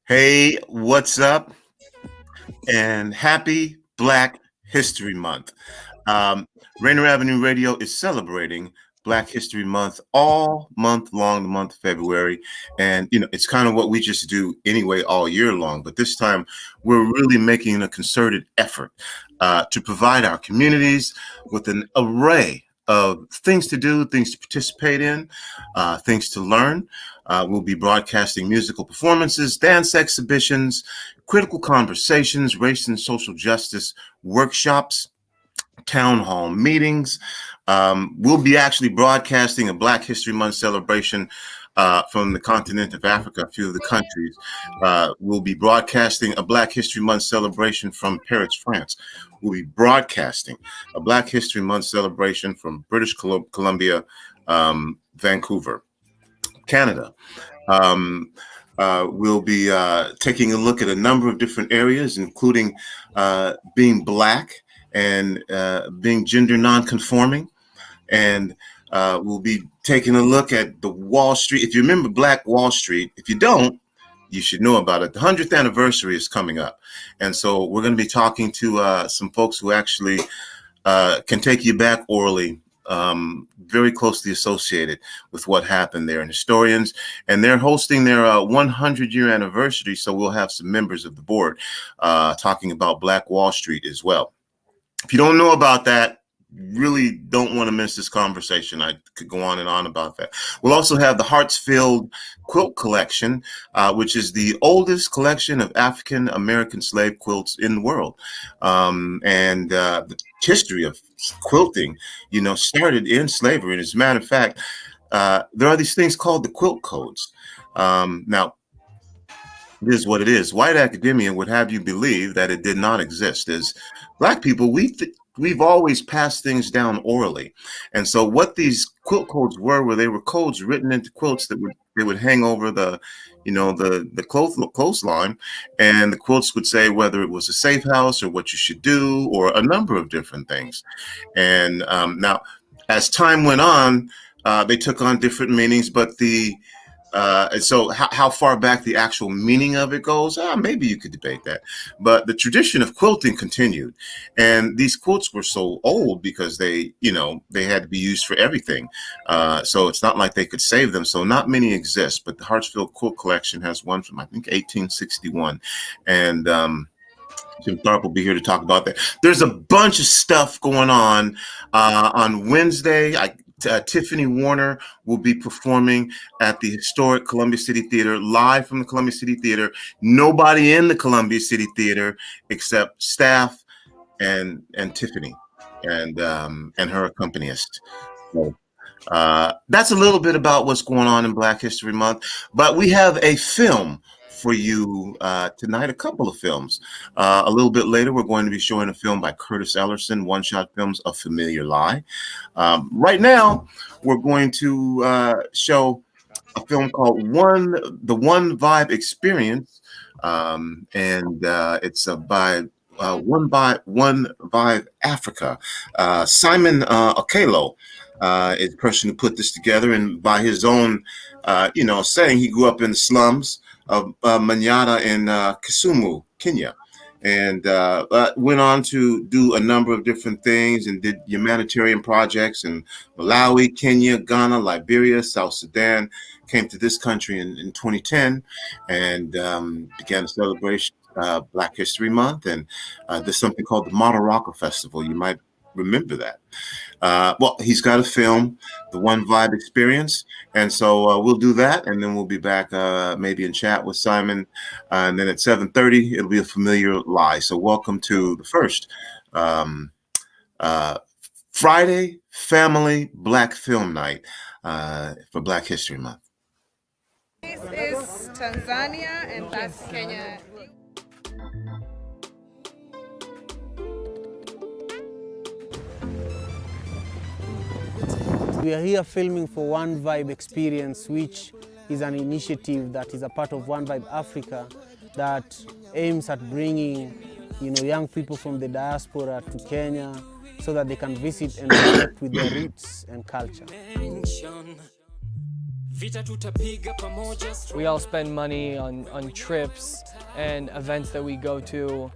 Hey, what's up? And happy Black History Month. Rainier Avenue Radio is celebrating Black History Month all month long, the month of February. And, it's kind of what we just do anyway all year long. But this time, we're really making a concerted effort to provide our communities with an array of things to do, things to participate in, things to learn. We'll be broadcasting musical performances, dance exhibitions, critical conversations, race and social justice workshops, town hall meetings. We'll be actually broadcasting a Black History Month celebration from the continent of Africa, a few of the countries. We'll be broadcasting a Black History Month celebration from Paris, France. We'll be broadcasting a Black History Month celebration from British Columbia, Vancouver, Canada. We'll be taking a look at a number of different areas, including being Black and being gender nonconforming. And we'll be taking a look at the Wall Street. If you remember Black Wall Street, if you don't, you should know about it. The 100th anniversary is coming up. And so we're going to be talking to some folks who actually can take you back orally, very closely associated with what happened there, and historians, and they're hosting their 100-year anniversary. So we'll have some members of the board talking about Black Wall Street as well. If you don't know about that, really don't want to miss this conversation. I could go on and on about that. We'll also have the Hartsfield Quilt Collection, which is the oldest collection of African American slave quilts in the world. And the history of quilting, started in slavery. And as a matter of fact, there are these things called the quilt codes. Now, it is what it is. White academia would have you believe that it did not exist. As Black people, we've always passed things down orally. And so what these quilt codes were they were codes written into quilts that would hang over the clothesline, and the quilts would say whether it was a safe house or what you should do or a number of different things. And now, as time went on, they took on different meanings, but and so how far back the actual meaning of it goes, maybe you could debate that. But the tradition of quilting continued. And these quilts were so old because they had to be used for everything. So it's not like they could save them. So not many exist. But the Hartsfield Quilt Collection has one from, I think, 1861. And Jim Tharp will be here to talk about that. There's a bunch of stuff going on Wednesday. Tiffany Warner will be performing at the historic Columbia City Theater, live from the Columbia City Theater. Nobody in the Columbia City Theater except staff and Tiffany and her accompanist. So, that's a little bit about what's going on in Black History Month. But we have a film for you tonight, a couple of films. A little bit later, we're going to be showing a film by Curtis Elerson, One Shot Films, A Familiar Lie. Right now, we're going to show a film called The One Vibe Experience, and it's by One Vibe Africa. Simon Okelo is the person who put this together, and by his own saying, he grew up in the slums of Manyata in Kisumu, Kenya, and went on to do a number of different things and did humanitarian projects in Malawi, Kenya, Ghana, Liberia, South Sudan. Came to this country in 2010 and began a celebration Black History Month, and there's something called the Madaraka Festival. You might remember that. Well, he's got a film, The One Vibe Experience, and so we'll do that, and then we'll be back maybe in chat with Simon, and then at 7:30 it'll be A Familiar Lie. So welcome to the first Friday Family Black Film Night for Black History Month. This is Tanzania and that's Kenya. We are here filming for One Vibe Experience, which is an initiative that is a part of One Vibe Africa that aims at bringing young people from the diaspora to Kenya so that they can visit and connect with their roots and culture. We all spend money on trips and events that we go to,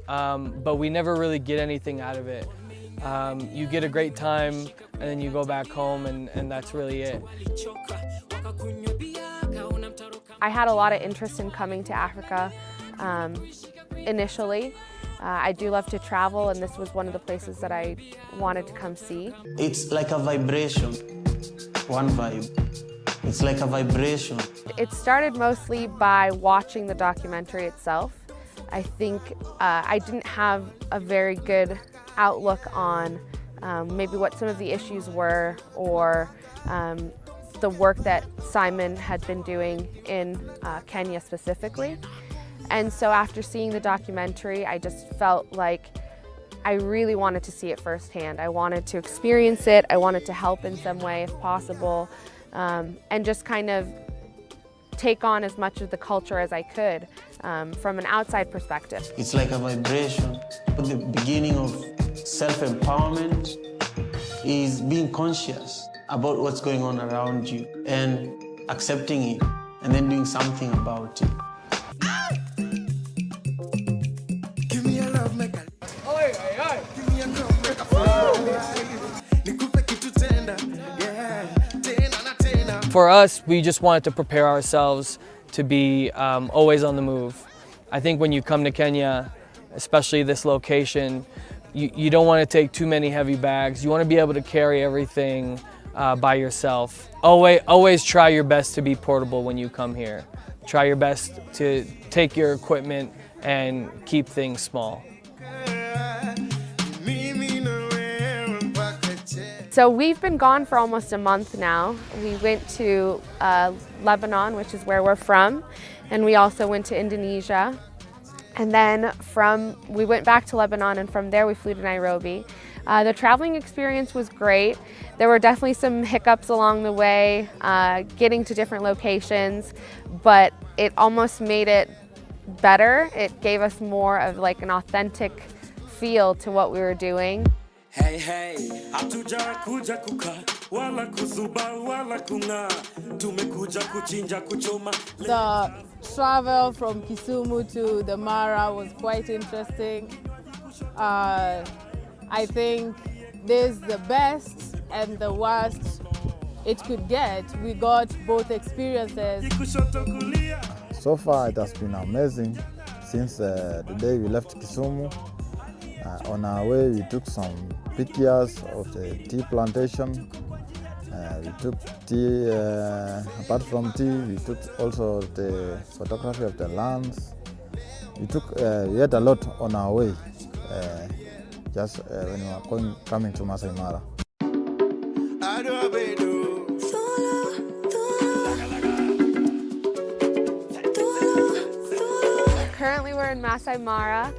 but we never really get anything out of it. You get a great time and then you go back home and that's really it. I had a lot of interest in coming to Africa initially. I do love to travel, and this was one of the places that I wanted to come see. It's like a vibration, one vibe. It's like a vibration. It started mostly by watching the documentary itself. I think I didn't have a very good outlook on maybe what some of the issues were, or the work that Simon had been doing in Kenya specifically. And so after seeing the documentary, I just felt like I really wanted to see it firsthand. I wanted to experience it. I wanted to help in some way if possible, and just kind of take on as much of the culture as I could from an outside perspective. It's like a vibration. The beginning of self-empowerment is being conscious about what's going on around you and accepting it and then doing something about it. For us, we just wanted to prepare ourselves to be always on the move. I think when you come to Kenya, especially this location, you don't want to take too many heavy bags. You want to be able to carry everything by yourself. Always try your best to be portable when you come here. Try your best to take your equipment and keep things small. So we've been gone for almost a month now. We went to Lebanon, which is where we're from, and we also went to Indonesia. And then we went back to Lebanon, and from there we flew to Nairobi. The traveling experience was great. There were definitely some hiccups along the way, getting to different locations, but it almost made it better. It gave us more of like an authentic feel to what we were doing. Hey, hey, hatuja kuja kuka, wala kuzuba, wala kunga, tumekuja kuchinja kuchoma. The travel from Kisumu to the Mara was quite interesting. I think this is the best and the worst it could get. We got both experiences. So far it has been amazing since the day we left Kisumu. On our way we took some pictures of the tea plantation. We took tea, apart from tea, we took also the photography of the lands. We had a lot on our way, just when we were coming to Masai Mara. Currently we're in Masai Mara.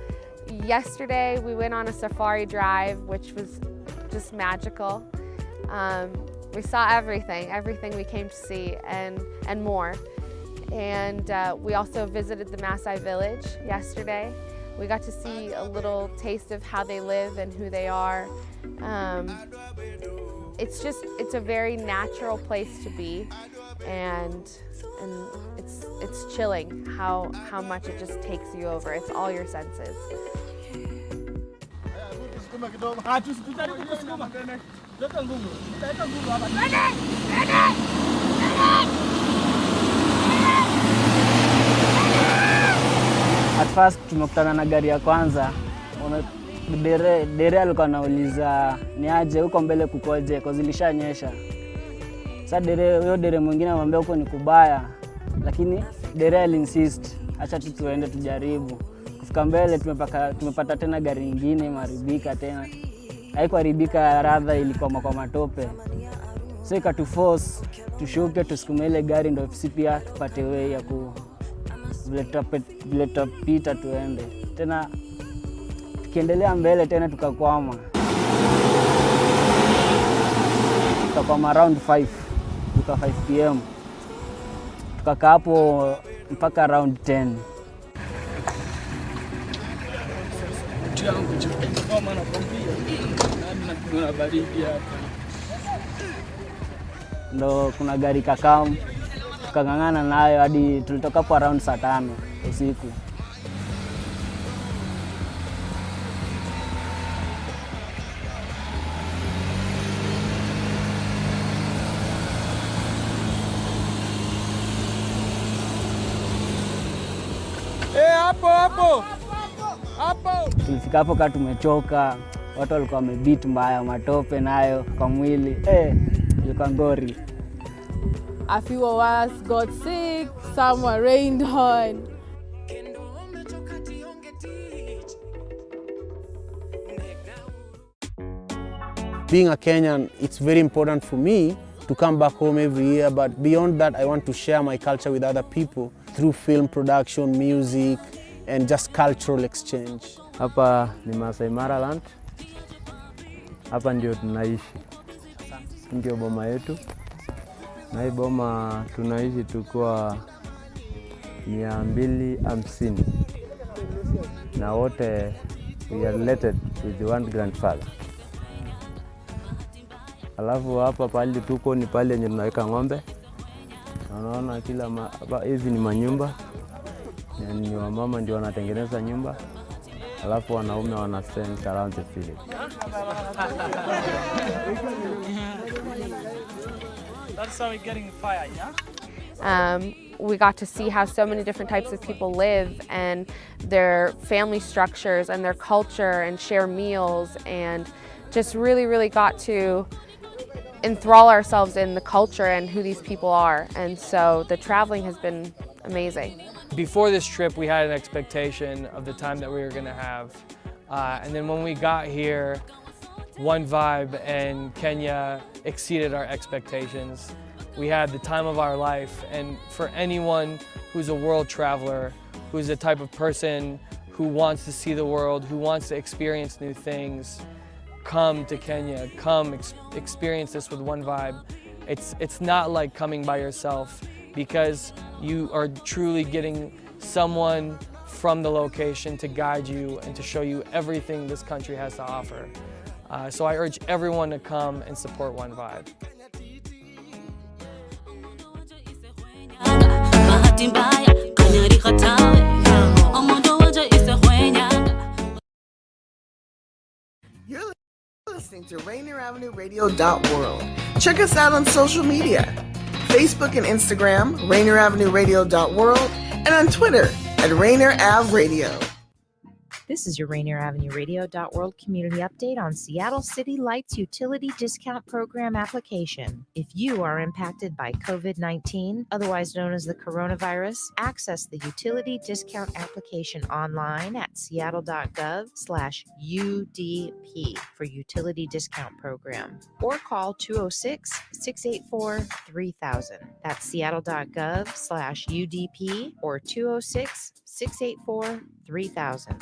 Yesterday we went on a safari drive, which was just magical. We saw everything we came to see and more. And we also visited the Maasai village yesterday. We got to see a little taste of how they live and who they are. It's a very natural place to be, and it's chilling how much it just takes you over. It's all your senses. At first tumekutana na gari ya kwanza. Dere alikuwa anauliza ni aje huko mbele kukoje kwa zilishanyesha. Sasa dere mwingine anamwambia huko ni kubaya, lakini dere alinsist acha tuende tujaribu. Kufika mbele tumepata tena gari nyingine maribika tena. Haikuharibika, radha ilikuwa kwa matope. So ikatuforce tushuke tusukume ile gari ndio sisi pia tupate way ya vile tutapita tuende. Tena tukiendelea mbele tena tukakwama. Tukakwama around 5 p.m. Tukakaa hapo mpaka around 10. Ndo kuna gari kakam tukang'ang'ana nayo hadi tulitoka hapo around saa 5 usiku. Hapo. Tulifika hapo kama tumechoka, watu walikuwa wamebeat mbaya, matope nayo kwa mwili. Ilikuwa ngori. A few of us got sick, some were rained on. Being a Kenyan, it's very important for me to come back home every year, but beyond that, I want to share my culture with other people through film production, music, and just cultural exchange. Hapa ni Masai Mara land. Hapa ndio tunaishi. Ndio boma yetu. Na hii boma tunaishi tukua 250. Na wote we are related with one grandfather. Alafu hapa pale tuko ni pale yenye tunaweka ng'ombe. Unaona kila hizi ni manyumba. Ni wamama ndio wanatengeneza nyumba. Alafu wanaume wana stand around the village. That's how we're getting fire, yeah? We got to see how so many different types of people live and their family structures and their culture and share meals, and just really got to enthrall ourselves in the culture and who these people are. And so the traveling has been amazing. Before this trip, we had an expectation of the time that we were going to have. And then when we got here, One Vibe and Kenya exceeded our expectations. We had the time of our life, and for anyone who's a world traveler, who's the type of person who wants to see the world, who wants to experience new things, come to Kenya, come experience this with One Vibe. It's not like coming by yourself, because you are truly getting someone from the location to guide you and to show you everything this country has to offer. So I urge everyone to come and support One Vibe. You're listening to Rainier Avenue Radio.world. Check us out on social media. Facebook and Instagram, Rainier Avenue Radio.world, and on Twitter at Rainier Ave Radio. This is your Rainier Avenue Radio.world community update on Seattle City Lights Utility Discount Program application. If you are impacted by COVID-19, otherwise known as the coronavirus, access the utility discount application online at seattle.gov/UDP for utility discount program, or call 206-684-3000. That's seattle.gov/UDP or 206-684-3000.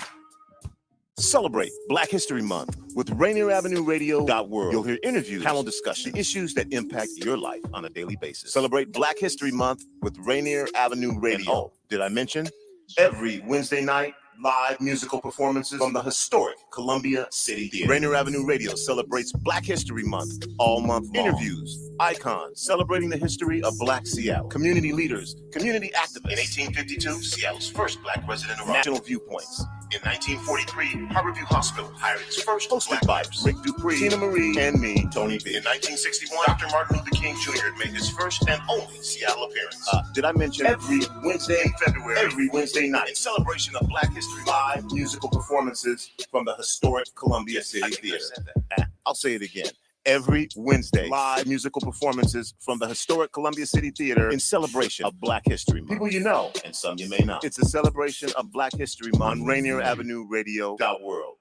Celebrate Black History Month with Rainier Avenue Radio.world. You'll hear interviews, panel discussion, issues that impact your life on a daily basis. Celebrate Black History Month with Rainier Avenue Radio. Oh, did I mention? Every Wednesday night, live musical performances from the historic Columbia City Theater. Rainier Avenue Radio celebrates Black History Month all month long. Interviews, icons, celebrating the history of Black Seattle. Community leaders, community activists. In 1852, Seattle's first Black resident arrived. National viewpoints. In 1943, Harborview Hospital hired its first Black vibes. Rick Dupree, Tina Marie, and me, Tony B. In 1961, Dr. Martin Luther King Jr. made his first and only Seattle appearance. Did I mention every Wednesday in February, every Wednesday night, in celebration of Black history, live musical performances from the historic Columbia City Theater. I'll say it again. Every Wednesday, live musical performances from the historic Columbia City Theater in celebration of Black History Month. People you know, and some you may not. It's a celebration of Black History Month on Rainier Avenue Radio.world.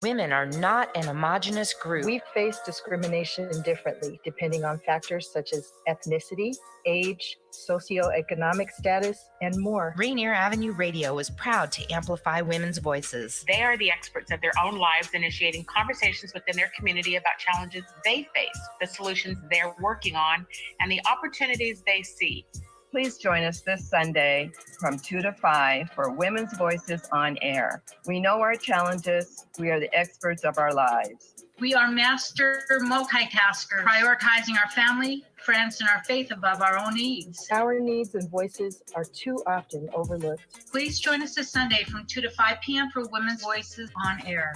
Women are not an homogenous group. We face discrimination differently depending on factors such as ethnicity, age, socioeconomic status, and more. Rainier Avenue Radio is proud to amplify women's voices. They are the experts of their own lives, initiating conversations within their community about challenges they face, the solutions they're working on, and the opportunities they see. Please join us this Sunday from 2 to 5 for Women's Voices on Air. We know our challenges. We are the experts of our lives. We are master multitaskers, prioritizing our family, friends and our faith above our own needs. Our needs and voices are too often overlooked. Please join us this Sunday from 2 to 5 p.m. for Women's Voices on Air.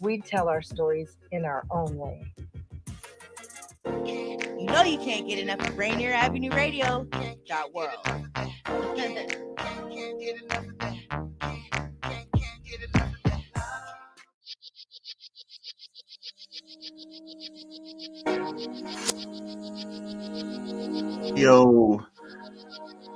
We tell our stories in our own way. You know you can't get enough of Rainier Avenue Radio .world. Yo,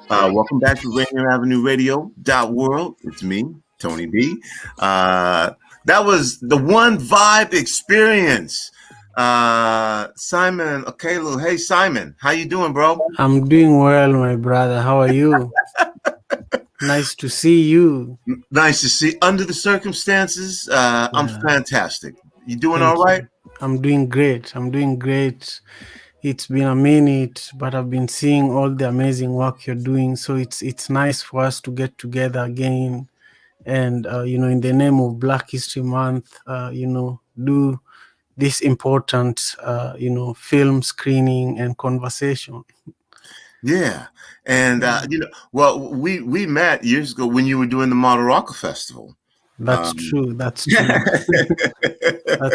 welcome back to Rainier Avenue Radio .world. It's me, Tony B. That was the One Vibe Experience. Simon Okelu. Hey, Simon, how you doing, bro? I'm doing well, my brother. How are you? Nice to see you. Nice to see. Under the circumstances, I'm fantastic. You doing all right? I'm doing great. It's been a minute, but I've been seeing all the amazing work you're doing. So it's nice for us to get together again, and in the name of Black History Month, do this important, film screening and conversation. Yeah, and we met years ago when you were doing the Model Rocker Festival. That's true. That's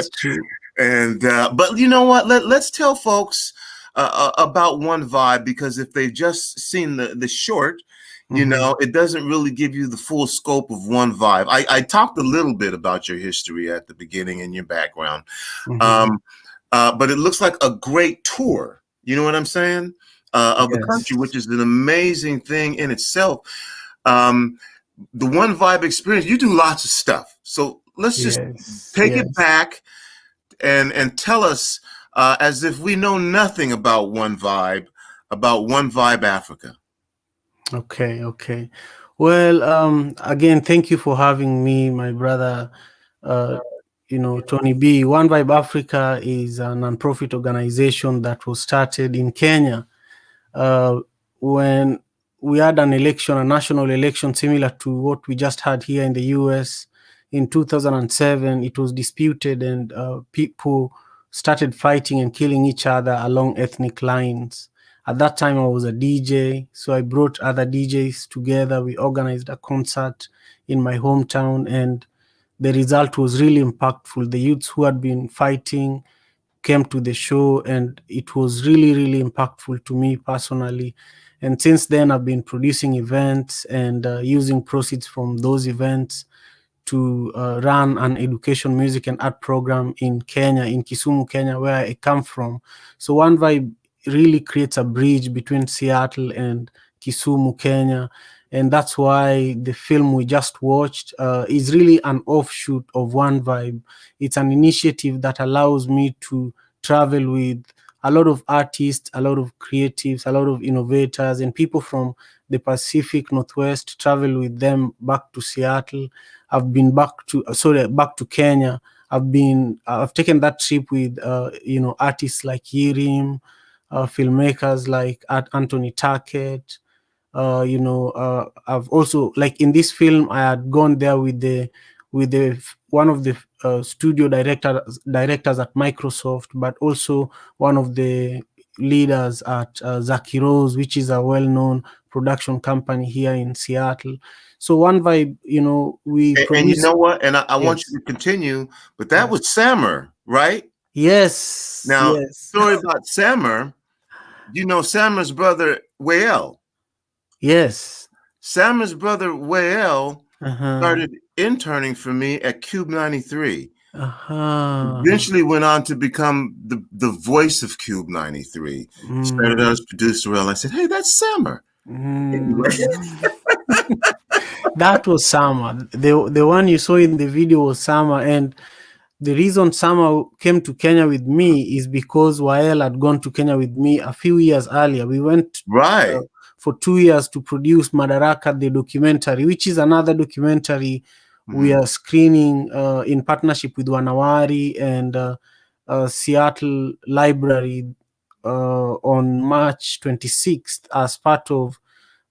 true. And but you know what? Let's tell folks about One Vibe, because if they've just seen the short, it doesn't really give you the full scope of One Vibe. I talked a little bit about your history at the beginning and your background, but it looks like a great tour. You know what I'm saying? Of the country, which is an amazing thing in itself. The One Vibe experience, you do lots of stuff. So let's just take it back and tell us, as if we know nothing about One Vibe Africa. Okay. Well, again, thank you for having me, my brother, Tony B. One Vibe Africa is a non-profit organization that was started in Kenya when we had an election, a national election similar to what we just had here in the US in 2007. It was disputed, and people started fighting and killing each other along ethnic lines. At that time, I was a DJ, so I brought other DJs together. We organized a concert in my hometown, and the result was really impactful. The youths who had been fighting came to the show, and it was really, really impactful to me personally. And since then, I've been producing events and using proceeds from those events to run an education, music, and art program in Kenya, in Kisumu, Kenya, where I come from. So One Vibe really creates a bridge between Seattle and Kisumu, Kenya. And that's why the film we just watched is really an offshoot of One Vibe. It's an initiative that allows me to travel with a lot of artists, a lot of creatives, a lot of innovators, and people from the Pacific Northwest, travel with them back to Seattle. I've been back to Kenya. I've taken that trip with artists like Yirim, filmmakers like Anthony Tackett. I've also, like in this film, I had gone there with one of the studio directors at Microsoft, but also one of the leaders at Zaki Rose, which is a well-known production company here in Seattle. So One Vibe, we and produce. You know what? And I want you to continue, but that was Sammer, right? Yes. Now, story about Sammer. You know Sammer's brother Wael. Yes. Sammer's brother Wael started interning for me at Cube 93. Eventually went on to become the voice of Cube 93. Started out as producer. I said, hey, that's Sammer. That was Sammer. The one you saw in the video was Sammer. And the reason Sammer came to Kenya with me is because Wael had gone to Kenya with me a few years earlier. We went for 2 years to produce Madaraka, the documentary, which is another documentary we are screening in partnership with Wanawari and Seattle Library on March 26th as part of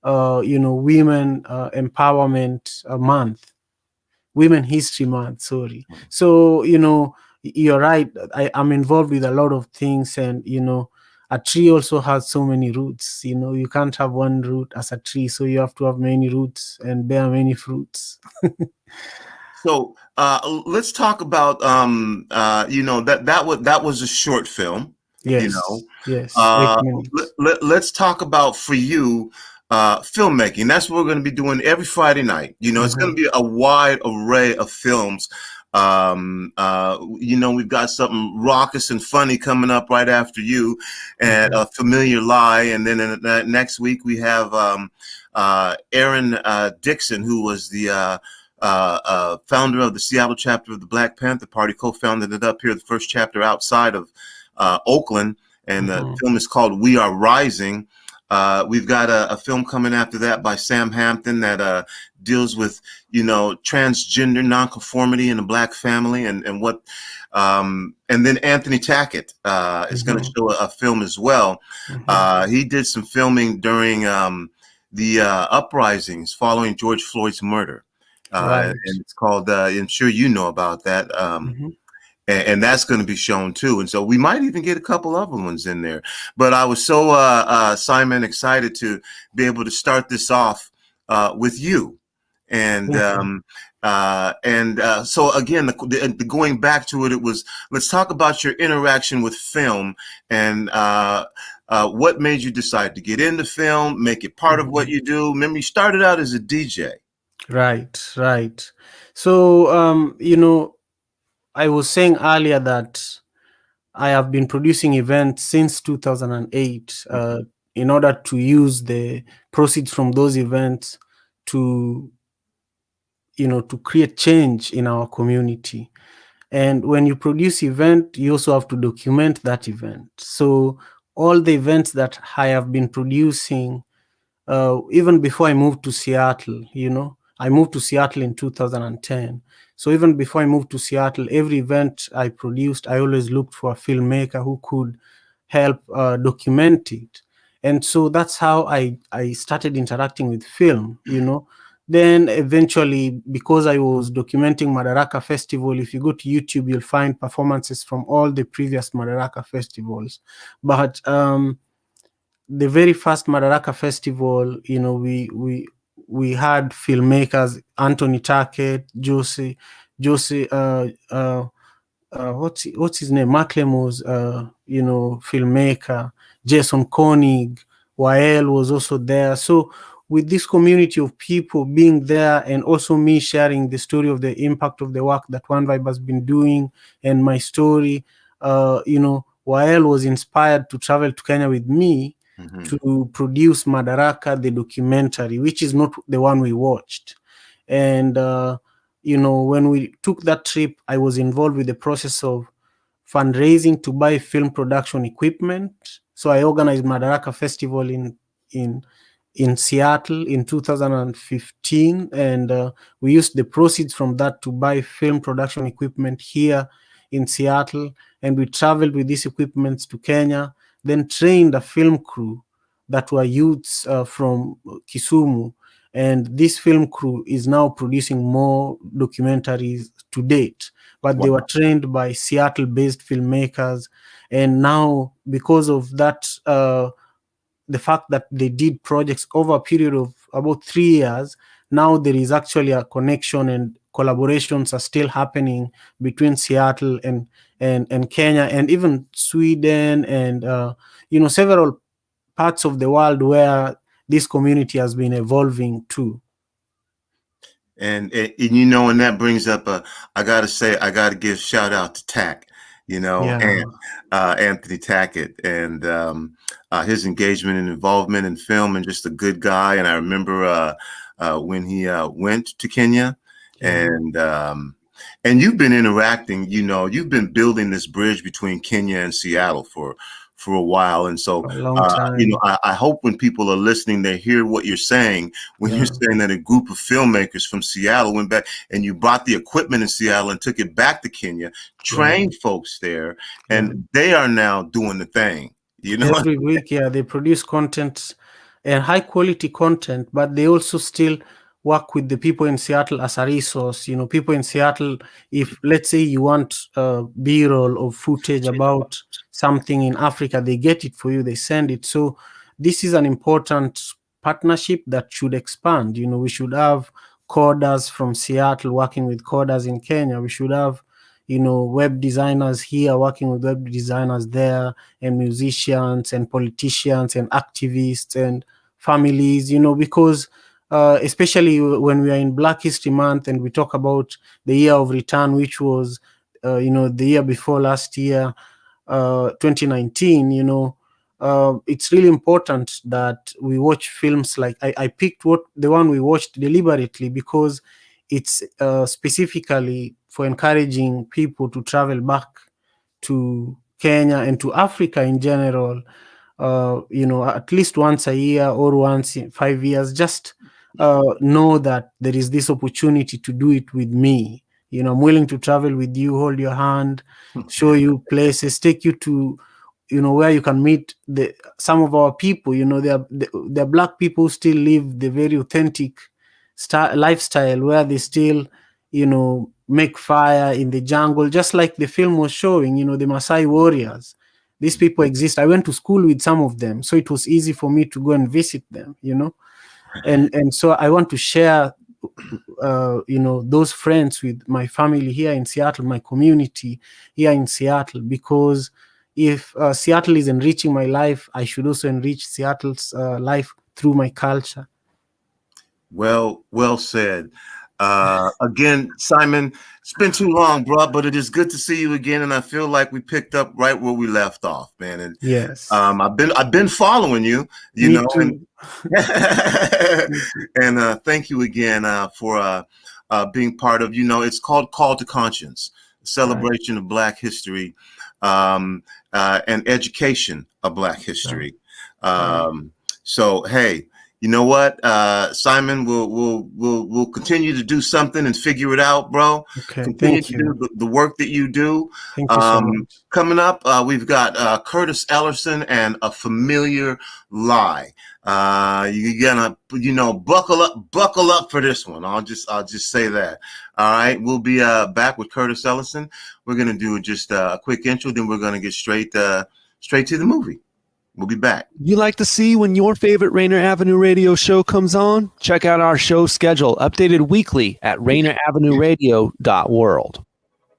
Women Empowerment Month, Women History Month, sorry. So, you're right. I'm involved with a lot of things, and, a tree also has so many roots. You can't have one root as a tree, so you have to have many roots and bear many fruits. So let's talk about that was a short film. Yes, yes. Let's talk about, for you, filmmaking. That's what we're going to be doing every Friday night. It's going to be a wide array of films. We've got something raucous and funny coming up right after you, and A Familiar Lie. And then next week we have Aaron Dixon, who was the founder of the Seattle chapter of the Black Panther Party, co-founded it up here, the first chapter outside of Oakland. And the film is called We Are Rising. We've got a film coming after that by Sam Hampton that deals with, transgender nonconformity in the Black family and what, and then Anthony Tackett is going to show a film as well. He did some filming during the uprisings following George Floyd's murder. And it's called, I'm sure you know about that. And that's going to be shown too. And so we might even get a couple other ones in there. But I was so, Simon, excited to be able to start this off with you. And so again, the going back to it, let's talk about your interaction with film and what made you decide to get into film, make it part of what you do. Remember, you started out as a DJ. Right. So, I was saying earlier that I have been producing events since 2008 in order to use the proceeds from those events to create change in our community. And when you produce event, you also have to document that event. So all the events that I have been producing, even before I moved to Seattle, I moved to Seattle in 2010. So even before I moved to Seattle, every event I produced, I always looked for a filmmaker who could help document it. And so that's how I started interacting with film, Then eventually, because I was documenting Madaraka Festival, if you go to YouTube, you'll find performances from all the previous Madaraka festivals. But the very first Madaraka Festival, we had filmmakers, Anthony Tackett, Josie, what's his name? Macklemo's, filmmaker, Jason Koenig, Wael was also there. So with this community of people being there, and also me sharing the story of the impact of the work that One Vibe has been doing and my story, Wael was inspired to travel to Kenya with me to produce Madaraka, the documentary, which is not the one we watched. And, when we took that trip, I was involved with the process of fundraising to buy film production equipment. So I organized Madaraka Festival in Seattle in 2015. And we used the proceeds from that to buy film production equipment here in Seattle. And we traveled with these equipments to Kenya, then trained a film crew that were youths from Kisumu. And this film crew is now producing more documentaries to date. But they were trained by Seattle-based filmmakers. And now, because of that, the fact that they did projects over a period of about 3 years, now there is actually a connection, and collaborations are still happening between Seattle and Kenya, and even Sweden, and several parts of the world where this community has been evolving too. And and that brings up I gotta give shout out to Tack, and Anthony Tackett, and his engagement and involvement in film, and just a good guy. And I remember when he went to Kenya, and you've been interacting, you've been building this bridge between Kenya and Seattle for a while. And so, I hope when people are listening, they hear what you're saying, when you're saying that a group of filmmakers from Seattle went back and you brought the equipment in Seattle and took it back to Kenya, trained folks there, and they are now doing the thing, Every week, they produce content and high quality content, but they also still work with the people in Seattle as a resource. People in Seattle, if let's say you want B-roll of footage about something in Africa, they get it for you, they send it. So this is an important partnership that should expand. You know, we should have coders from Seattle working with coders in Kenya. We should have, you know, web designers here working with web designers there, and musicians and politicians and activists and families, you know, because especially when we are in Black History Month and we talk about the year of return, which was, you know, the year before last year, 2019, you know, it's really important that we watch films like, I picked the one we watched deliberately because it's specifically for encouraging people to travel back to Kenya and to Africa in general, you know, at least once a year or once in 5 years. Just know that there is this opportunity to do it with me. You know, I'm willing to travel with you, hold your hand, show you places, take you to, you know, where you can meet some of our people. You know, they're Black people who still live the very authentic lifestyle where they still, you know, make fire in the jungle, just like the film was showing, you know, the Maasai warriors. These people exist. I went to school with some of them, so it was easy for me to go and visit them, you know. And so I want to share, you know, those friends with my family here in Seattle, my community here in Seattle, because if Seattle is enriching my life, I should also enrich Seattle's life through my culture. Well said. Again, Simon, it's been too long, bro, but it is good to see you again, and I feel like we picked up right where we left off, man. And yes, I've been following you, you know, and and thank you again for being part of, you know, it's called Call to Conscience, celebration of Black history, and education of Black history. So hey, you know what, Simon, we'll continue to do something and figure it out, bro. Okay, continue to do the work that you do. Thank you so much. Coming up, we've got Curtis Elerson and A Familiar Lie. You're gonna, you know, buckle up for this one. I'll just say that. All right, we'll be back with Curtis Elerson. We're gonna do just a quick intro, then we're gonna get straight to the movie. We'll be back. You like to see when your favorite Rainier Avenue Radio show comes on? Check out our show schedule, updated weekly at rainieravenueradio.world.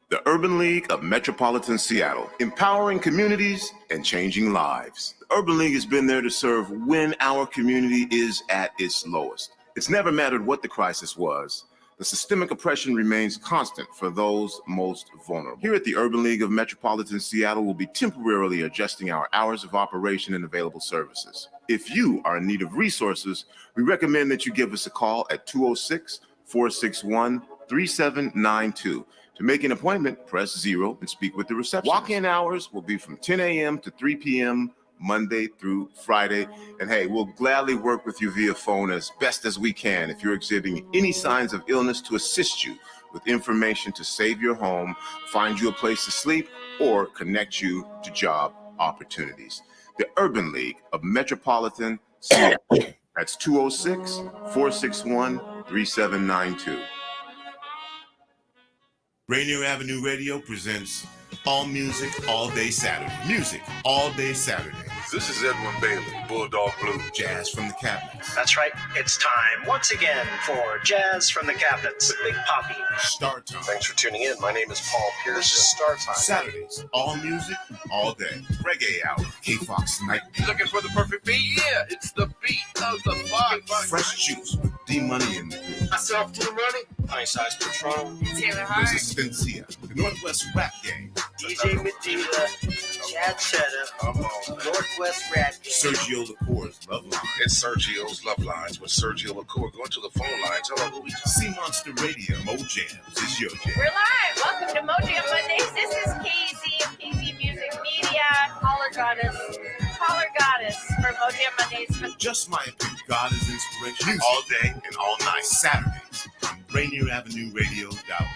The Urban League of Metropolitan Seattle, empowering communities and changing lives. The Urban League has been there to serve when our community is at its lowest. It's never mattered what the crisis was. The systemic oppression remains constant for those most vulnerable. Here at the Urban League of Metropolitan Seattle, we'll be temporarily adjusting our hours of operation and available services. If you are in need of resources, we recommend that you give us a call at 206-461-3792. To make an appointment, press 0 and speak with the receptionist. Walk-in hours will be from 10 a.m. to 3 p.m. Monday through Friday. And hey, we'll gladly work with you via phone as best as we can if you're exhibiting any signs of illness, to assist you with information to save your home, find you a place to sleep, or connect you to job opportunities. The Urban League of Metropolitan Seattle. That's 206-461-3792. Rainier Avenue Radio presents All Music, All Day Saturday. Music, All Day Saturday. This is Edwin Bailey, Bulldog Blue. Jazz from the Cabinets. That's right. It's time once again for Jazz from the Cabinets with Big Poppy. Start Time. Thanks for tuning in. My name is Paul Pierce. This is Start Time. Saturdays, all music, all day. Reggae Hour, K-Fox Night. Looking for the perfect beat? Yeah, it's the beat of the box. Fresh Juice with D-Money in the group. Myself to the money. Nice Size Patron. Taylor Hart. Resistencia, the Northwest Rap Gang. DJ Medina. Chad Cheddar. Northwest Rap Gang. Sergio Lacour's Love Line. It's Sergio's Love Lines with Sergio Lacour. Go to the phone line. Tell her who we talking. Sea Monster Radio. Mo Jams is your jam. We're live. Welcome to Mojo Mondays. This is KZ of KZ Music Media. Caller Goddess for Mojo Mondays. Just my opinion. God is inspiration. Music all day and all night. Saturdays on RainierAvenueRadio.org.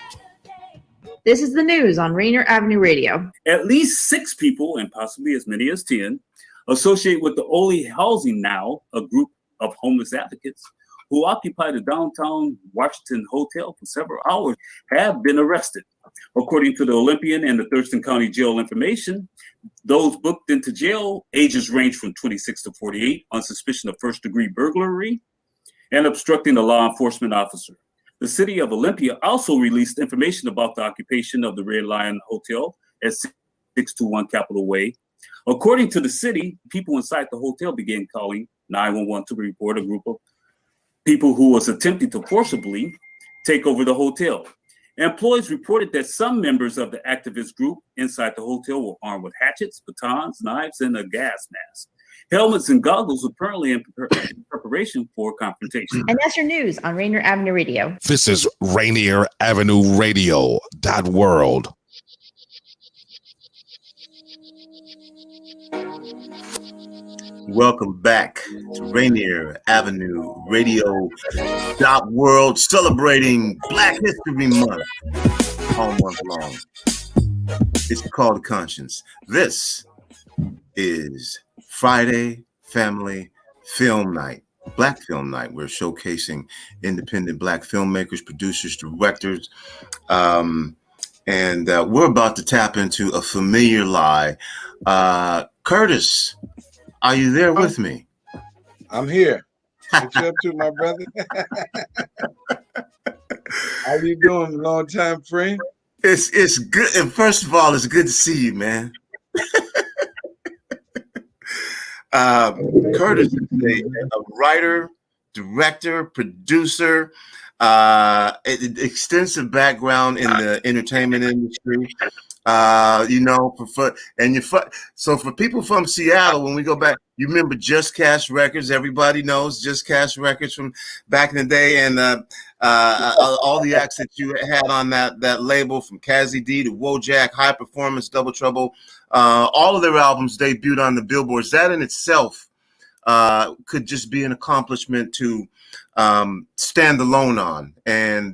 This is the news on Rainier Avenue Radio. At least 6 people, and possibly as many as 10, associate with the Only Housing Now, a group of homeless advocates who occupied a downtown Washington hotel for several hours have been arrested. According to the Olympian and the Thurston County Jail information, those booked into jail, ages range from 26 to 48, on suspicion of first-degree burglary and obstructing a law enforcement officer. The city of Olympia also released information about the occupation of the Red Lion Hotel at 621 Capitol Way. According to the city, people inside the hotel began calling 911 to report a group of people who was attempting to forcibly take over the hotel. Employees reported that some members of the activist group inside the hotel were armed with hatchets, batons, knives, and a gas mask. Helmets and goggles apparently in preparation for confrontation. And that's your news on Rainier Avenue Radio. This is Rainier Avenue Radio .world. Welcome back to Rainier Avenue Radio .world, celebrating Black History Month all month long. It's called Conscience. This is Friday Family Film Night, Black Film Night. We're showcasing independent Black filmmakers, producers, directors, and we're about to tap into a familiar lie. Curtis, are you there with me? I'm here. What you up to, my brother? How you doing, long time friend? It's good. And first of all, it's good to see you, man. Curtis is a writer, director, producer, extensive background in the entertainment industry. So for people from Seattle, when we go back, you remember Just Cash Records. Everybody knows Just Cash Records from back in the day, and all the acts that you had on that label, from Kazzy D to Wojak, High Performance, Double Trouble, all of their albums debuted on the billboards. That in itself could just be an accomplishment to stand alone on. And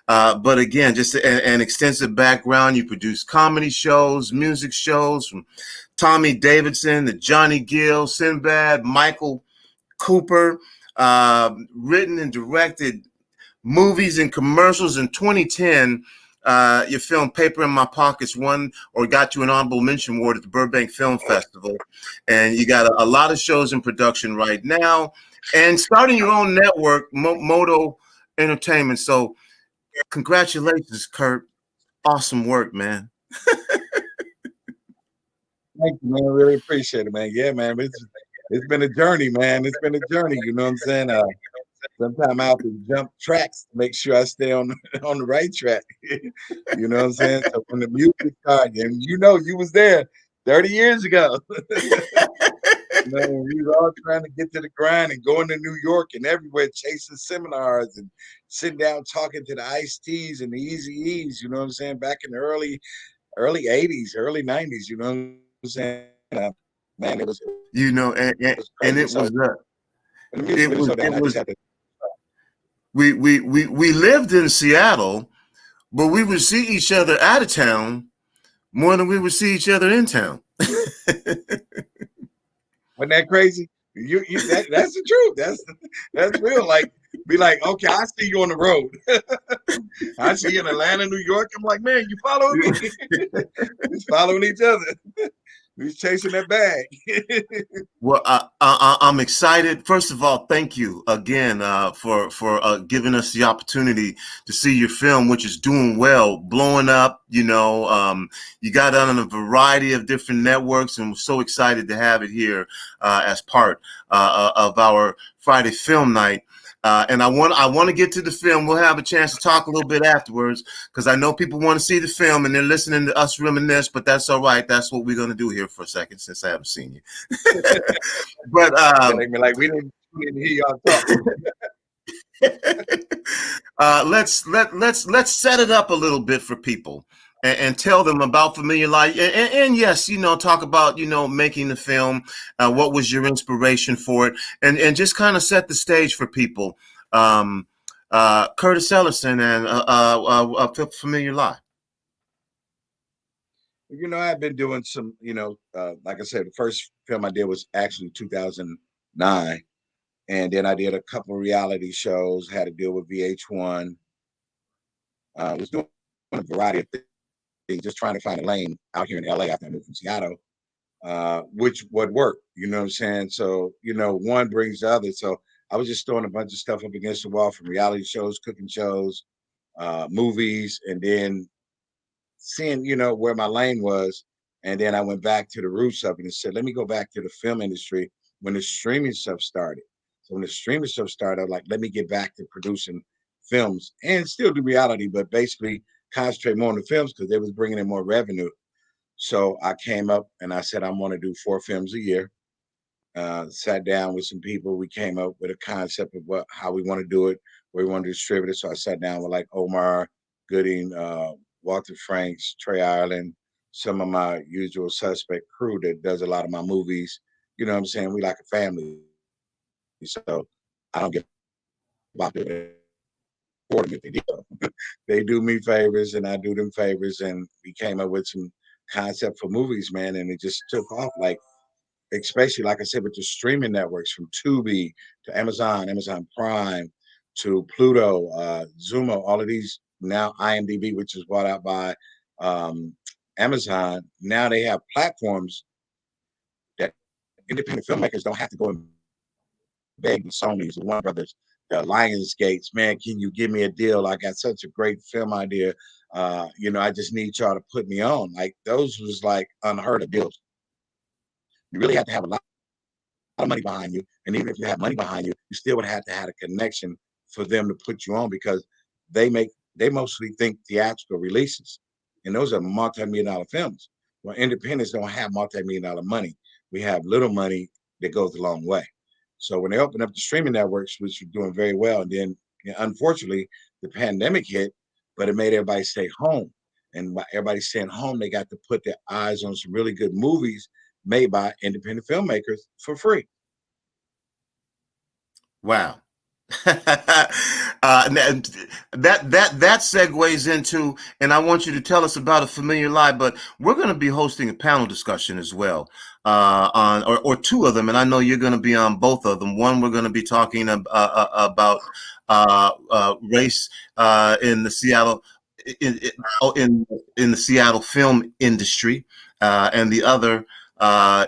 but again, just an extensive background. You produce comedy shows, music shows, from Tommy Davidson to Johnny Gill, Sinbad, Michael Cooper, written and directed movies and commercials. In 2010, your film Paper in My Pockets won or got you an honorable mention award at the Burbank Film Festival. And you got a lot of shows in production right now, and starting your own network, Moto Entertainment. So congratulations, Kurt. Awesome work, man. Thank you, man. Really appreciate it, man. Yeah, man. It's been a journey, man. It's been a journey. You know what I'm saying? Sometimes I have to jump tracks to make sure I stay on the right track. You know what I'm saying? So when the music started, and you was there 30 years ago. We were all trying to get to the grind and going to New York and everywhere, chasing seminars and sitting down talking to the Ice-T's and the Easy-E's, you know what I'm saying? Back in the early 80s, early 90s, you know what I'm saying? Man, it was, we lived in Seattle, but we would see each other out of town more than we would see each other in town. Wasn't that crazy? That's the truth. That's real. Like, be like, okay, I see you on the road. I see you in Atlanta, New York. I'm like, man, you following me? We're following each other. We're chasing that bag. Well, I'm excited. First of all, thank you again for giving us the opportunity to see your film, which is doing well, blowing up. You got it on a variety of different networks, and we're so excited to have it here as part of our Friday Film Night. And I want to get to the film. We'll have a chance to talk a little bit afterwards, because I know people want to see the film and they're listening to us reminisce, but that's all right. That's what we're going to do here for a second, since I haven't seen you. But like we didn't hear y'all talk. Let's set it up a little bit for people and tell them about Familiar Light. And yes, talk about, making the film. What was your inspiration for it? And just kind of set the stage for people. Curtis Elerson and Familiar Light. I've been doing some, like I said, the first film I did was actually 2009. And then I did a couple of reality shows, had to deal with VH1. Was doing a variety of things, just trying to find a lane out here in LA after I moved from Seattle, which would work, you know what I'm saying? So, you know, one brings the other. So I was just throwing a bunch of stuff up against the wall, from reality shows, cooking shows, movies, and then seeing, you know, where my lane was. And then I went back to the roots of it and said, let me go back to the film industry when the streaming stuff started. So when the streaming stuff started, I was like, let me get back to producing films and still do reality, but basically concentrate more on the films because they was bringing in more revenue. So I came up and I said, I want to do 4 films a year. Sat down with some people. We came up with a concept of how we want to do it, where we want to distribute it. So I sat down with like Omar Gooding, Walter Franks, Trey Ireland, some of my usual suspect crew that does a lot of my movies. You know what I'm saying? We like a family. So I don't get about it for them if they do. They do me favors and I do them favors. And we came up with some concept for movies, man. And it just took off, like, especially, like I said, with the streaming networks, from Tubi to Amazon Prime to Pluto, Zumo, all of these, now IMDb, which is bought out by Amazon. Now they have platforms that independent filmmakers don't have to go and beg the Sonys, the Warner Brothers, the Lionsgates. Man, can you give me a deal? I got such a great film idea. You know, I just need y'all to put me on. Like, those was like unheard of deals. You really have to have a lot of money behind you. And even if you have money behind you, you still would have to have a connection for them to put you on, because they mostly think theatrical releases. And those are multi-million-dollar films. Well, independents don't have multi-million-dollar money. We have little money that goes a long way. So when they opened up the streaming networks, which were doing very well, and then, you know, unfortunately the pandemic hit, but it made everybody stay home. And by everybody staying home, they got to put their eyes on some really good movies made by independent filmmakers for free. Wow. That segues into, and I want you to tell us about A Familiar Lie, but we're going to be hosting a panel discussion as well, on or 2 of them, and I know you're going to be on both of them. One, we're going to be talking about race in the Seattle in the Seattle film industry, and the other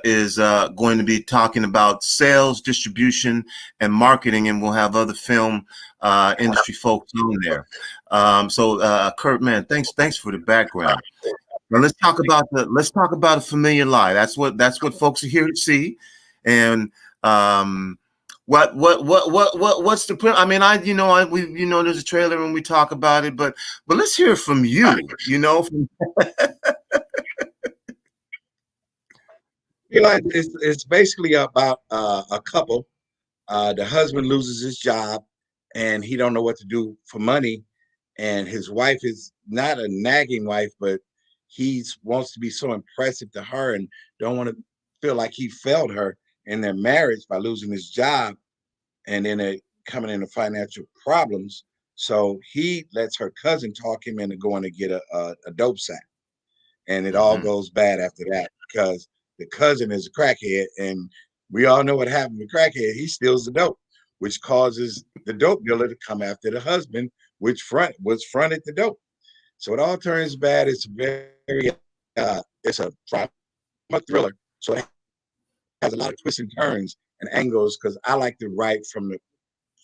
is going to be talking about sales, distribution, and marketing, and we'll have other film industry folks on there. So Kurt, man, thanks for the background. Now let's talk about A Familiar Lie. That's what folks are here to see. And what's the, I mean, there's a trailer and we talk about it, but let's hear from you, It's basically about a couple. The husband loses his job and he don't know what to do for money. And his wife is not a nagging wife, but he wants to be so impressive to her and don't want to feel like he failed her in their marriage by losing his job, and then it coming into financial problems. So he lets her cousin talk him into going to get a dope sack. And it all goes bad after that, because the cousin is a crackhead, and we all know what happened with crackhead. He steals the dope, which causes the dope dealer to come after the husband, which was fronted the dope. So it all turns bad. It's very, it's a drama thriller. So it has a lot of twists and turns and angles, because I like to write from the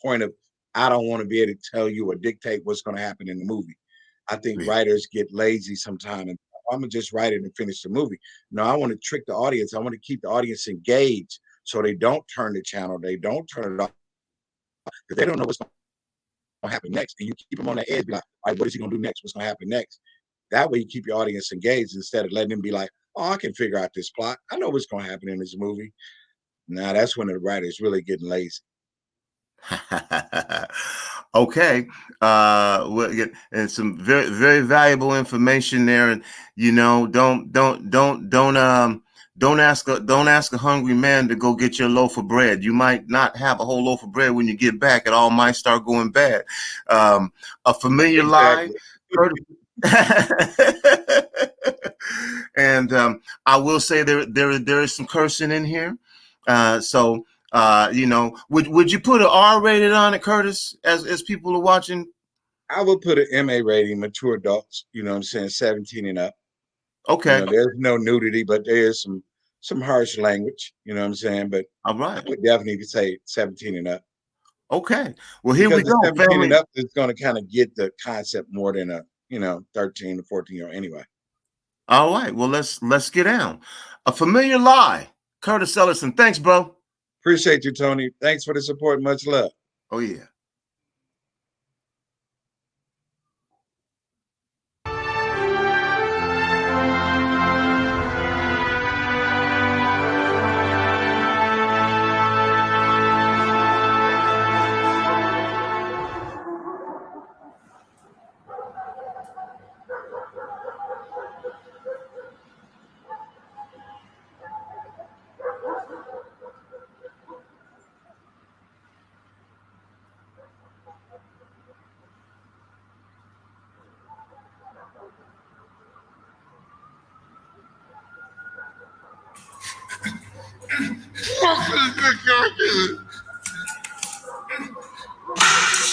point of, I don't want to be able to tell you or dictate what's going to happen in the movie. I think writers get lazy sometimes, and I'm gonna just write it and finish the movie. No, I want to trick the audience. I want to keep the audience engaged, so they don't turn the channel, they don't turn it off, because they don't know what's going to happen next. And you keep them on the edge, be like, all right, what is he gonna do next? What's gonna happen next? That way you keep your audience engaged, instead of letting them be like, oh, I can figure out this plot. I know what's gonna happen in this movie. Now that's when the writer's really getting lazy. Okay, and some very, very valuable information there, and don't ask a hungry man to go get your loaf of bread. You might not have a whole loaf of bread when you get back. It all might start going bad. A Familiar Lie. And I will say there is some cursing in here. So Would you put an R rated on it, Curtis, as people are watching? I would put an MA rating, mature adults, 17 and up. Okay. There's no nudity, but there is some harsh language, but all right. I would definitely say 17 and up. Okay. Well, here we go. 17 and up is going to kind of get the concept more than a 13 to 14-year-old anyway. All right. Well, let's get down. A Familiar Lie. Curtis Elerson. Thanks, bro. Appreciate you, Tony. Thanks for the support. Much love. Oh, yeah.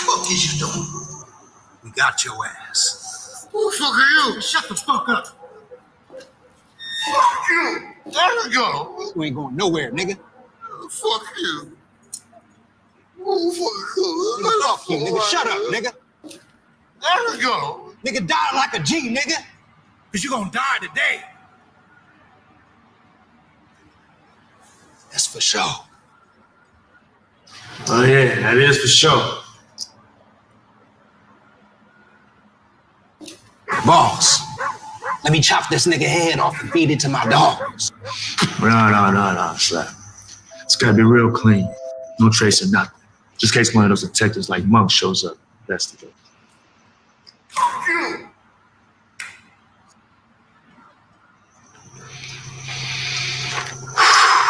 Fuck is you doing? We got your ass. Who the fuck are you? Shut the fuck up. Fuck you. There we go. You ain't going nowhere, nigga. Fuck you. Oh, fuck you, nigga. Shut up, nigga. There we go. Nigga, die like a G, nigga. Cause you gonna die today. That's for sure. Oh yeah, that is for sure. Boss, let me chop this nigga head off and feed it to my dogs. No, Slap. It's gotta be real clean. No trace of nothing. Just in case one of those detectives like Monk shows up. Investigate. Fuck you.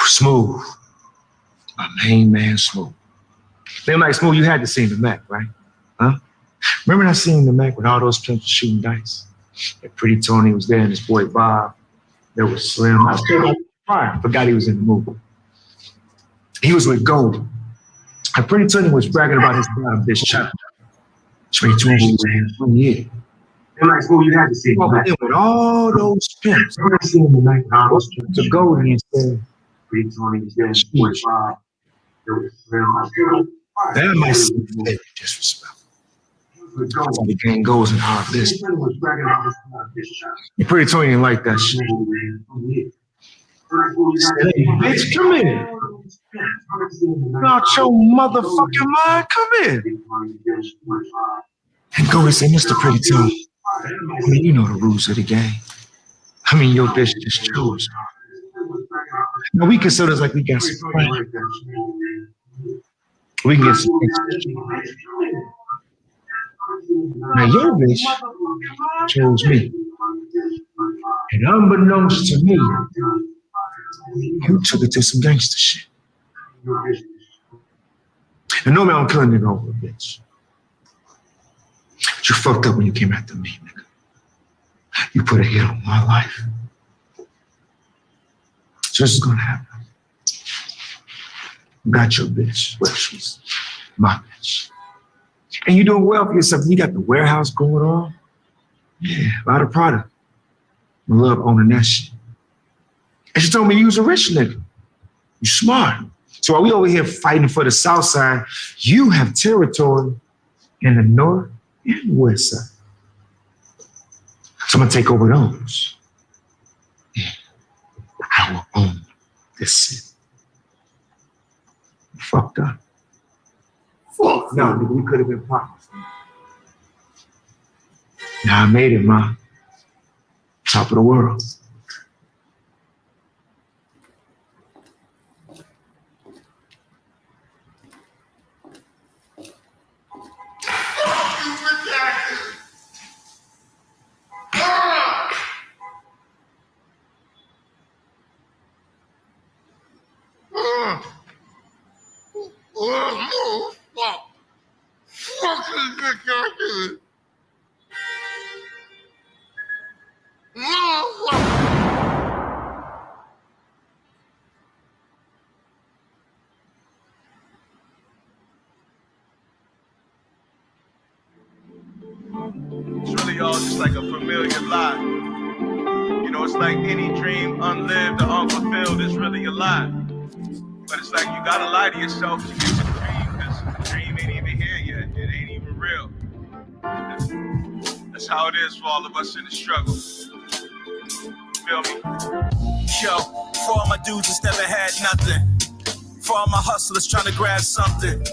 Smooth. My main man, Smooth. Man, like Smooth, you had to see the Mac, right? Huh? Remember that scene in the Mac with all those pimps shooting dice? And Pretty Tony was there and his boy Bob. There was Slim. I still forgot he was in the movie. He was with Gold. And Pretty Tony was bragging about his bottom bitch chopper. Pretty Tony was in yeah. And like Smooth, you had to see the Mac. With all those pimps. Remember that scene in the Mac with all those pimps? The Gold and he said, Pretty Tony was there and his boy Bob. There was Slim. That might seem very disrespectful. That's how the game goes in our business. You Pretty Tony didn't like that shit. Hey, bitch, come in. Out your motherfucking mind, come in. And go and say, Mr. Pretty Tony. I mean, you know the rules of the game. I mean, your bitch just chose. Now we consider us like we got some friends. We can get some things. Now your bitch chose me. And unbeknownst to me, you took it to some gangster shit. And normally I don't kill a nigga over a bitch. But you fucked up when you came after me, nigga. You put a hit on my life. So this is gonna happen. You got your bitch. Well, she's my bitch. And you're doing well for yourself. You got the warehouse going on. Yeah, a lot of product. I love owning that shit. And she told me you was a rich nigga. You smart. So while we over here fighting for the south side, you have territory in the north and west side. So I'm gonna take over those. Yeah. I will own this city. You fucked up. Fuck. No, nigga, we could have been partners. Now I made it, ma. Top of the world. It's really all just like a familiar lie. You know, it's like any dream unlived or unfulfilled is really a lie. But it's like you gotta lie to yourself to get your dream, because the dream ain't even here yet. It ain't even real. That's how it is for all of us in the struggle. Feel me? Yo, for all my dudes that's never had nothing. For all my hustlers trying to grab something.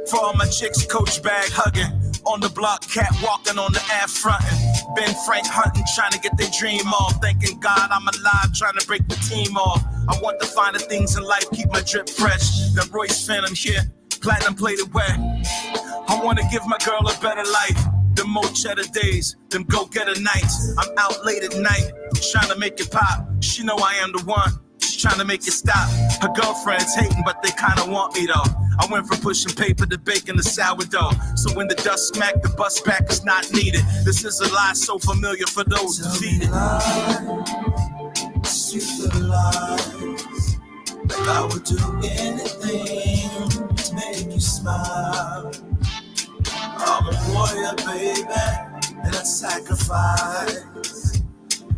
For all my chicks coach bag hugging. On the block, cat walking on the app frontin'. Ben Frank hunting, trying to get their dream off. Thanking God I'm alive, trying to break the team off. I want the finer things in life, keep my drip fresh. That Royce Phantom here, platinum plated wet. I want to give my girl a better life. Them more cheddar days, them go-getter nights. I'm out late at night, trying to make it pop. She know I am the one, she's trying to make it stop. Her girlfriend's hating, but they kind of want me though. I went from pushing paper to baking the sourdough. So when the dust smack, the bus back is not needed. This is a lie so familiar for those defeated. Sweet little lies, like I would do anything to make you smile. I'm a warrior, baby, and I sacrifice.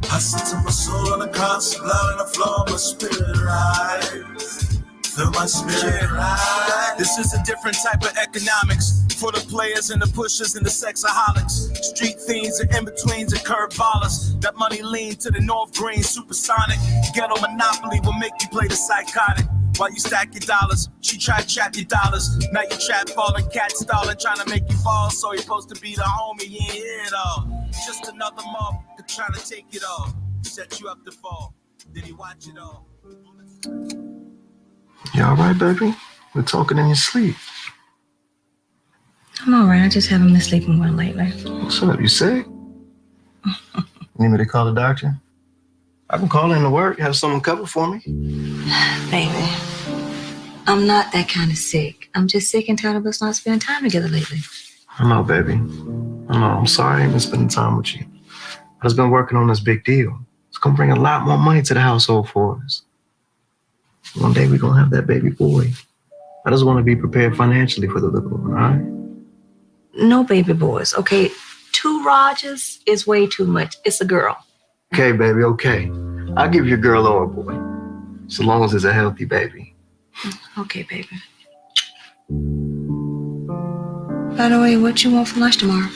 Hustle to my soul on the constant blood on the floor, my spirit rise. Feel my spirit rise. This is a different type of economics for the players and the pushers and the sexaholics. Street fiends and in-betweens and curb ballers. That money lean to the North Green supersonic. Ghetto monopoly will make you play the psychotic. While you stack your dollars, she try to trap your dollars. Now you trap falling, cat stalling, trying to make you fall. So you're supposed to be the homie, you ain't hear it all. Just another motherfucker trying to take it all. Set you up to fall, did he watch it all? You all right, baby? We're talking in your sleep. I'm all right. I just haven't been sleeping well lately. What's up? You sick? Need me to call the doctor? I can call in to work, have someone cover for me. Baby, I'm not that kind of sick. I'm just sick and tired of us not spending time together lately. I know, baby. I know. I'm sorry I ain't been spending time with you. I've just been working on this big deal. It's gonna bring a lot more money to the household for us. One day we're gonna have that baby boy. I just want to be prepared financially for the little one, all right? No baby boys, okay? 2 Rogers is way too much. It's a girl. Okay, baby, okay. I'll give you a girl or a boy, so long as it's a healthy baby. Okay, baby. By the way, what you want for lunch tomorrow?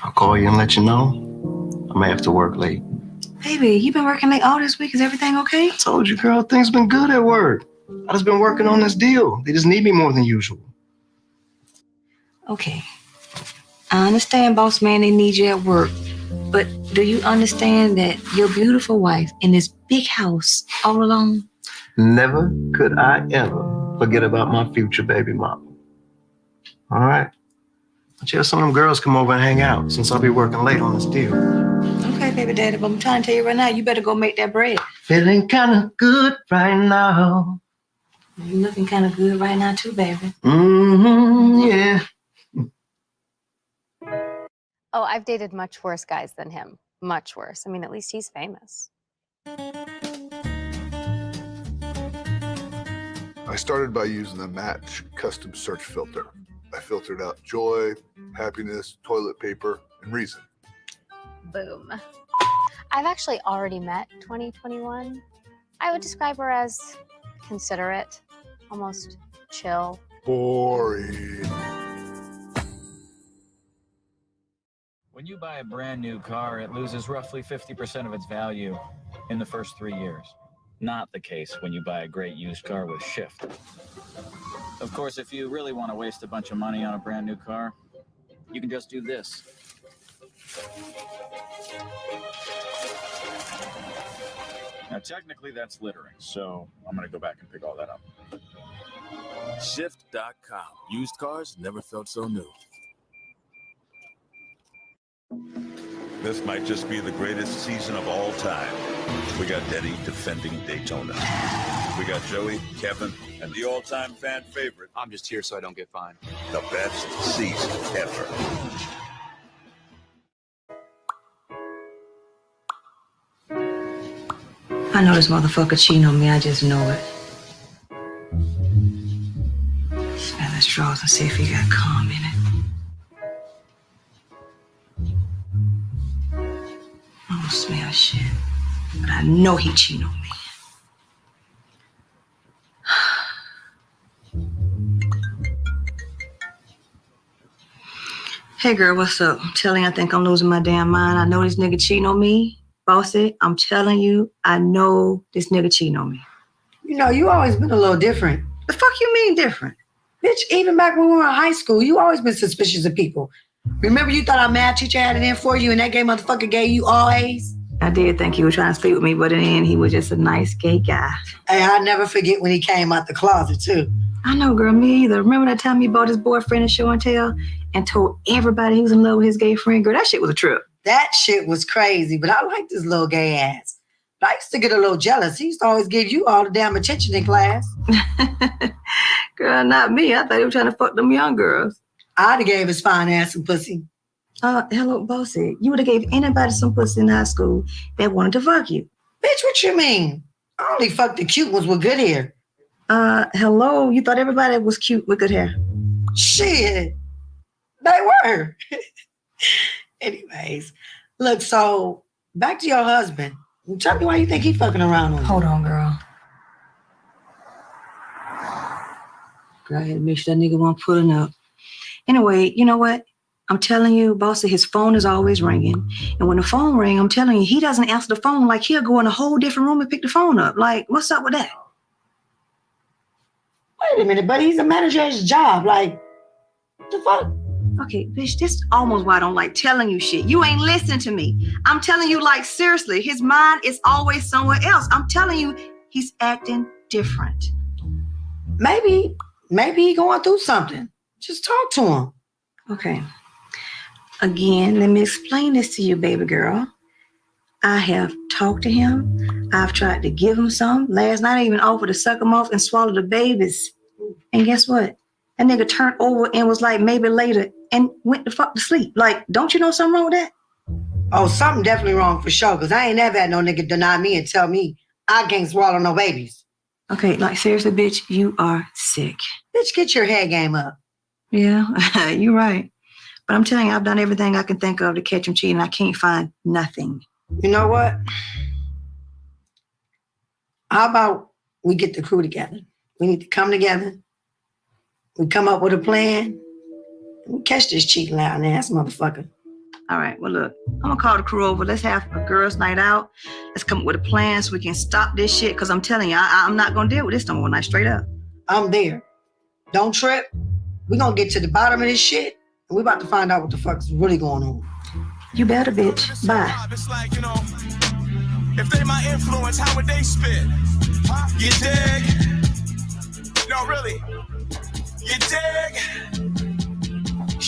I'll call you and let you know. I may have to work late. Baby, you been working late all this week. Is everything okay? I told you, girl, things been good at work. I just been working on this deal. They just need me more than usual. Okay. I understand, boss man, they need you at work. But do you understand that your beautiful wife in this big house all alone? Never could I ever forget about my future baby mama. All right? But yeah, some of them girls come over and hang out since I'll be working late on this deal. Okay, baby daddy, but I'm trying to tell you right now, you better go make that bread. Feeling kind of good right now. You looking kind of good right now too, baby. Yeah. Oh, I've dated much worse guys than him. Much worse. I mean, at least he's famous. I started by using the Match custom search filter. I filtered out joy, happiness, toilet paper, and reason. Boom. I've actually already met 2021. I would describe her as considerate, almost chill. Boring. When you buy a brand new car, it loses roughly 50% of its value in the first 3 years. Not the case when you buy a great used car with Shift. Of course, if you really want to waste a bunch of money on a brand new car, you can just do this. Now, technically, that's littering, so I'm going to go back and pick all that up. Shift.com. Used cars never felt so new. This might just be the greatest season of all time. We got Eddie defending Daytona. We got Joey, Kevin, and the all-time fan favorite. I'm just here so I don't get fined. The best season ever. I know this motherfucker cheating on me. I just know it. Smell it. his drawers and see if he got cum in it. I don't smell shit, but I know he cheating on me. Hey girl, what's up? I'm telling you, I think I'm losing my damn mind. I know this nigga cheating on me. Bossy, I'm telling you, I know this nigga cheating on me. You know, you always been a little different. The fuck you mean different? Bitch, even back when we were in high school, you always been suspicious of people. Remember you thought our math teacher had it in for you and that gay motherfucker gave you all A's? I did think he was trying to sleep with me, but in the end, he was just a nice gay guy. Hey, I'll never forget when he came out the closet, too. I know, girl, me either. Remember that time he bought his boyfriend a show and tell and told everybody he was in love with his gay friend? Girl, that shit was a trip. That shit was crazy, but I liked this little gay ass. But I used to get a little jealous. He used to always give you all the damn attention in class. Girl, not me. I thought he was trying to fuck them young girls. I'd have gave his fine ass some pussy. Hello, bossy. You would have gave anybody some pussy in high school that wanted to fuck you. Bitch, what you mean? I only fucked the cute ones with good hair. Hello. You thought everybody was cute with good hair? Shit. They were. Anyways, look, so back to your husband. Tell me why you think he fucking around on you. Hold on, girl. Girl, I had to make sure that nigga wasn't pulling up. Anyway, you know what? I'm telling you, bossy, his phone is always ringing. And when the phone rings, I'm telling you, he doesn't answer the phone. Like, he'll go in a whole different room and pick the phone up. Like, what's up with that? Wait a minute, buddy. He's a manager at his job. Like, what the fuck? Okay, bitch, this is almost why I don't like telling you shit. You ain't listening to me. I'm telling you, like, seriously, his mind is always somewhere else. I'm telling you, he's acting different. Maybe he going through something. Just talk to him. Okay. Again, let me explain this to you, baby girl. I have talked to him. I've tried to give him some. Last night, I even offered to suck him off and swallow the babies. And guess what? That nigga turned over and was like, maybe later, and went the fuck to sleep. Like, don't you know something wrong with that? Oh, something definitely wrong for sure, because I ain't never had no nigga deny me and tell me I can't swallow no babies. Okay, like, seriously, bitch, you are sick. Bitch, get your head game up. Yeah, you're right. But I'm telling you, I've done everything I can think of to catch him cheating. I can't find nothing. You know what? How about we get the crew together? We need to come together. We come up with a plan. We catch this cheating loud ass motherfucker. All right, well, look, I'm going to call the crew over. Let's have a girls' night out. Let's come up with a plan so we can stop this shit. Because I'm telling you, I'm not going to deal with this no more night, straight up. I'm there. Don't trip. We're going to get to the bottom of this shit. And we're about to find out what the fuck is really going on. You better, bitch. Bye. It's like, you know, if they my influence, how would they spit? Huh? You dig? No, really. You dig?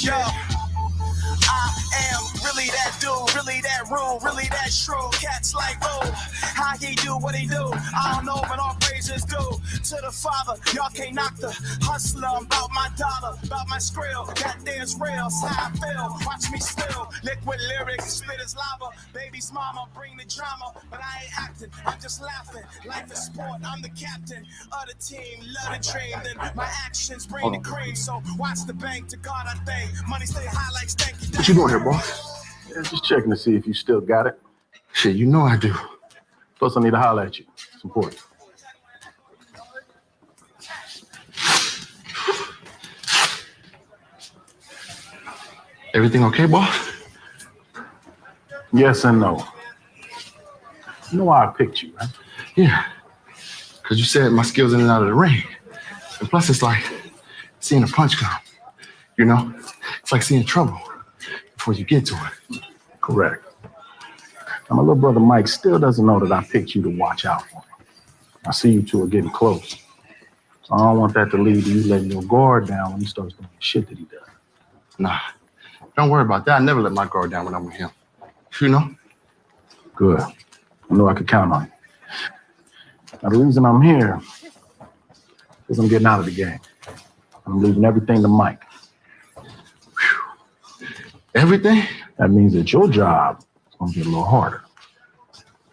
Yo. I am really that dude, really that rude, really that shrewd. Cats like, oh, how he do what he do? I don't know, but all praises due to the Father. Y'all can't knock the hustler. I'm about my dollar, about my skrill. Goddamn's real, it's how I feel. Watch me spill, liquid lyrics, spit as lava. Baby's mama, bring the drama, but I ain't acting, I'm just laughing. Life is sport, I'm the captain of the team. Love the dream, then my actions bring the cream. So watch the bank, to God I thank. Money stay high like stanky. What you doing here, boy? Yeah, just checking to see if you still got it. Shit, you know I do. Plus, I need to holler at you. It's important. Everything okay, boy? Yes and no. You know why I picked you, right? Yeah. Because you said my skills in and out of the ring. And plus, it's like seeing a punch come. You know? It's like seeing trouble before you get to it. Correct. Now, my little brother Mike still doesn't know that I picked you to watch out for him. I see you two are getting close. So I don't want that to lead to you letting your guard down when he starts doing the shit that he does. Nah, don't worry about that. I never let my guard down when I'm with him. You know? Good. I know I could count on you. Now, the reason I'm here is I'm getting out of the game. I'm leaving everything to Mike. Everything? That means that your job is going to get a little harder.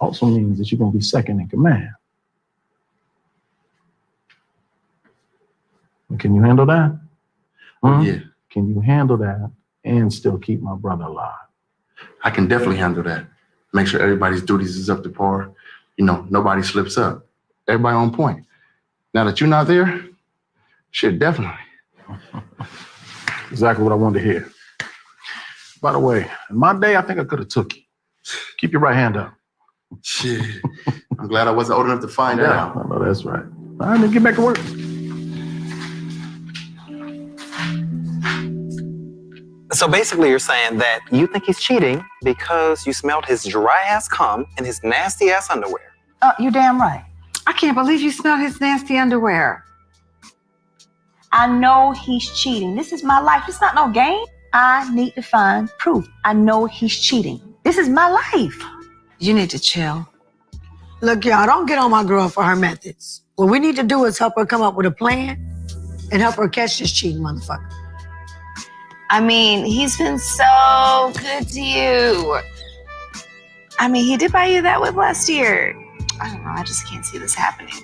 Also means that you're going to be second in command. Can you handle that? Yeah. Can you handle that and still keep my brother alive? I can definitely handle that. Make sure everybody's duties is up to par. You know, nobody slips up. Everybody on point. Now that you're not there, shit, definitely. Exactly what I wanted to hear. By the way, in my day, I think I could have took you. Keep your right hand up. Shit. I'm glad I wasn't old enough to find out. I know that's right. All right, then get back to work. So basically you're saying that you think he's cheating because you smelled his dry ass cum in his nasty ass underwear. Oh, you're damn right. I can't believe you smelled his nasty underwear. I know he's cheating. This is my life. It's not no game. I need to find proof. I know he's cheating. This is my life. You need to chill. Look, y'all, don't get on my girl for her methods. What we need to do is help her come up with a plan and help her catch this cheating motherfucker. I mean, he's been so good to you. I mean, he did buy you that whip last year. I don't know. I just can't see this happening.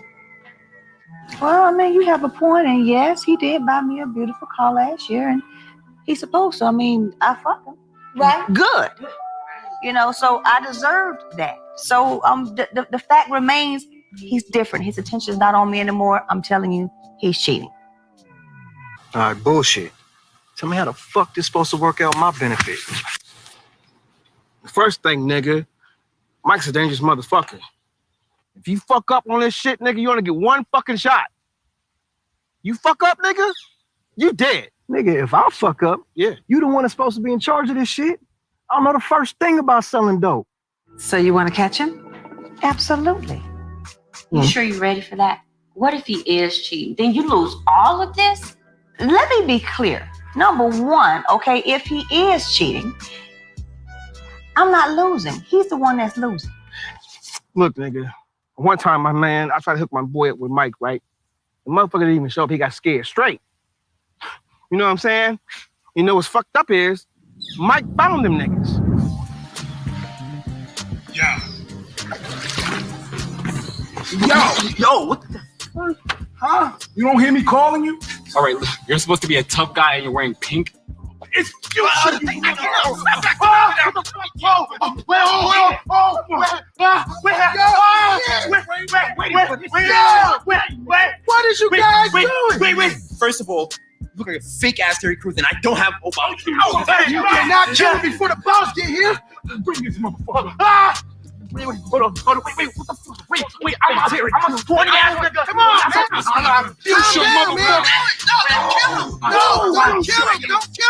Well, I mean, you have a point, and yes, he did buy me a beautiful car last year, and he's supposed to. I mean, I fucked him. Right? Good. You know, so I deserved that. So the fact remains, he's different. His attention's not on me anymore. I'm telling you, he's cheating. All right, bullshit. Tell me how the fuck this supposed to work out my benefit. The first thing, nigga, Mike's a dangerous motherfucker. If you fuck up on this shit, nigga, you only get one fucking shot. You fuck up, nigga, you dead. Nigga, if I fuck up, yeah, you the one that's supposed to be in charge of this shit. I don't know the first thing about selling dope. So you want to catch him? Absolutely. You sure you're ready for that? What if he is cheating? Then you lose all of this? Let me be clear. Number one, okay, if he is cheating, I'm not losing. He's the one that's losing. Look, nigga, one time, my man, I tried to hook my boy up with Mike, right? The motherfucker didn't even show up. He got scared straight. You know what I'm saying? You know what's fucked up is Mike found them niggas. Yo, what the fuck? Huh? You don't hear me calling you? All right, look, you're supposed to be a tough guy and you're wearing pink. It's you. What is you guys doing? Wait. First of all, you look like a fake ass Terry Crews, and I don't have Obama. You cannot kill me before the boss get here. Bring this motherfucker. Wait, hold on. Wait, what the fuck? Wait, I'm a Terry. I'm a sporty ass nigga. Come on, man. You should motherfucker. No, don't kill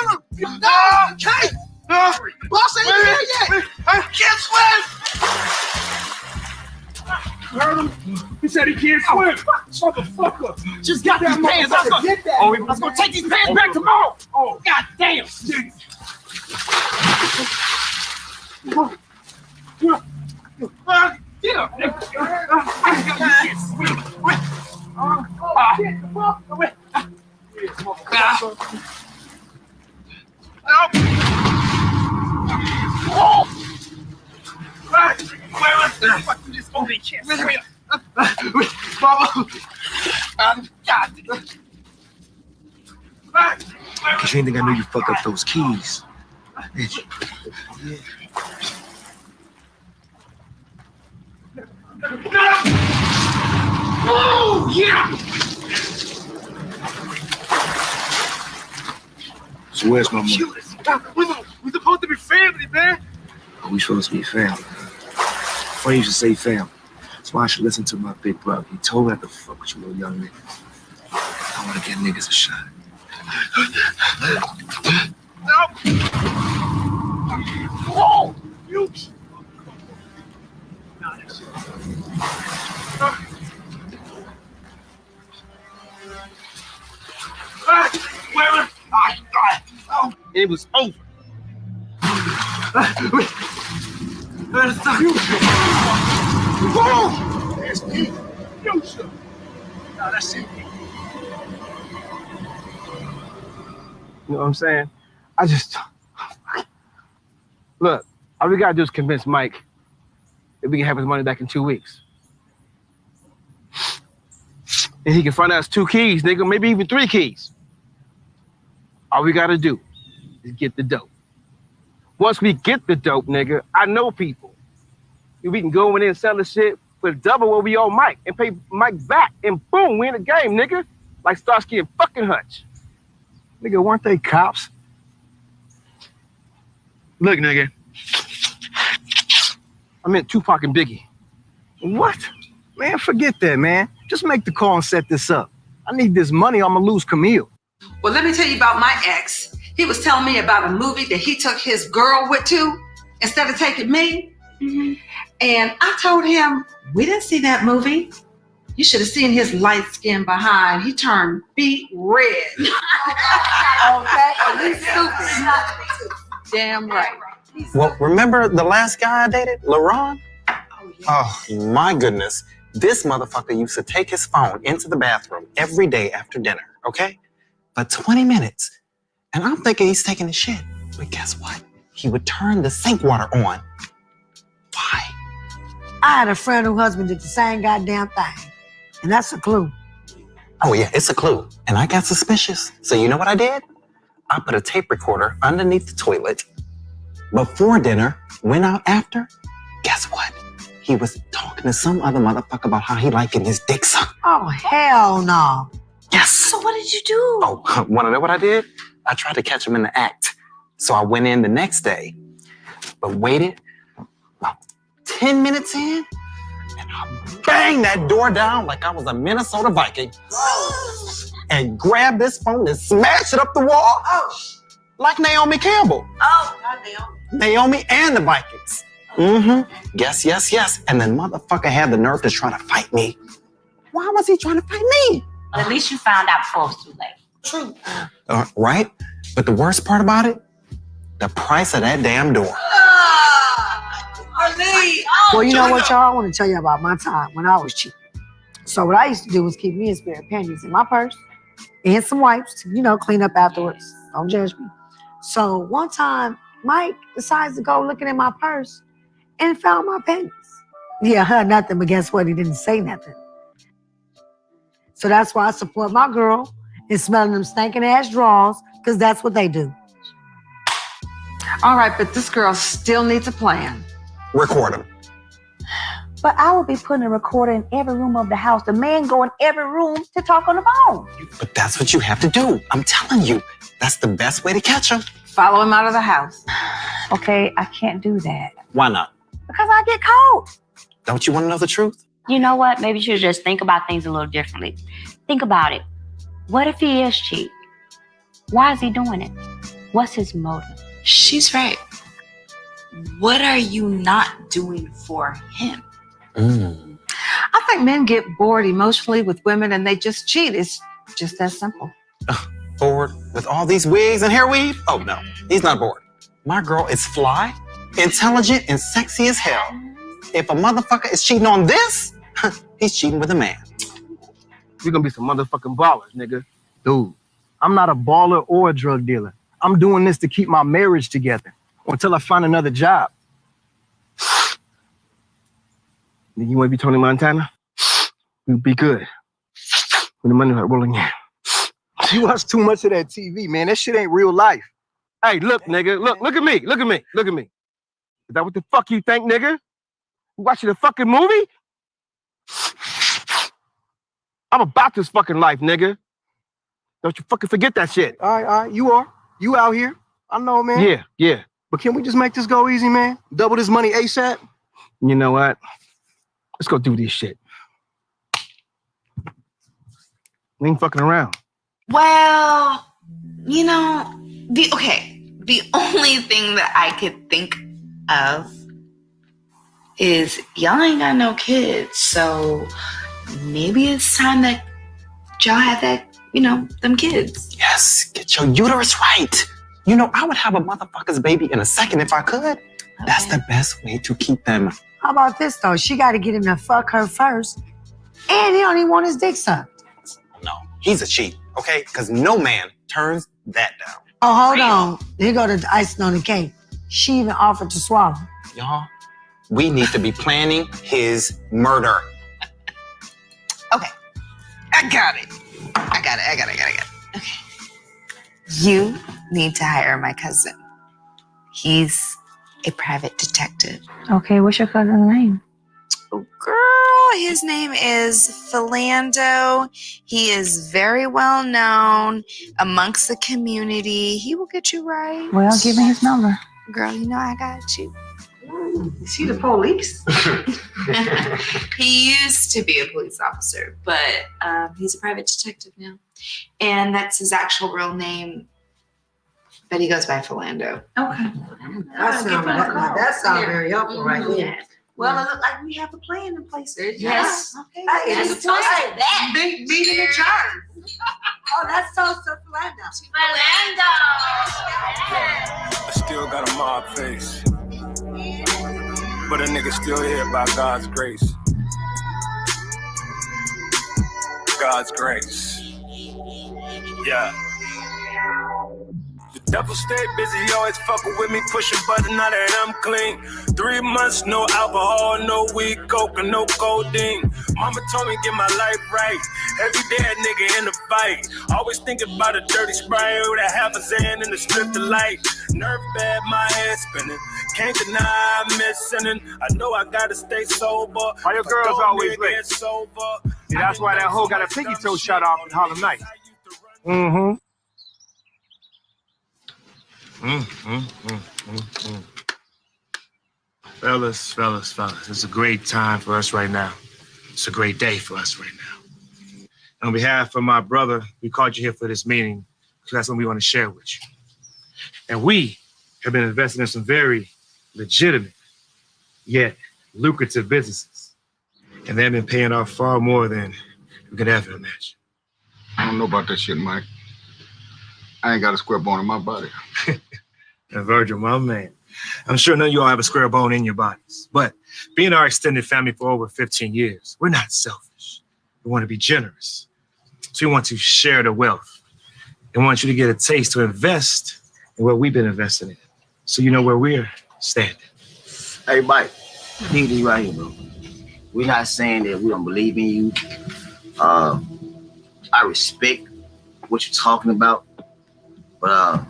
him. No, okay. Boss ain't here yet. Can't swim. Heard him? He said he can't swim. Motherfucker. Just got these pants. Oh, let's go take these pants back tomorrow. Oh, god damn. Yeah. Cause you didn't think I knew you fucked up those keys. Did you? Yeah. Oh, yeah! So where's my mother? We're supposed to be family, man. Are we supposed to be family? Funny you should say family. That's why I should listen to my big brother. He told me not to fuck with you little young niggas. I want to give niggas a shot. No! Whoa! You! It was over. That's me. You should. No, that's it. You know what I'm saying? I just... Look, all we gotta do is convince Mike that we can have his money back in 2 weeks. And he can find us 2 keys, nigga, maybe even 3 keys. All we gotta do is get the dope. Once we get the dope, nigga, I know people. We can go in there and sell the shit for double what we owe Mike and pay Mike back, and boom, we in the game, nigga. Like Starsky and fucking Hutch. Nigga, weren't they cops? Look, nigga. I meant Tupac and Biggie. What? Man, forget that, man. Just make the call and set this up. I need this money or I'm gonna lose Camille. Well, let me tell you about my ex. He was telling me about a movie that he took his girl with to instead of taking me. Mm-hmm. And I told him, we didn't see that movie. You should have seen his light skin behind. He turned beet red. Okay, and he's stupid. Damn right. Well, remember the last guy I dated, LaRon? Oh, my goodness. This motherfucker used to take his phone into the bathroom every day after dinner, okay? For 20 minutes. And I'm thinking he's taking a shit. But guess what? He would turn the sink water on. Why? I had a friend whose husband did the same goddamn thing. And that's a clue. Oh, yeah, it's a clue. And I got suspicious. So you know what I did? I put a tape recorder underneath the toilet. Before dinner, went out after. Guess what? He was talking to some other motherfucker about how he liking his dick sucked. Oh, hell no. Yes. So what did you do? Oh, want to know what I did? I tried to catch him in the act. So I went in the next day, but waited about 10 minutes in, and I banged that door down like I was a Minnesota Viking and grabbed this phone and smashed it up the wall like Naomi Campbell. Oh, not Naomi. Naomi and the Vikings. Mm-hmm. Yes. And then motherfucker had the nerve to try to fight me. Why was he trying to fight me? At least you found out before it was too late. True. Right? But the worst part about it, the price of that damn door. Well, you know what, y'all? I want to tell you about my time when I was cheap. So what I used to do was keep me a spare pennies in my purse and some wipes to, clean up afterwards. Don't judge me. So one time, Mike decides to go looking in my purse and found my pennies. Yeah, heard nothing, but guess what? He didn't say nothing. So that's why I support my girl in smelling them stinking ass drawers, because that's what they do. All right, but this girl still needs a plan. Record him. But I will be putting a recorder in every room of the house. The man go in every room to talk on the phone. But that's what you have to do. I'm telling you, that's the best way to catch him. Follow him out of the house. Okay, I can't do that. Why not? Because I get cold. Don't you want to know the truth? You know what? Maybe you should just think about things a little differently. Think about it. What if he is cheap? Why is he doing it? What's his motive? She's right. What are you not doing for him? I think men get bored emotionally with women and they just cheat. It's just that simple. Bored with all these wigs and hair weave? Oh, no. He's not bored. My girl is fly, intelligent, and sexy as hell. If a motherfucker is cheating on this, he's cheating with a man. We're gonna be some motherfucking ballers, nigga. Dude, I'm not a baller or a drug dealer. I'm doing this to keep my marriage together until I find another job. You wanna be Tony Montana? You'll be good. When the money start rolling in. You watch too much of that TV, man. That shit ain't real life. Hey, look, nigga. Look at me. Is that what the fuck you think, nigga? You watching a fucking movie? I'm about this fucking life, nigga. Don't you fucking forget that shit. All right. You are. You out here. I know, man. Yeah. But can we just make this go easy, man? Double this money ASAP? You know what? Let's go do this shit. We ain't fucking around. Well, the only thing that I could think of is y'all ain't got no kids, so maybe it's time that y'all have that, them kids. Yes, get your uterus right. I would have a motherfucker's baby in a second if I could. Okay. That's the best way to keep them. How about this, though? She got to get him to fuck her first, and he don't even want his dick sucked. No, he's a cheat, okay? Because no man turns that down. Oh, hold on. Here go the icing on the cake. She even offered to swallow. Y'all, we need to be planning his murder. Okay, I got it. Okay. You need to hire my cousin. He's a private detective. Okay, what's your cousin's name? Oh, girl, his name is Philando. He is very well known amongst the community. He will get you right. Well, give me his number. Girl, you know I got you. Is he the police? He used to be a police officer, but he's a private detective now. And that's his actual real name, but he goes by Philando. Okay. That sounds very helpful right there. Well, it looks like we have a plan in place. Yes. Okay. Hey, That's it's a toast hey, to that. meeting adjourned. Oh, that's toast to Philando. I still got a mob face, but a nigga still here by God's grace. God's grace. Yeah. The devil stay busy, always fucking with me, pushing button, now that I'm clean. 3 months, no alcohol, no weed, coke, and no codeine. Mama told me get my life right. Every day a nigga in the fight. Always thinking about a dirty spray with a half a Zan in the strip of light. Nerve bad, my head spinning. Can't deny I'm missing. I know I gotta stay sober. Why your girls always late? Sober. See, that's why that hoe got a pinky toe shot off in Harlem Nights. Mm-hmm. Fellas, it's a great time for us right now. It's a great day for us right now. On behalf of my brother, we called you here for this meeting because that's what we want to share with you. And we have been investing in some very legitimate, yet lucrative businesses. And they've been paying off far more than we could ever imagine. I don't know about that shit, Mike. I ain't got a square bone in my body. And Virgil, my man, I'm sure none of you all have a square bone in your bodies. But being our extended family for over 15 years, we're not selfish. We want to be generous. So we want to share the wealth and want you to get a taste to invest in what we've been investing in. So you know where we're standing. Hey, Mike, keep this right here, bro. We're not saying that we don't believe in you. I respect what you're talking about, but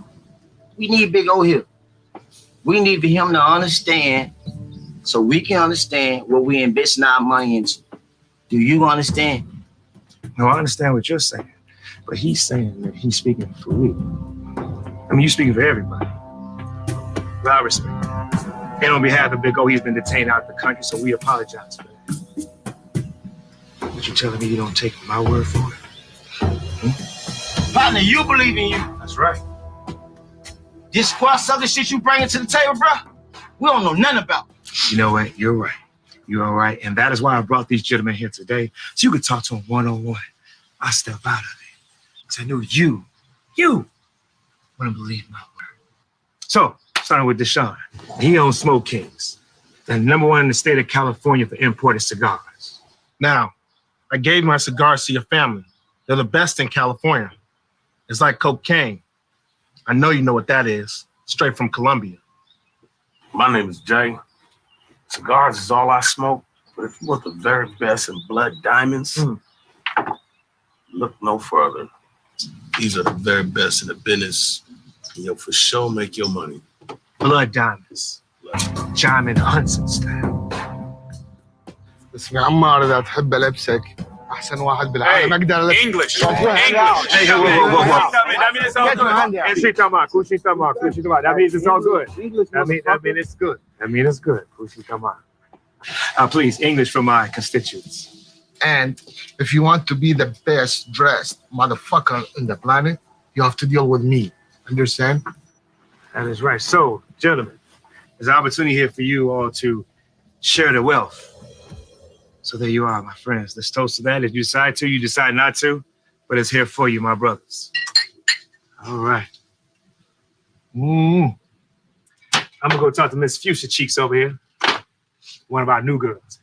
we need Big O here. We need for him to understand so we can understand what we investing our money into. Do you understand? No, I understand what you're saying, but he's saying that he's speaking for we. I mean, you're speaking for everybody. But I respect that. And on behalf of Big O, he's been detained out of the country, so we apologize for that. But you're telling me you don't take my word for it? Partner, you believe in you. That's right. This squash other shit you bringing to the table, bro, we don't know nothing about. You know what? You're right. You are right. And that is why I brought these gentlemen here today, so you could talk to them one-on-one. I step out of it. Because I knew you wouldn't believe my word. So, starting with Deshaun. He owns Smoke Kings, the #1 in the state of California for imported cigars. Now, I gave my cigars to your family. They're the best in California. It's like cocaine. I know you know what that is. Straight from Colombia. My name is Jay. Cigars is all I smoke, but if you want the very best in blood diamonds, look no further. These are the very best in the business. You'll for sure make your money. Blood diamonds. Diamond Hudson style. اسمع عمار اذا تحب لبسك احسن واحد بالعالم اقدر البس. English. Hey, whoa. That means it's all good. That means it's good. Please, English for my constituents. And if you want to be the best dressed motherfucker in the planet, you have to deal with me. Understand? That is right. So, gentlemen, there's an opportunity here for you all to share the wealth. So there you are, my friends. Let's toast to that. If you decide to, you decide not to, but it's here for you, my brothers. All right. I'm gonna go talk to Miss Fuchsia Cheeks over here. One of our new girls.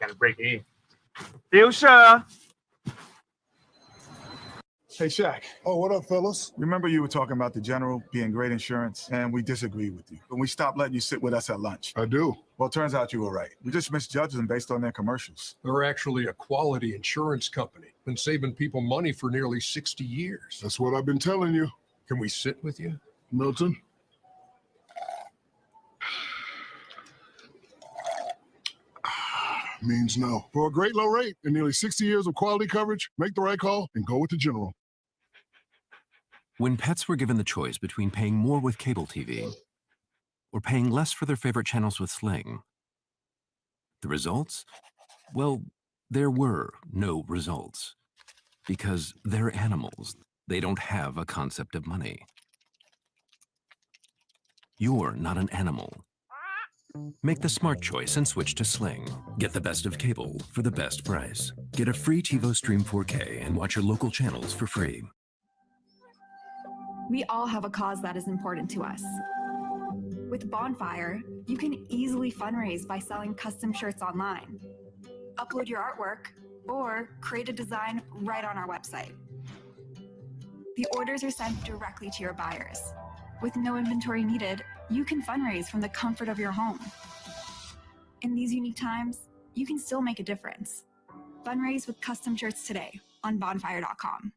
Gotta break it in. Fuchsia! Hey, Shaq. Oh, what up, fellas? Remember you were talking about the General being great insurance, and we disagreed with you. And we stopped letting you sit with us at lunch. I do. Well, it turns out you were right. We just misjudged them based on their commercials. They're actually a quality insurance company. Been saving people money for nearly 60 years. That's what I've been telling you. Can we sit with you? Milton? Means no. For a great low rate and nearly 60 years of quality coverage, make the right call and go with the General. When pets were given the choice between paying more with cable TV or paying less for their favorite channels with Sling, the results? Well, there were no results. Because they're animals. They don't have a concept of money. You're not an animal. Make the smart choice and switch to Sling. Get the best of cable for the best price. Get a free TiVo Stream 4K and watch your local channels for free. We all have a cause that is important to us. With Bonfire, you can easily fundraise by selling custom shirts online. Upload your artwork or create a design right on our website. The orders are sent directly to your buyers. With no inventory needed, you can fundraise from the comfort of your home. In these unique times, you can still make a difference. Fundraise with custom shirts today on bonfire.com.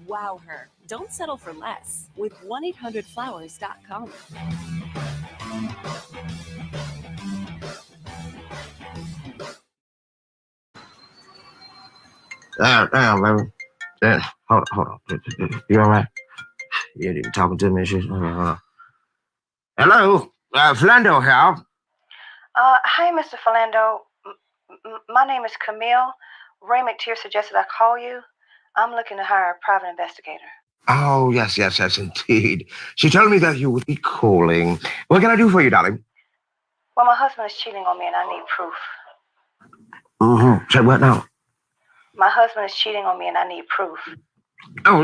Wow her. Don't settle for less with 1-800-Flowers.com. Damn, baby. Damn. Hold on. You all right? You ain't even talking to me and shit. Hold on. Hello? Philando here. Hi, Mr. Philando. My name is Camille. Ray McTeer suggested I call you. I'm looking to hire a private investigator. Oh, yes, indeed. She told me that you would be calling. What can I do for you, darling? Well, my husband is cheating on me and I need proof. Mm-hmm. Say what now? My husband is cheating on me and I need proof. How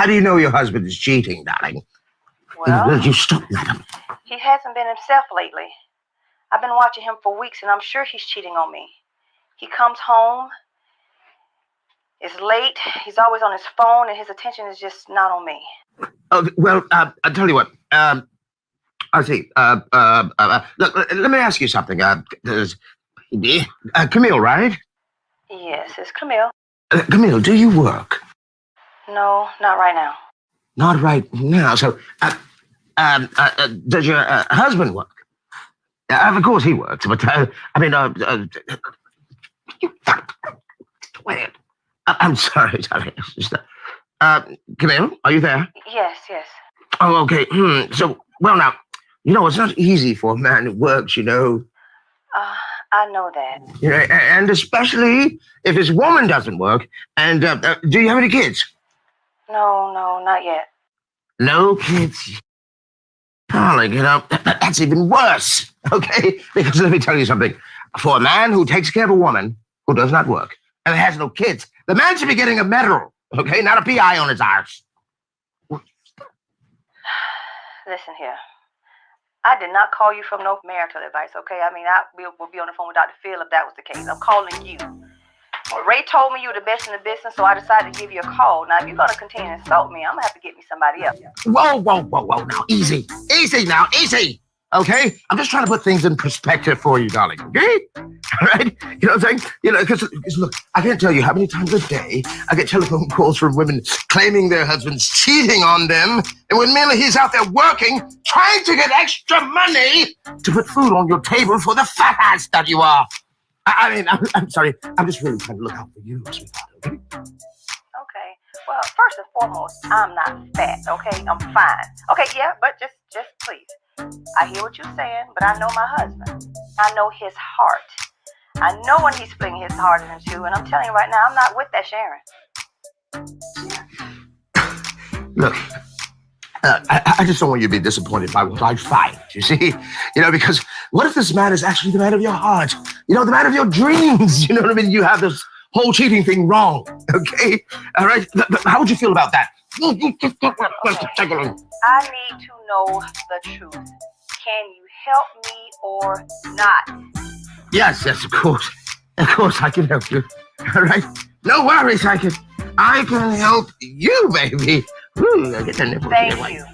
do you know your husband is cheating, darling? Well, You stop, madam. he hasn't been himself lately. I've been watching him for weeks and I'm sure he's cheating on me. He comes home, it's late, he's always on his phone and his attention is just not on me. Well, I'll tell you what. I see. Look, let me ask you something. Camille, right? Yes, it's Camille. Camille, do you work? No, not right now. Not right now. So, does your husband work? Of course he works, but wait. I'm sorry, darling. Camille, are you there? Yes. Oh, okay. So, well, now, it's not easy for a man who works, I know that. And especially if his woman doesn't work. And do you have any kids? No, not yet. No kids. Darling, that's even worse, okay? Because let me tell you something. For a man who takes care of a woman who does not work and has no kids, the man should be getting a medal, okay? Not a PI on his arse. Listen here. I did not call you from no marital advice, okay? We'll be on the phone with Dr. Phil if that was the case. I'm calling you. Well, Ray told me you were the best in the business, so I decided to give you a call. Now, if you're going to continue to insult me, I'm going to have to get me somebody else. Whoa. Now, easy. Easy now, easy. Okay? I'm just trying to put things in perspective for you, darling. Okay? All right? You know what I'm saying? Because look, I can't tell you how many times a day I get telephone calls from women claiming their husband's cheating on them, and when merely he's out there working, trying to get extra money to put food on your table for the fat ass that you are. I'm sorry. I'm just really trying to look out for you, sweetheart, okay? Okay. Well, first and foremost, I'm not fat, okay? I'm fine. Okay, yeah, but just please. I hear what you're saying, but I know my husband. I know his heart. I know when he's splitting his heart in two, and I'm telling you right now, I'm not with that Sharon. Look, I just don't want you to be disappointed by what I find, you see? Because what if this man is actually the man of your heart? The man of your dreams, you know what I mean? You have this whole cheating thing wrong, okay? All right? How would you feel about that? Okay. I need to know the truth. Can you help me or not? Yes, of course. Of course I can help you. All right? No worries, I can help you, baby. Get the nipple. Thank you.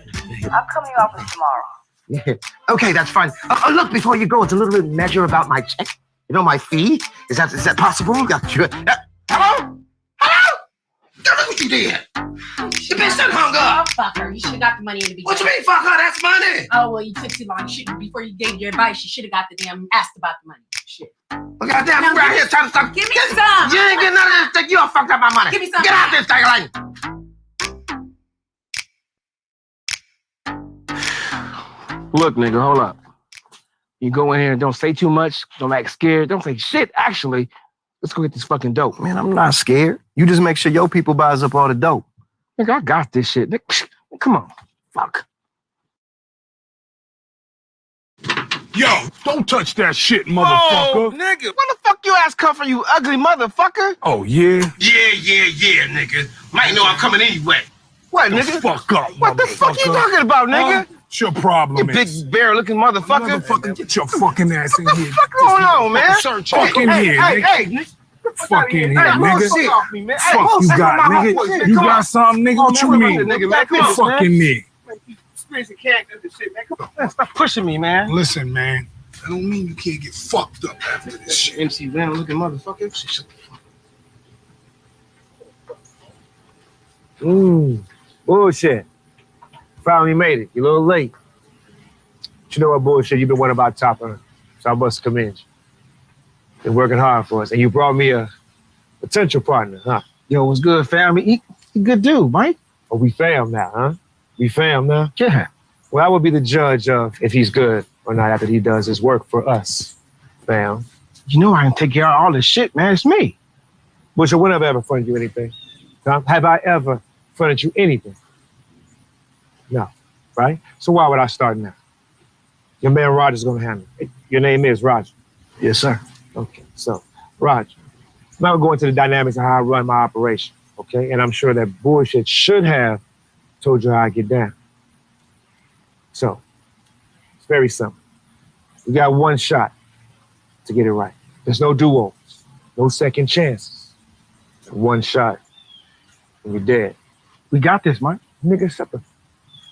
I'll come to your office tomorrow. Yeah. Okay, that's fine. Look, before you go, it's a little bit measure about my check. You know, my fee. Is that possible? Hello? Don't look what you did. The bitch done hung up. Oh, fuck her. You should have got the money in the beginning. What you mean, fuck her? That's money. Oh, well, you took too long. Before you gave your advice, you should have got the damn asked about the money. Shit. Well, goddamn, you right here trying to stop. Give me some. You ain't getting none of this thing. You all fucked up my money. Give me some. Get out this thing, line. Look, nigga, hold up. You go in here and don't say too much. Don't act scared. Don't say shit, actually. Let's go get this fucking dope. Man, I'm not scared. You just make sure your people buys up all the dope. Nigga, I got this shit. Nigga, come on. Fuck. Yo, don't touch that shit, motherfucker. Oh, nigga, what the fuck you ass come for, you ugly motherfucker? Oh, yeah? Yeah, nigga. Might know I'm coming anyway. What, The nigga? fuck up, What the fuck you talking about, nigga? What's your problem, You big bear-looking motherfucker. Motherfucker, get your fucking ass in here. What the fuck going on, man? Fuck in here, nigga. Hey, Fuck in here, Hey, nigga. bullshit. Off me, man. Hey, Fuck you bullshit. got, Come on, nigga. bullshit. You Come got on. something, nigga? What you man, mean? nigga, man. Come Get on, fucking near. Experience can't do this shit, man. Come on. Stop pushing me, man. Listen, man. I don't mean you can't get fucked up after this shit. MC Van looking motherfucker. Shut the fuck. Bullshit. Finally made it. You're a little late. But you know what bullshit? You've been one of our top earners. So I must commend you. Been working hard for us. And you brought me a potential partner, huh? Yo, what's good, fam? He good dude, Mike. Oh, we fam now, huh? We fam now? Yeah. Well, I will be the judge of if he's good or not after he does his work for us, fam. You know I can take care of all this shit, man. It's me. Bushel, when have I ever fronted you anything? Huh? Have I ever fronted you anything? No, right? So why would I start now? Your man Roger's is gonna handle it. Your name is Roger. Yes, sir. Okay, so Roger, now we're going to the dynamics of how I run my operation, okay? And I'm sure that bullshit should have told you how I get down. So, it's very simple. We got one shot to get it right. There's no do-overs, no second chances. One shot, and you're dead. We got this, Mike. Nigga, shut the...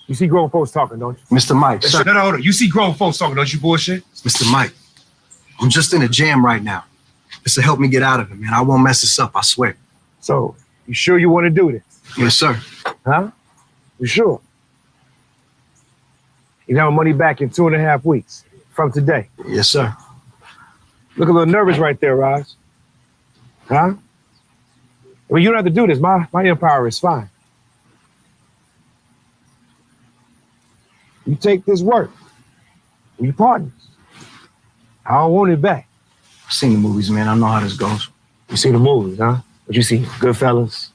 You see grown folks talking, don't you? Mr. Mike, sir. No, hold on. You see grown folks talking, don't you, bullshit? Mr. Mike, I'm just in a jam right now. This will help me get out of it, man. I won't mess this up, I swear. So, you sure you want to do this? Yes, sir. Huh? You sure? You have money back in 2.5 weeks from today. Yes, sir. Look a little nervous right there, Raj. Huh? I mean, you don't have to do this. My empire is fine. You take this work. We partners. I don't want it back. I've seen the movies, man. I know how this goes. You see the movies, huh? What you see? Goodfellas,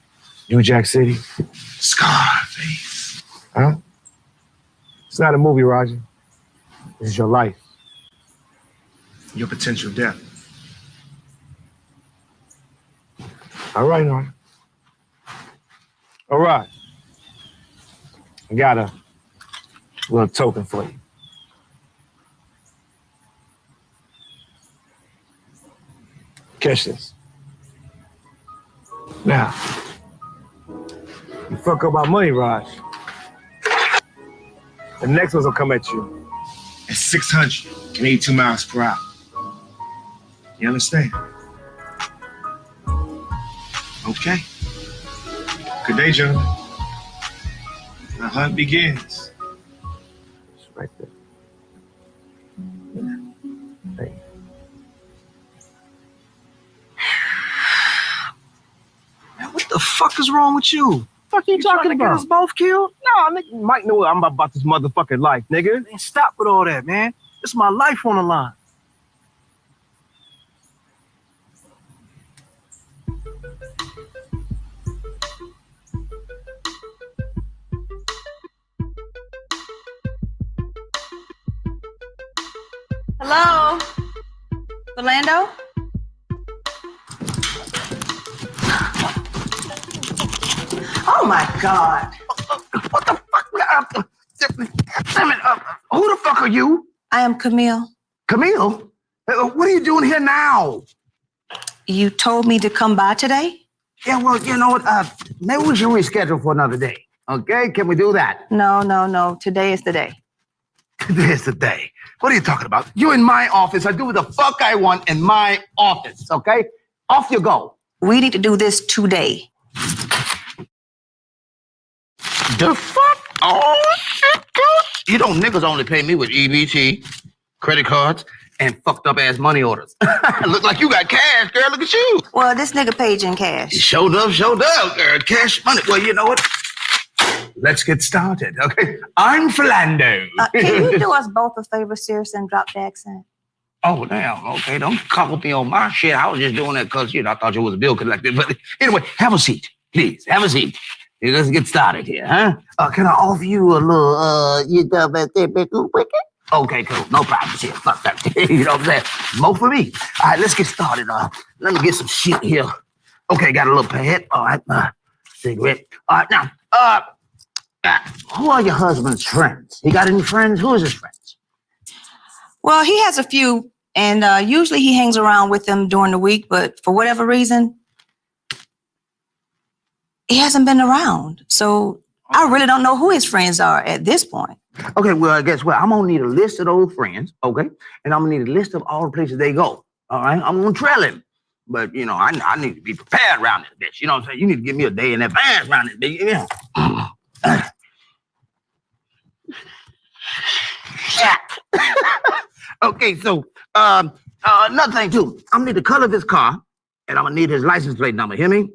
New Jack City, Scarface. Huh? It's not a movie, Roger. This is your life. Your potential death. All right, all right. All right. I got a little token for you. Catch this. Now, you fuck up my money, Raj. The next ones will come at you At 682 miles per hour. You understand? Okay. Good day, gentlemen. The hunt begins. It's right there. Hey. Man, what the fuck is wrong with you? Fuck you talking trying to about? get us both killed? No, nigga, you might know what I'm about this motherfucking life, nigga. Man, stop with all that, man. It's my life on the line. Hello? Orlando? Oh my God. What the fuck? Damn it. Who the fuck are you? I am Camille. Camille? What are you doing here now? You told me to come by today? Yeah, well, you know what? Maybe we should reschedule for another day. Okay? Can we do that? No. Today is the day. Today is the day. What are you talking about? You're in my office. I do what the fuck I want in my office, okay? Off you go. We need to do this today. The fuck? Oh, shit, dude. You know, niggas only pay me with EBT, credit cards, and fucked up ass money orders. Look like you got cash, girl. Look at you. Well, this nigga paid you in cash. Showed up, girl. Cash money. Well, you know what? Let's get started, okay? I'm Philando. Can you do us both a favor, seriously, and drop the accent? Oh, damn. Okay, don't call me on my shit. I was just doing that because, I thought you was a bill collector. But anyway, have a seat. Please, have a seat. Let's get started here, huh? Can I offer you a little, Okay, cool. No problem. Shit, fuck that. You know what I'm saying? More for me. All right, let's get started. Let me get some shit here. Okay, got a little pad. All right, cigarette. All right, now, who are your husband's friends? He got any friends? Who is his friends? Well, he has a few, and usually he hangs around with them during the week, but for whatever reason, he hasn't been around. So I really don't know who his friends are at this point. Okay, well, guess what? I'm gonna need a list of those friends, okay? And I'm gonna need a list of all the places they go, all right? I'm gonna trail him. But, I need to be prepared around this bitch. You know what I'm saying? You need to give me a day in advance around this bitch, Okay, so, another thing, too. I'm gonna need the color of his car, and I'm gonna need his license plate number. Hear me? Okay.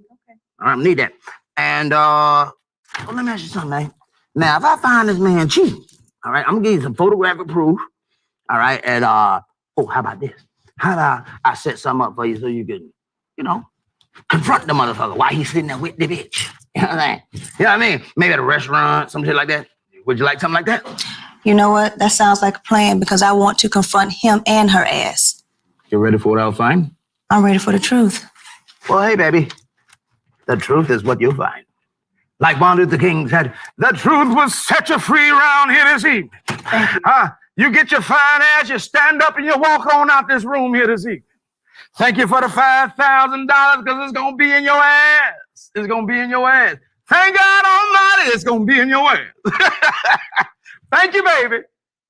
All right, I'm gonna need that. And, let me ask you something, man. Now, if I find this man cheating, all right, I'm gonna give you some photographic proof, all right, and, how about this? How about I set something up for you so you can, confront the motherfucker while he's sitting there with the bitch? You know what I mean? You know what I mean? Maybe at a restaurant, some shit like that. Would you like something like that? You know what? That sounds like a plan because I want to confront him and her ass. You ready for what I'll find? I'm ready for the truth. Well, hey, baby. The truth is what you'll find. Like Martin Luther King said, the truth will set you free around here this evening. You get your fine ass, you stand up and you walk on out this room here this evening. Thank you for the $5,000 because it's going to be in your ass. It's going to be in your ass. Thank God Almighty, it's going to be in your ass. Thank you, baby.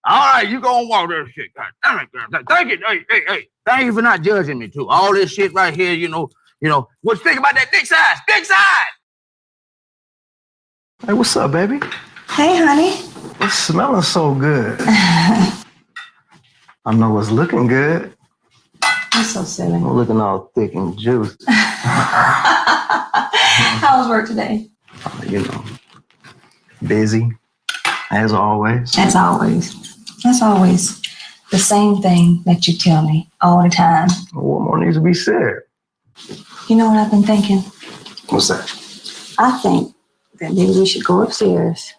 All right, you go and walk that shit. God damn it, girl. Thank you. Hey. Thank you for not judging me, too. All this shit right here, what you think about that dick size? Dick size! Hey, what's up, baby? Hey, honey. It's smelling so good. I know it's looking good. You're so silly. I'm looking all thick and juicy. How was work today? Busy, as always. As always. That's always the same thing that you tell me all the time. What more needs to be said? You know what I've been thinking? What's that? I think that maybe we should go upstairs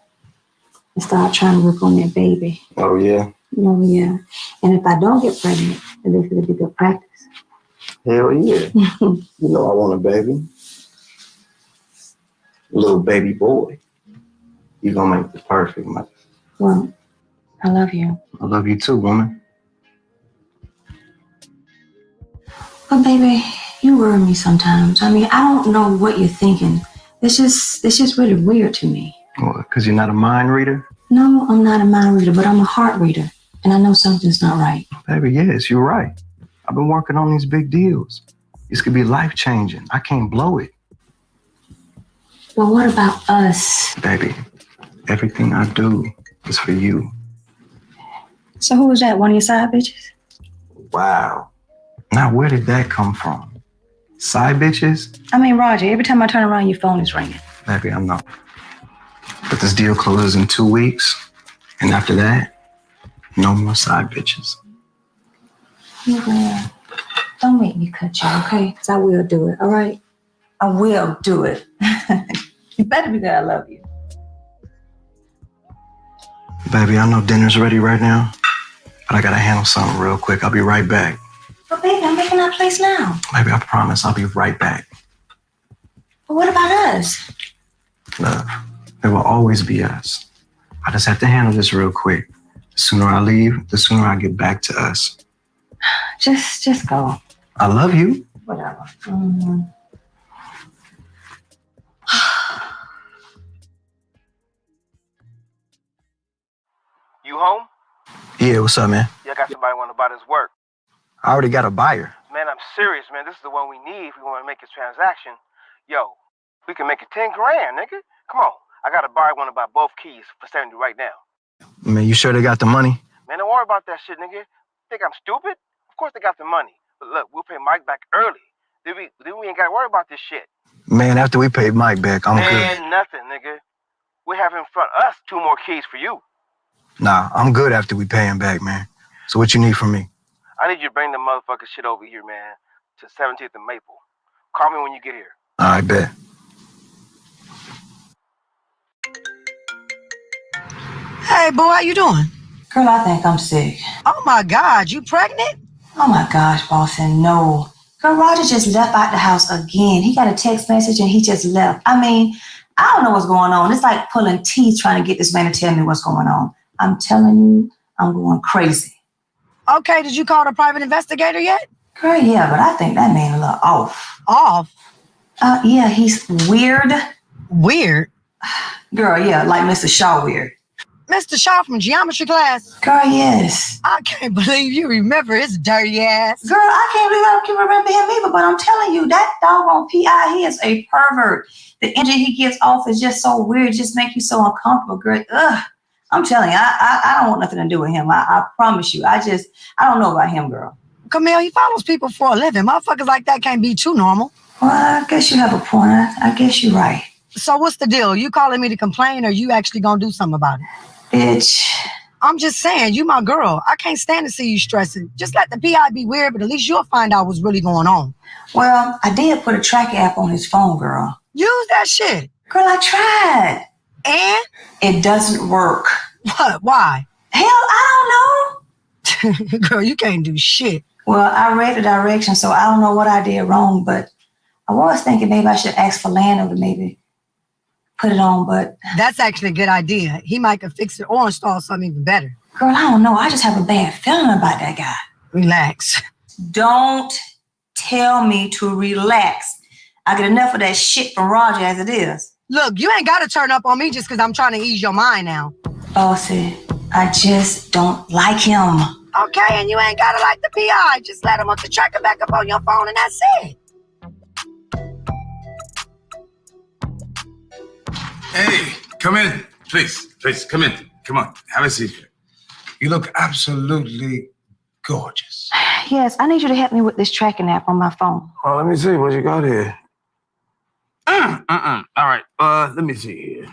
and start trying to work on that baby. Oh, yeah? Oh, yeah. And if I don't get pregnant, at least it'll be good practice. Hell yeah. You know I want a baby. Little baby boy. You're going to make the perfect mother. Well, I love you. I love you too, woman. But baby, you worry me sometimes. I mean, I don't know what you're thinking. It's just really weird to me. What, because you're not a mind reader? No, I'm not a mind reader, but I'm a heart reader. And I know something's not right. Baby, yes, you're right. I've been working on these big deals. This could be life-changing. I can't blow it. Well, what about us? Baby, everything I do is for you. So who was that? One of your side bitches? Wow. Now, where did that come from? Side bitches? I mean, Roger, every time I turn around, your phone is ringing. Baby, I know. But this deal closes in 2 weeks. And after that, no more side bitches. Yeah. Don't make me cut you, okay? Because I will do it, all right? I will do it. You better be that I love you. Baby, I know dinner's ready right now, but I gotta handle something real quick. I'll be right back. But baby, I'm making that place now. Baby, I promise I'll be right back. But what about us? Love, there will always be us. I just have to handle this real quick. The sooner I leave, the sooner I get back to us. Just go. I love you. Whatever. You home? Yeah, what's up, man? Yeah, I got somebody want to buy this work. I already got a buyer. Man, I'm serious, man. This is the one we need if we want to make this transaction. Yo, we can make it 10 grand, nigga. Come on. I got a buyer want to buy both keys for 70 right now. Man, you sure they got the money? Man, don't worry about that shit, nigga. Think I'm stupid? Of course they got the money. But look, we'll pay Mike back early. Then we ain't got to worry about this shit. Man, after we pay Mike back, I'm good. Man, nothing, nigga. We have in front us 2 more keys for you. Nah, I'm good after we pay him back, man. So what you need from me? I need you to bring the motherfucking shit over here, man, to 17th and Maple. Call me when you get here. All right, bet. Hey, boy, how you doing? Girl, I think I'm sick. Oh, my God, you pregnant? Oh, my gosh, Boston, no. Girl, Roger just left out the house again. He got a text message and he just left. I mean, I don't know what's going on. It's like pulling teeth trying to get this man to tell me what's going on. I'm telling you, I'm going crazy. Okay, did you call the private investigator yet? Girl, yeah, but I think that man a little off. Off? Yeah, he's weird. Weird? Girl, yeah, like Mr. Shaw weird. Mr. Shaw from geometry class? Girl, yes. I can't believe you remember his dirty ass. Girl, I can't believe I can remember him either, but I'm telling you, that doggone P.I., he is a pervert. The energy he gives off is just so weird, just make you so uncomfortable, girl. Ugh. I'm telling you, I don't want nothing to do with him. I promise you. I don't know about him, girl. Camille, he follows people for a living. Motherfuckers like that can't be too normal. Well, I guess you have a point. I guess you're right. So what's the deal? You calling me to complain or you actually gonna do something about it? Bitch. I'm just saying, you my girl. I can't stand to see you stressing. Just let the PI be weird, but at least you'll find out what's really going on. Well, I did put a tracking app on his phone, girl. Use that shit. Girl, I tried. And? It doesn't work. What? Why? Hell, I don't know. Girl, you can't do shit. Well, I read the directions, so I don't know what I did wrong, but I was thinking maybe I should ask for Lando to maybe put it on, but... That's actually a good idea. He might could fix it or install something even better. Girl, I don't know. I just have a bad feeling about that guy. Relax. Don't tell me to relax. I get enough of that shit from Roger as it is. Look, you ain't got to turn up on me just because I'm trying to ease your mind now. Bossy, I just don't like him. Okay, and you ain't got to like the PI. Just let him hook the tracker back up on your phone and that's it. Hey, come in. Please, come in. Come on, have a seat here. You look absolutely gorgeous. Yes, I need you to help me with this tracking app on my phone. Oh, let me see what you got here. All right, let me see here.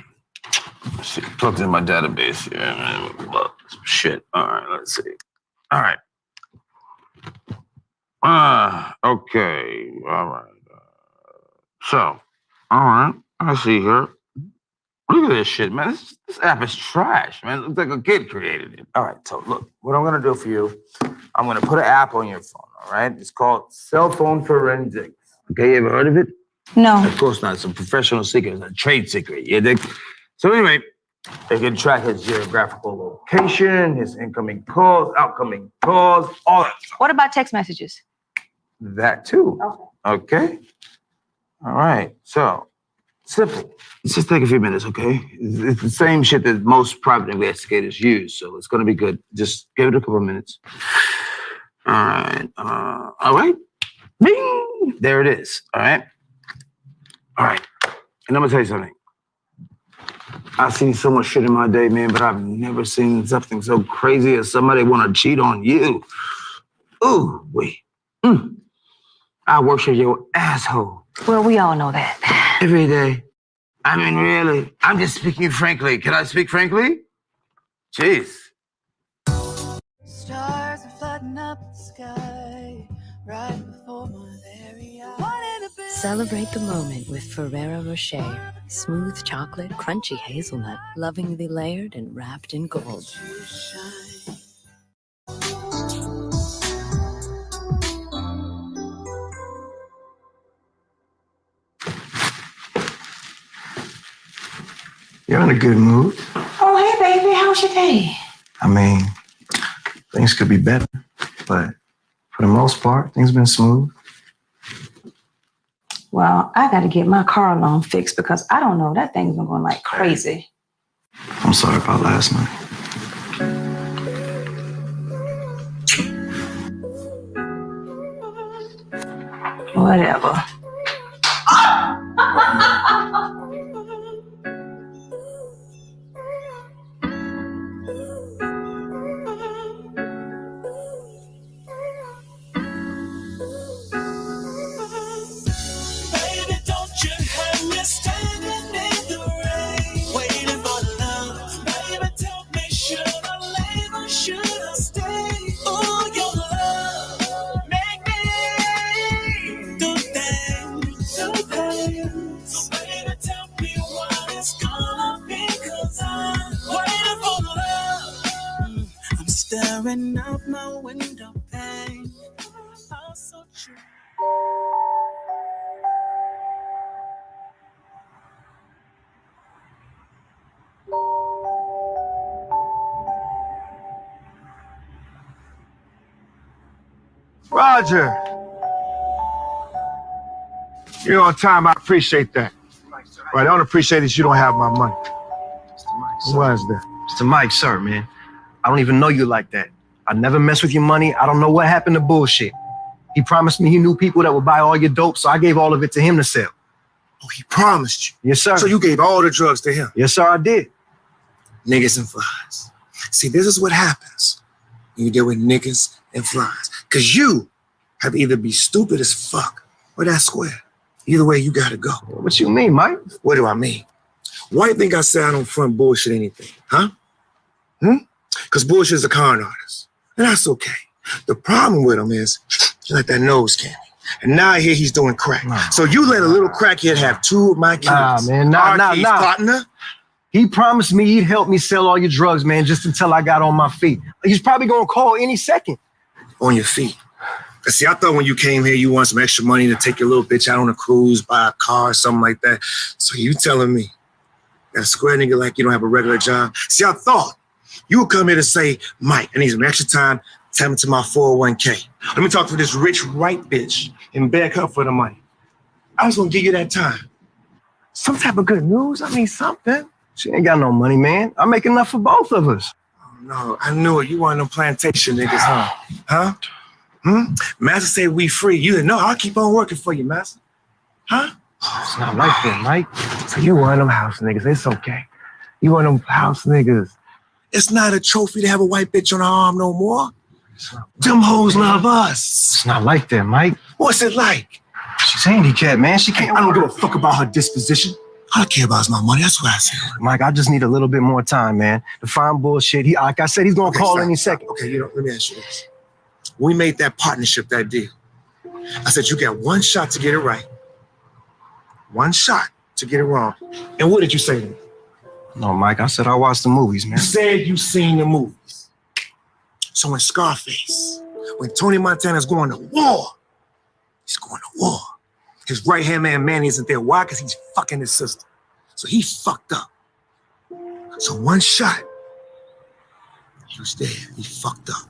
Let's see, plugged in my database here. Shit. All right, let's see. All right. Okay. All right. So, all right. I see here. Look at this shit, man. This app is trash, man. It looks like a kid created it. All right, so look, what I'm gonna do for you, I'm gonna put an app on your phone, all right? It's called Cell Phone Forensics. Okay, you ever heard of it? No. Of course not. It's a professional secret. It's a trade secret. Yeah, so anyway, they can track his geographical location, his incoming calls, outgoing calls, all that stuff. What about text messages? That too. Okay. All right. So, simple. Let's just take a few minutes, okay? It's the same shit that most private investigators use, so it's gonna be good. Just give it a couple of minutes. All right. All right. Bing! There it is. All right. All right. And I'm gonna tell you something. I've seen so much shit in my day, man, but I've never seen something so crazy as somebody want to cheat on you. Ooh, wait. I worship your asshole. Well, we all know that. Every day. I mean, really. I'm just speaking frankly. Can I speak frankly? Jeez. Stars are flooding up the sky right before my very eyes. Celebrate the moment with Ferrero Rocher. Smooth chocolate, crunchy hazelnut, lovingly layered and wrapped in gold. You're in a good mood. Oh, hey, baby. How was your day? I mean, things could be better, but for the most part, things have been smooth. Well, I got to get my car loan fixed because I don't know, that thing's been going like crazy. I'm sorry about last night. Whatever. Baby, don't you have me standing in the rain, waiting for love. Baby, tell me, should I leave or should I stay? Oh, your love make me do things. So baby, tell me what it's gonna be, 'cause I'm waiting for love. I'm staring out my window pane. I'm so true. Roger. You're on time. I appreciate that. But I don't appreciate that you don't have my money. Who was that? Mr. Mike, sir, man. I don't even know you like that. I never mess with your money. I don't know what happened to bullshit. He promised me he knew people that would buy all your dope, so I gave all of it to him to sell. Oh, he promised you. Yes, sir. So you gave all the drugs to him. Yes, sir, I did. Niggas and flies. See, this is what happens when you deal with niggas and flies. Because you have to either be stupid as fuck or that square. Either way, you gotta go. What you mean, Mike? What do I mean? Why do you think I say I don't front bullshit anything, huh? Because bullshit is a con artist. And that's okay. The problem with him is he like that nose candy. And now I hear he's doing crack. So you let a little crackhead have two of my kids. Nah, man, nah. Partner? He promised me he'd help me sell all your drugs, man, just until I got on my feet. He's probably gonna call any second. On your feet. See, I thought when you came here, you want some extra money to take your little bitch out on a cruise, buy a car, something like that. So you telling me that a square nigga like you don't have a regular job? See, I thought you would come here to say, Mike, I need some extra time, tap into my 401k. Let me talk to this rich white bitch and beg her for the money. I was gonna give you that time. Some type of good news? I mean, something. She ain't got no money, man. I make enough for both of us. Oh, no, I knew it. You one of them plantation niggas, huh? Huh? Master said we free. You didn't know. I'll keep on working for you, Master. Huh? It's not like that, Mike. So you one of them house niggas. It's okay. You one of them house niggas. It's not a trophy to have a white bitch on her arm no more. Them hoes love us. It's not like that, Mike. What's it like? She's handicapped, man. She can't. I don't give a fuck about her disposition. All I care about is my money. That's what I said. Mike, I just need a little bit more time, man. To find bullshit. Like I said, he's gonna call any second. Okay, let me ask you this. We made that partnership, that deal. I said, you got one shot to get it right. One shot to get it wrong. And what did you say to me? No, Mike, I said I watched the movies, man. You said you seen the movies. So in Scarface, when Tony Montana's going to war, he's going to war. His right-hand man, Manny, isn't there. Why? Because he's fucking his sister. So he fucked up. So one shot, he was there. He fucked up.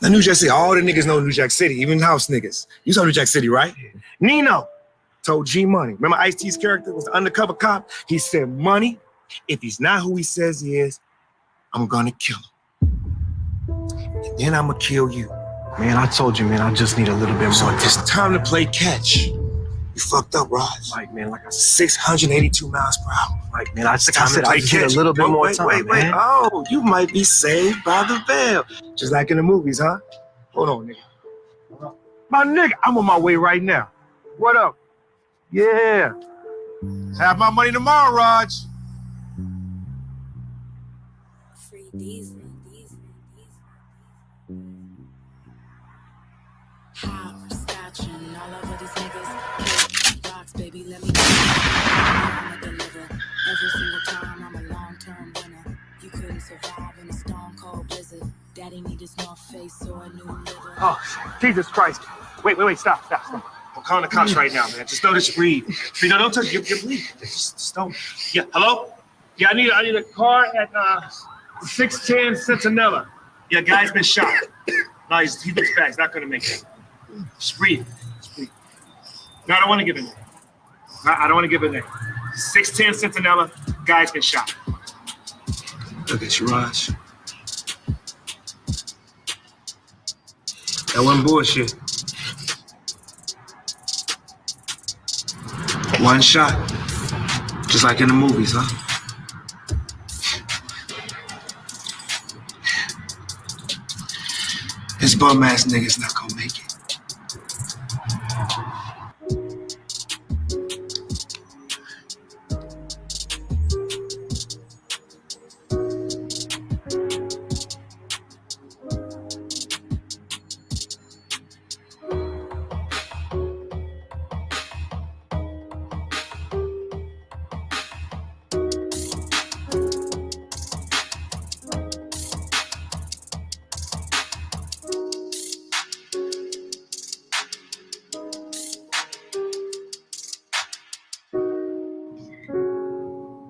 Now, New Jack City, all the niggas know New Jack City, even house niggas. You saw New Jack City, right? Yeah. Nino told G Money. Remember Ice-T's character was the undercover cop? He said, Money, if he's not who he says he is, I'm gonna kill him. And then I'm gonna kill you. Man, I told you, man, I just need a little bit more time. So it's time to play catch. You fucked up, Raj. Mike, man, like I said, 682 miles per hour. Mike, man, I said I just need a little bit more time, man. Oh, you might be saved by the bell. Just like in the movies, huh? Hold on, nigga. My nigga, I'm on my way right now. What up? Yeah. Have my money tomorrow, Raj. Free these. Hopscotch and all over these niggas. Box, baby, let me I'ma deliver. Every single time I'm a long-term winner. You couldn't survive in a stone cold blizzard. Daddy need his North Face or a new liver. Oh, Jesus Christ. Wait, stop. I'm calling the cops right now, man. Just know that you breathe. Don't touch your bleed. Just don't. Yeah, hello? Yeah, I need a car at 610 Centinela. Yeah, guy's been shot. No, he looks bad. He's not gonna make it. Just breathe. No, I don't want to give him. I don't want to give a name. 610 Centinela, guy's been shot. Look at you, Raj. That wasn't bullshit. One shot. Just like in the movies, huh? This bum ass nigga's not gonna make it.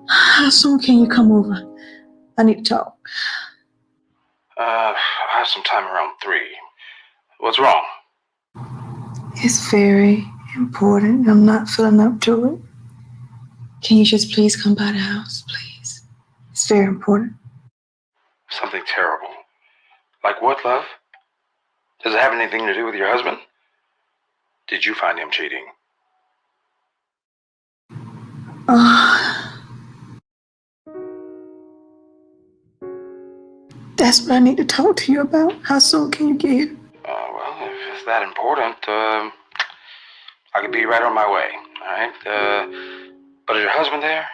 How soon can you come over? I need to talk. I have some time around 3. What's wrong? It's very important. I'm not feeling up to it. Can you just please come by the house, please? It's very important. Something terrible. Like what, love? Does it have anything to do with your husband? Did you find him cheating? That's what I need to talk to you about. How soon can you get here? Well, if it's that important, I could be right on my way, all right? But is your husband there?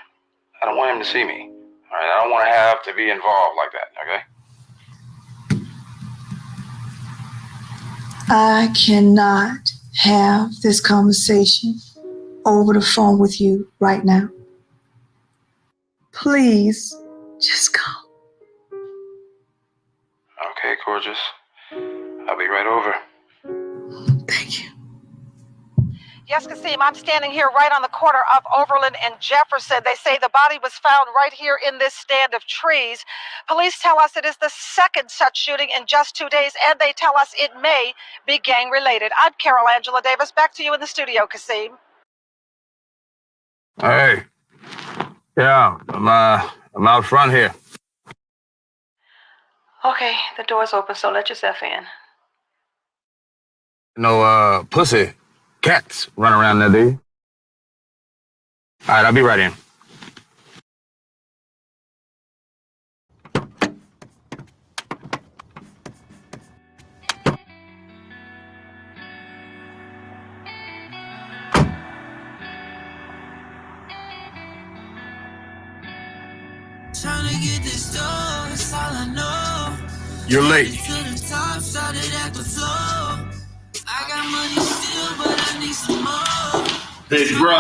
I don't want him to see me, all right? I don't want to have to be involved like that, okay? I cannot have this conversation over the phone with you right now. Please, just go. Okay, gorgeous. I'll be right over. Yes, Kasim, I'm standing here right on the corner of Overland and Jefferson. They say the body was found right here in this stand of trees. Police tell us it is the second such shooting in just 2 days, and they tell us it may be gang-related. I'm Carol Angela Davis. Back to you in the studio, Kasim. Hey. Yeah, I'm out front here. Okay, the door's open, so let yourself in. No, pussy cats run around there, do you? All right, I'll be right in. Trying to get this door, that's all I know. You're late. To the top, started at the floor. I got money still, but I need some more. Big bro.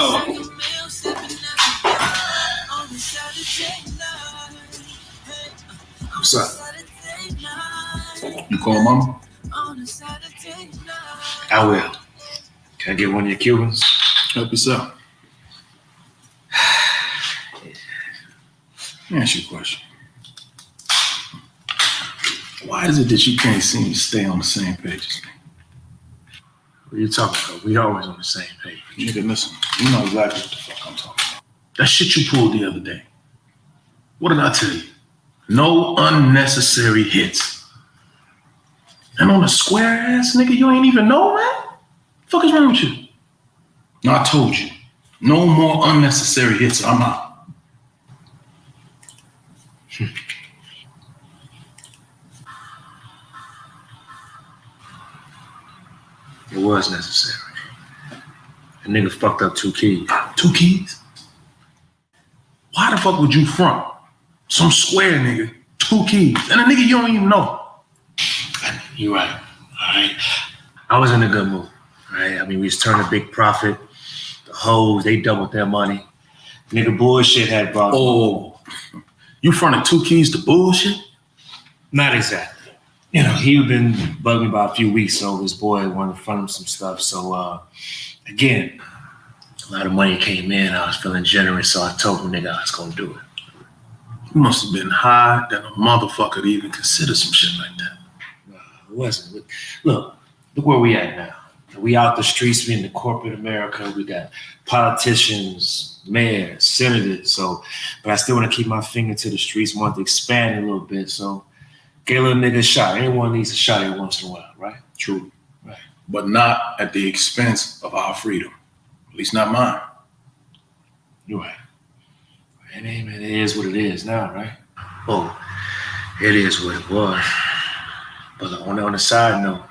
What's up? You call mama? I will. Can I get one of your Cubans? Help yourself. Let me ask you a question. Why is it that you can't seem to stay on the same page as me? What are you talking about? We always on the same page. Nigga, listen, you know exactly what the fuck I'm talking about. That shit you pulled the other day. What did I tell you? No unnecessary hits. And on a square ass nigga, you ain't even know that? The fuck is wrong with you? No, I told you. No more unnecessary hits. I'm out. It was necessary. A nigga fucked up 2 keys. 2 keys? Why the fuck would you front some square nigga 2 keys and a nigga you don't even know? You right. All right. I was in a good mood. Right. I mean, we just turned a big profit. The hoes, they doubled their money. Nigga bullshit had brought. Oh, you fronted 2 keys to bullshit? Not exactly. You know, he had been bugging me about a few weeks, so his boy wanted to front him some stuff. So, again, a lot of money came in. I was feeling generous, so I told him, nigga, I was gonna do it. You must have been high than a motherfucker to even consider some shit like that. It wasn't. Look where we at now. We out the streets, we in the corporate America. We got politicians, mayors, senators. So, but I still want to keep my finger to the streets, want to expand a little bit. So, get a little nigga a shot. Everyone needs a shot every once in a while, right? True. Right. But not at the expense of our freedom. At least not mine. You're right. It is what it is now, right? Oh, it is what it was. But on the side note,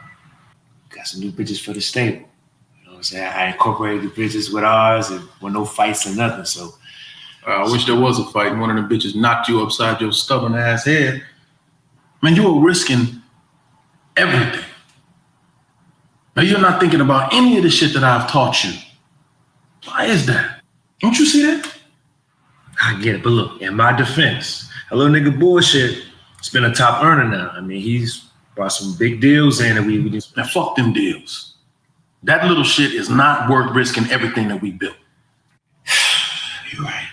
got some new bitches for the stable. You know what I'm saying? I incorporated the bitches with ours and with no fights or nothing, so. I wish there was a fight and one of the bitches knocked you upside your stubborn ass head. Man, you were risking everything. Now you're not thinking about any of the shit that I've taught you. Why is that? Don't you see that? I get it, but look, in my defense, a little nigga bullshit has been a top earner now. I mean, he's brought some big deals in and we just... Man, fuck them deals. That little shit is not worth risking everything that we built. You're right.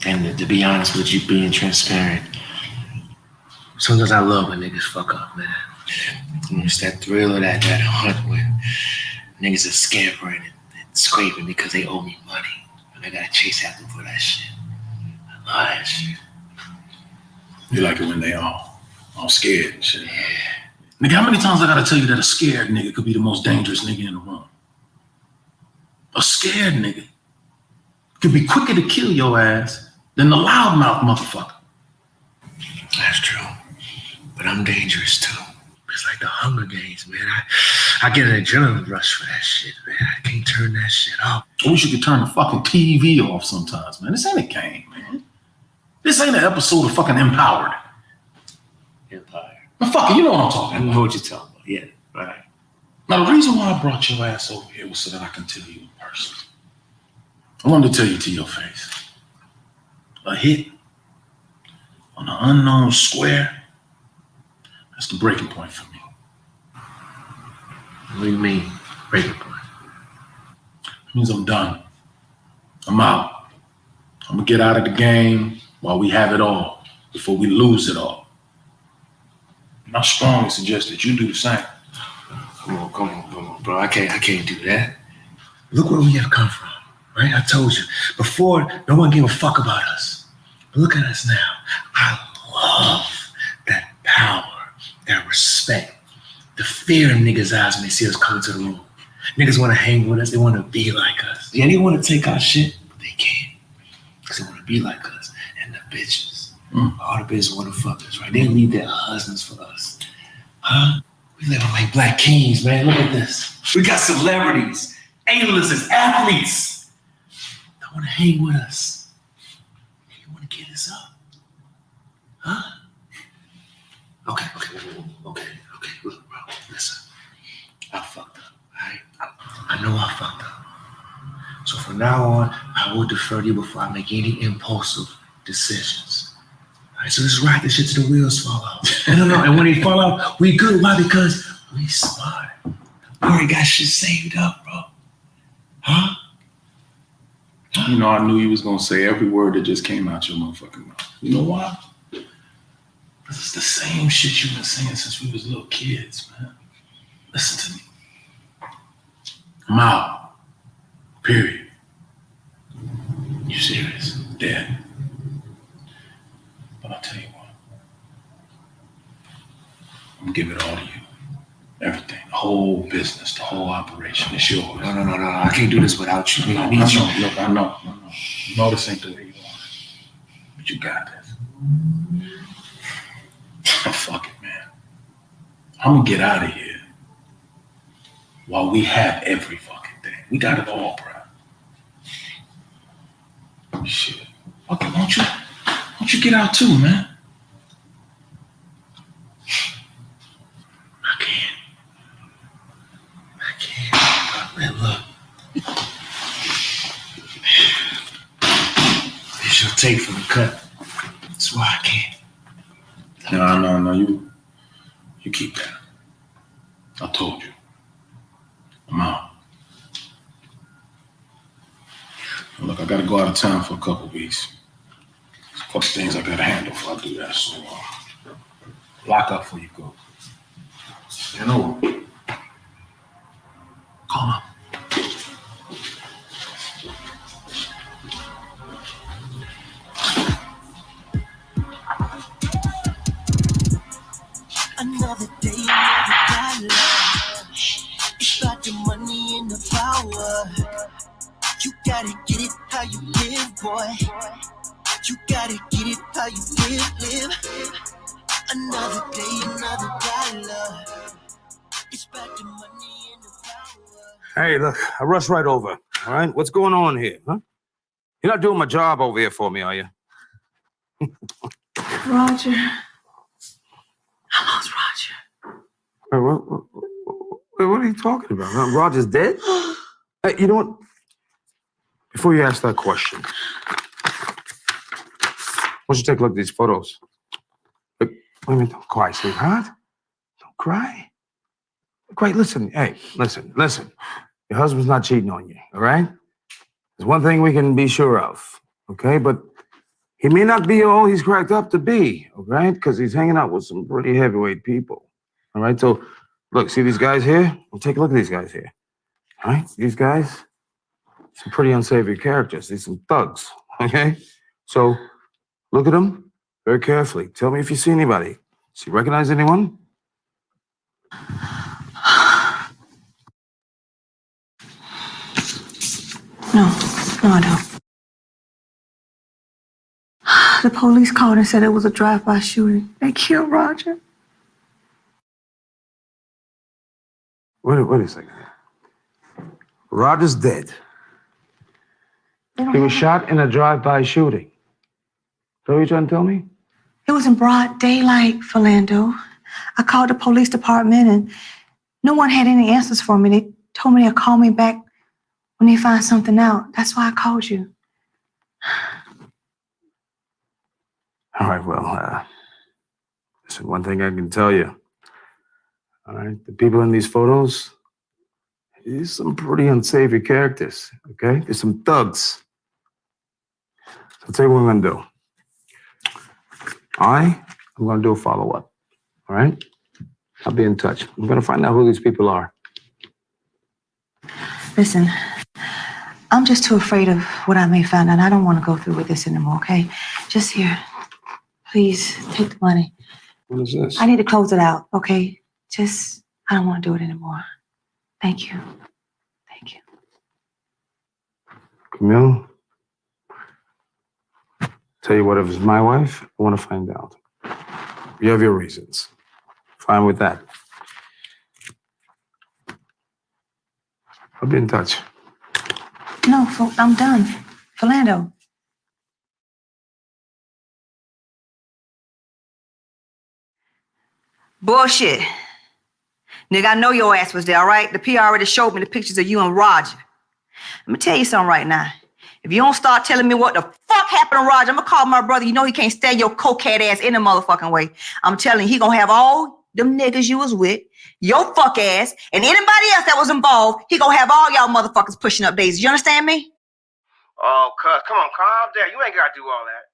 And to be honest with you, being transparent, sometimes I love when niggas fuck up, man. It's that thrill of that hunt when niggas are scampering and scraping because they owe me money. And I gotta chase after them for that shit. I love that shit. You like it when they all scared and shit. Yeah. Nigga, how many times I gotta tell you that a scared nigga could be the most dangerous nigga in the room? A scared nigga could be quicker to kill your ass than the loudmouth motherfucker. That's true. But I'm dangerous too. It's like the Hunger Games, man. I get an adrenaline rush for that shit, man. I can't turn that shit off. I wish you could turn the fucking TV off sometimes, man. This ain't a game, man. This ain't an episode of fucking Empowered. Empire. Now, fuck it, you know what I'm talking about. I know what you're talking about. Yeah, right. Now, the reason why I brought your ass over here was so that I can tell you in person. I wanted to tell you to your face. A hit on an unknown square, that's the breaking point for me. What do you mean, breaking point? It means I'm done. I'm out. I'm gonna get out of the game while we have it all, before we lose it all. And I strongly suggest that you do the same. Come on, bro. I can't do that. Look where we have come from, right? I told you. Before, no one gave a fuck about us. But look at us now. I love that power, that respect, the fear in niggas' eyes when they see us come to the room. Niggas want to hang with us. They want to be like us. Yeah, they want to take our shit, but they can't. Because they want to be like us. And the bitches, all the bitches want to fuck us, right? They leave their husbands for us. Huh? We living like black kings, man. Look at this. We got celebrities, A-listers, athletes that want to hang with us. You want to get us up? Huh? Okay. Look, bro, listen. I fucked up, all right? I know I fucked up. So from now on, I will defer to you before I make any impulsive decisions. All right, so let's ride this shit till the wheels fall out. No. And when they fall out, we good. Why? Because we smart. We already got shit saved up, bro. Huh? You know, I knew you was gonna say every word that just came out your motherfucking mouth. You know why? This is the same shit you've been saying since we was little kids, man. Listen to me. I'm out. Period. You serious? Dead. But I'll tell you what. I'm gonna give it all to you. Everything. The whole business, the whole operation. It's yours. No. I can't do this without you. I need you. Look, I know. You know this ain't the way you want it. But you got this. Fuck it, man. I'm gonna get out of here while we have every fucking thing. We got it all, bro. Shit. Okay, won't you get out too, man? I can't. Man, look. It's your take from the cut. That's why I can't. No. You keep that. I told you. I'm out. Look, I gotta go out of town for a couple weeks. There's a couple things I gotta handle before I do that. So lock up before you go. You know. Call him. Another day, another dollar. It's about your money and the power. You gotta get it how you live, boy. You gotta get it how you live. Another day, another dollar. It's about your money and the power. Hey, look, I rushed right over. All right, what's going on here, huh? You're not doing my job over here for me, are you? Roger. I lost Roger. Hey, what are you talking about? Roger's dead? Hey, you know what? Before you ask that question, why don't you take a look at these photos? Wait a minute, don't cry, sweetheart. Don't cry. Great, listen, hey, listen. Your husband's not cheating on you, all right? There's one thing we can be sure of, okay? But he may not be all he's cracked up to be, all right? Because he's hanging out with some pretty heavyweight people, all right? So, look, see these guys here? Well, take a look at these guys here, all right? These guys, some pretty unsavory characters. These some thugs, okay? So, look at them very carefully. Tell me if you see anybody. Do you recognize anyone? No, I don't. The police called and said it was a drive-by shooting. They killed Roger. Wait a second. Roger's dead. He was shot in a drive-by shooting. Is that what you're trying to tell me? It was in broad daylight, Philando. I called the police department and no one had any answers for me. They told me they'd call me back when they find something out. That's why I called you. All right, well, listen, one thing I can tell you. All right, the people in these photos, these some pretty unsavory characters, okay? There's some thugs. So I'll tell you what I'm gonna do. I'm gonna do a follow-up, all right? I'll be in touch. I'm gonna find out who these people are. Listen, I'm just too afraid of what I may find out. I don't want to go through with this anymore, okay? Just here. Please, take the money. What is this? I need to close it out, okay? I don't want to do it anymore. Thank you. Camille, tell you what, if it's my wife, I want to find out. You have your reasons. Fine with that. I'll be in touch. No, I'm done. Philando. Bullshit. Nigga, I know your ass was there, all right? The PR already showed me the pictures of you and Roger. Let me tell you something right now. If you don't start telling me what the fuck happened to Roger, I'm gonna call my brother. You know he can't stand your cokehead ass any motherfucking way. I'm telling you, he gonna have all them niggas you was with, your fuck ass, and anybody else that was involved, he gonna have all y'all motherfuckers pushing up daisies. You understand me? Oh, cuz, come on, calm down. You ain't gotta do all that.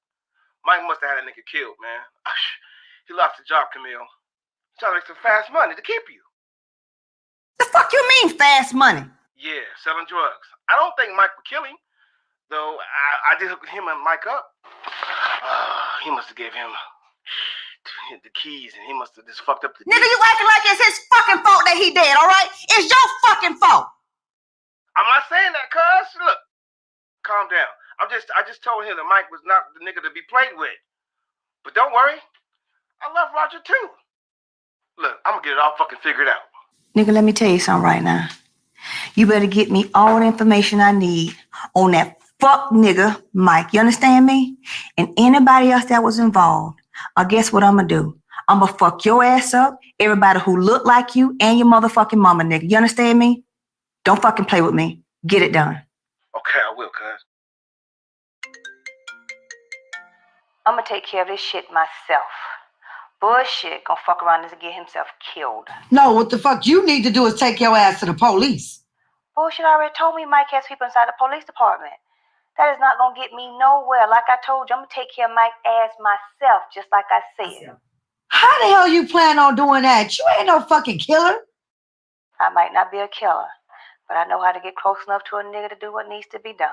Mike must have had a nigga killed, man. He lost the job, Camille. He's trying to make some fast money to keep you. The fuck you mean fast money? Yeah, selling drugs. I don't think Mike would kill him, though. I did hook him and Mike up. He must have gave him the keys, and he must have just fucked up the Nigga, you acting like it's his fucking fault that he dead, all right? It's your fucking fault. I'm not saying that, cuz. Look, calm down. I just told him that Mike was not the nigga to be played with. But don't worry, I love Roger too. Look, I'm gonna get it all fucking figured out. Nigga, let me tell you something right now. You better get me all the information I need on that fuck nigga, Mike. You understand me? And anybody else that was involved. I guess what I'm gonna do? I'm gonna fuck your ass up, everybody who look like you, and your motherfucking mama, nigga. You understand me? Don't fucking play with me. Get it done. Okay, I will, cuz. I'm gonna take care of this shit myself. Bullshit gonna fuck around and get himself killed. No, what the fuck you need to do is take your ass to the police. Bullshit already told me Mike has people inside the police department. That is not gonna get me nowhere. Like I told you, I'm gonna take care of Mike's ass myself, just like I said. How the hell you plan on doing that? You ain't no fucking killer. I might not be a killer, but I know how to get close enough to a nigga to do what needs to be done.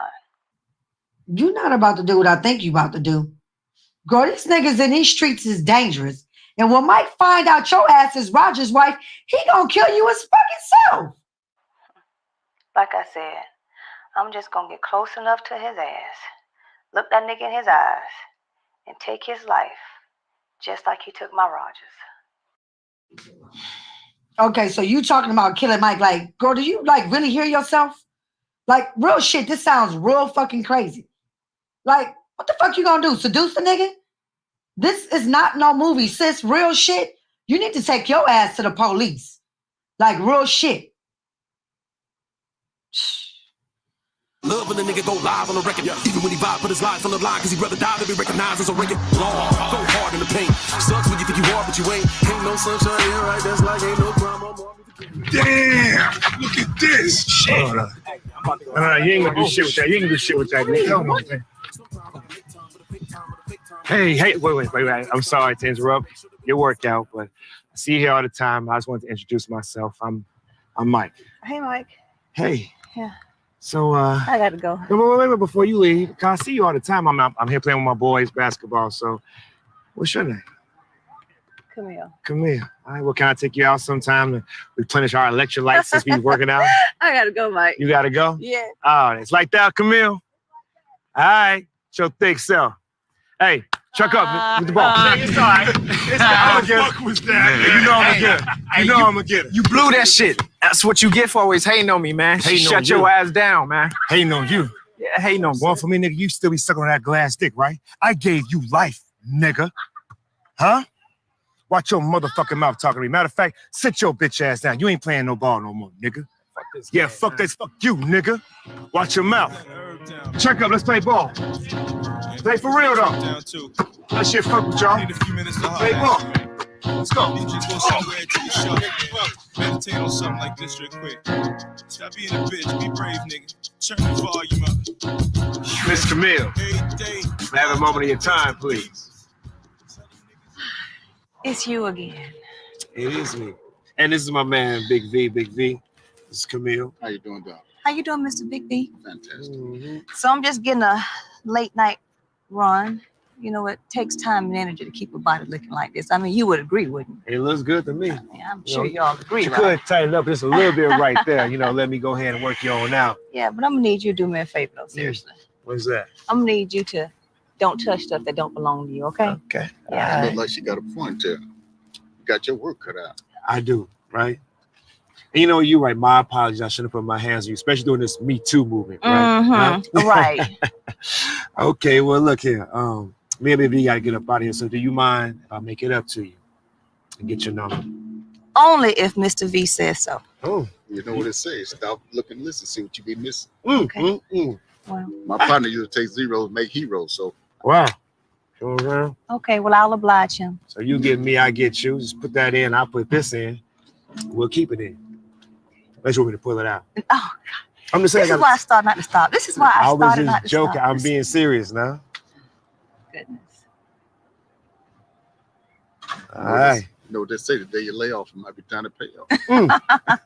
You're not about to do what I think you about to do. Girl, these niggas in these streets is dangerous. And when Mike find out your ass is Roger's wife, he gonna kill you his fucking self. Like I said, I'm just gonna get close enough to his ass, look that nigga in his eyes, and take his life, just like he took my Rogers. Okay, so you talking about killing Mike. Like, girl, do you like really hear yourself? Like, real shit, this sounds real fucking crazy. Like, what the fuck you gonna do? Seduce the nigga? This is not no movie, sis. Real shit. You need to take your ass to the police. Like, real shit. Love when a nigga go live on the record. Even when he vibe, put his life on the line, cause he'd rather die than be recognized as a record. Long, go hard in the paint. Sucks when you think you are, but you ain't. Ain't no sunshine here, right? That's like ain't no crime. Damn! Look at this shit. You ain't gonna do shit with that. You ain't gonna do shit with that, nigga. Come on, man. Hey, wait. I'm sorry to interrupt your workout, but I see you here all the time. I just wanted to introduce myself. I'm Mike. Hey, Mike. Hey. Yeah. So I gotta go. Wait, before you leave, cause I see you all the time. I'm here playing with my boys basketball. So what's your name? Camille. All right, well, can I take you out sometime to replenish our electrolytes since we working out? I gotta go, Mike. You gotta go? Yeah. Oh, it's like that, Camille. All right, it's your thick self. Hey, chuck up with the ball. It's all right. What the fuck was that? You know I'm gonna get it. You know I'm gonna get it. You blew that shit. That's what you get for always hating on me, man. Shut your ass down, man. Hating on you. Yeah, hating on me. One for me, nigga. You still be sucking on that glass dick, right? I gave you life, nigga. Huh? Watch your motherfucking mouth talking to me. Matter of fact, sit your bitch ass down. You ain't playing no ball no more, nigga. Fuck this. Yeah, fuck this. Fuck you, nigga. Watch your mouth. Check up. Let's play ball. Play for real, though. That shit fuck with y'all. Play ball. Let's go. Meditate on something like this real quick. Stop being a bitch. Be brave, nigga. Turn the volume up. Miss Camille, have a moment of your time, please. It's you again. It is me. And this is my man, Big V. This is Camille. How you doing, Doc? How you doing, Mr. Big B? Fantastic. Mm-hmm. So I'm just getting a late night run. You know, it takes time and energy to keep a body looking like this. I mean, you would agree, wouldn't you? It looks good to me. Yeah, I'm sure y'all agree, You right? could tighten up just a little bit right there. You know, let me go ahead and work you on out. Yeah, but I'm gonna need you to do me a favor, though, seriously. What's that? I'm gonna need you to don't touch stuff that don't belong to you, okay? Okay. I look like she got a point there. You got your work cut out. I do, right? And you know, you're right. My apologies. I shouldn't have put my hands on you, especially during this Me Too movement, right? Mm-hmm. Right. Okay, well, look here. Me and Baby got to get up out of here. So do you mind if I make it up to you and get your number? Only if Mr. V says so. Oh. You know what it says. Stop, look, and listen. See what you be missing. Okay. Well, My partner used to take zeros, make heroes. So wow. Go around. okay, well, I'll oblige him. So you get me, I get you. Just put that in. I'll put this in. We'll keep it in. Let's want me to pull it out. Oh, God. I'm just saying. This is why I started not to stop. This is why I was started just not to joking. stop. I'm being serious now. Goodness. All right. You know what they say, the day you lay off, it might be time to pay off.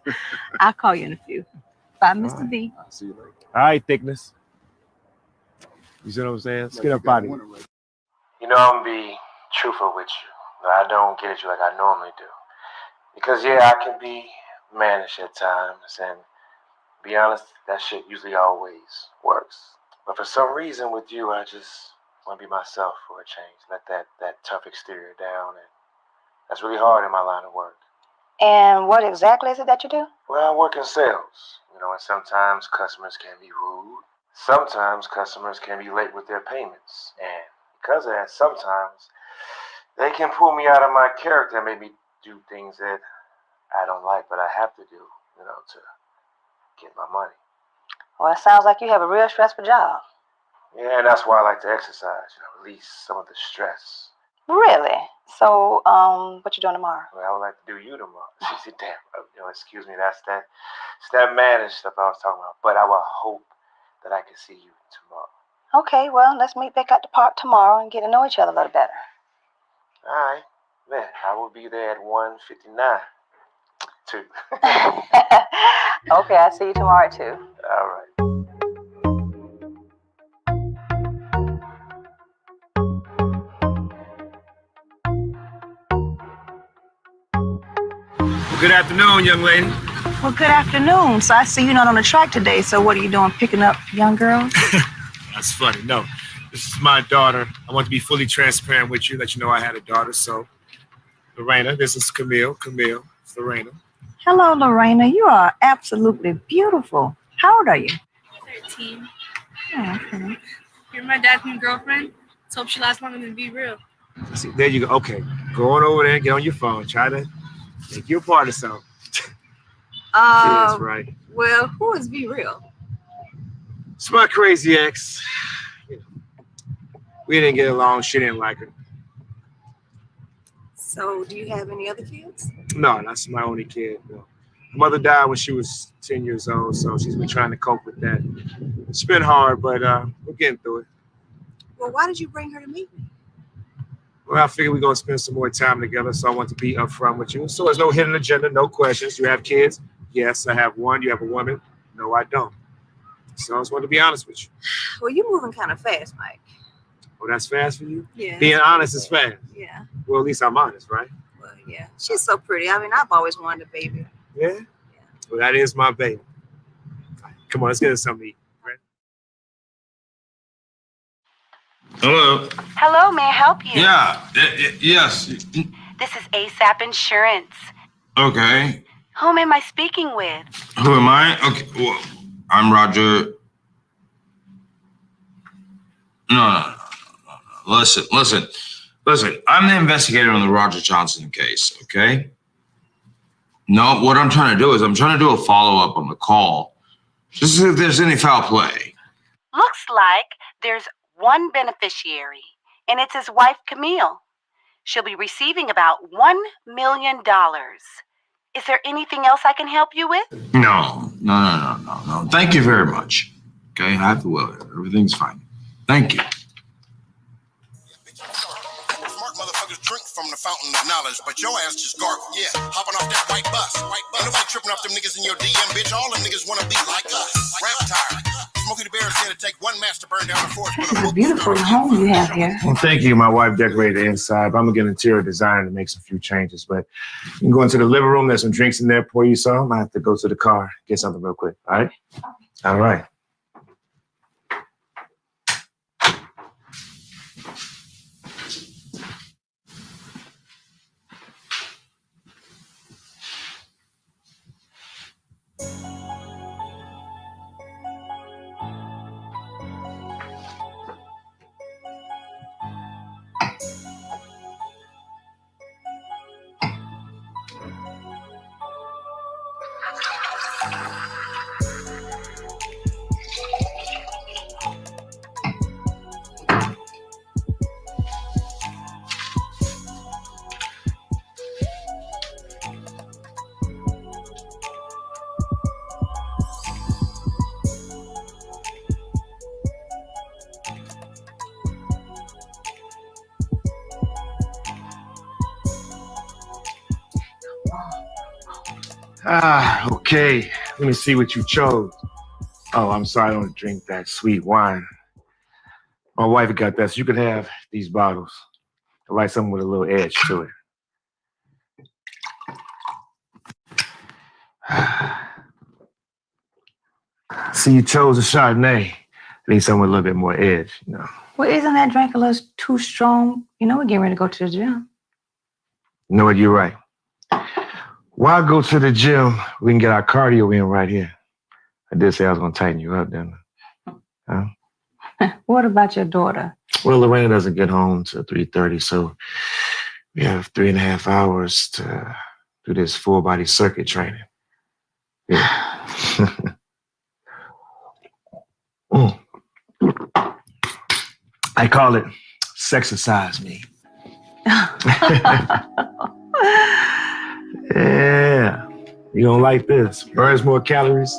I'll call you in a few. Bye, Mr. V. I'll see you later. All right, thickness. You see what I'm saying? Let's get up out of here. You know, I'm gonna be truthful with you. I don't get at you like I normally do. Because, yeah, I can be mannish at times, and be honest, that shit usually always works. But for some reason with you, I just want to be myself for a change. Let that tough exterior down, and that's really hard in my line of work. And what exactly is it that you do? Well, I work in sales, you know, and sometimes customers can be rude. Sometimes customers can be late with their payments. And because of that, sometimes they can pull me out of my character and make me do things that I don't like, but I have to do, you know, to get my money. Well, it sounds like you have a real stressful job. Yeah, and that's why I like to exercise, you know, release some of the stress. Really? So, what you doing tomorrow? Well, I would like to do you tomorrow. See, damn, you know, excuse me, it's that mannish stuff I was talking about. But I will hope that I can see you tomorrow. Okay, well, let's meet back at the park tomorrow and get to know each other a little better. All right, man, I will be there at 1:59 too. Okay, I'll see you tomorrow at 2. All right. Good afternoon, young lady. Well, good afternoon. So I see you're not on the track today. So what are you doing, picking up young girls? That's funny. No, this is my daughter. I want to be fully transparent with you, let you know I had a daughter. So, Lorena, this is Camille. Camille, it's Lorena. Hello, Lorena. You are absolutely beautiful. How old are you? 13. Oh, okay. You're my dad's new girlfriend. Let's hope she lasts longer than Be Real. See, there you go. Okay, go on over there and get on your phone. Try to make you a part of something. That's right. Well, who is Be Real? It's my crazy ex. We didn't get along. She didn't like her. So, do you have any other kids? No, that's my only kid. No. Her mother died when she was 10 years old, so she's been trying to cope with that. It's been hard, but we're getting through it. Well, why did you bring her to meet me? Well, I figured we're going to spend some more time together, so I want to be upfront with you. So there's no hidden agenda, no questions. You have kids? Yes, I have one. You have a woman? No, I don't. So I just want to be honest with you. Well, you're moving kind of fast, Mike. Oh, that's fast for you? Yeah. Being honest is fast. Yeah. Well, at least I'm honest, right? Well, yeah. She's so pretty. I mean, I've always wanted a baby. Yeah? Well, that is my baby. Come on, let's get us something to eat. Right? Hello. Hello, may I help you? Yeah. Yes. This is ASAP Insurance. Okay. Whom am I speaking with? Who am I? Okay. Well, I'm Roger. No. Listen. I'm the investigator on the Roger Johnson case, okay? No, what I'm trying to do is I'm trying to do a follow-up on the call. Just see if there's any foul play. Looks like there's one beneficiary, and it's his wife, Camille. She'll be receiving about $1 million. Is there anything else I can help you with? No. Thank you very much. Okay, I have the will. Everything's fine. Thank you. Smart motherfuckers drink from the fountain of knowledge, but your ass just gargle. Yeah, hopping off that white bus. Ain't nobody tripping off them niggas in your DM, bitch. All them niggas want to be like us. Rap tired. Smokey the Bear is here to take one match to burn down the forest. This is a beautiful home you have here. Well, thank you. My wife decorated the inside, but I'm going to get an interior designer to make some few changes. But you can go into the living room. There's some drinks in there. Pour you some. I have to go to the car, get something real quick. All right? All right. Okay. Let me see what you chose. Oh, I'm sorry, I don't drink that sweet wine. My wife got that, so you can have these bottles. I like something with a little edge to it. See, you chose a Chardonnay. I need something with a little bit more edge, you know. Well, isn't that drink a little too strong? You know, we're getting ready to go to the gym. You know what, you're right. While I go to the gym, we can get our cardio in right here. I did say I was going to tighten you up, didn't I? Huh? What about your daughter? Well, Lorena doesn't get home till 3:30, so we have 3.5 hours to do this full body circuit training. Yeah. I call it sexercise me. Yeah. You don't like this? Burns more calories.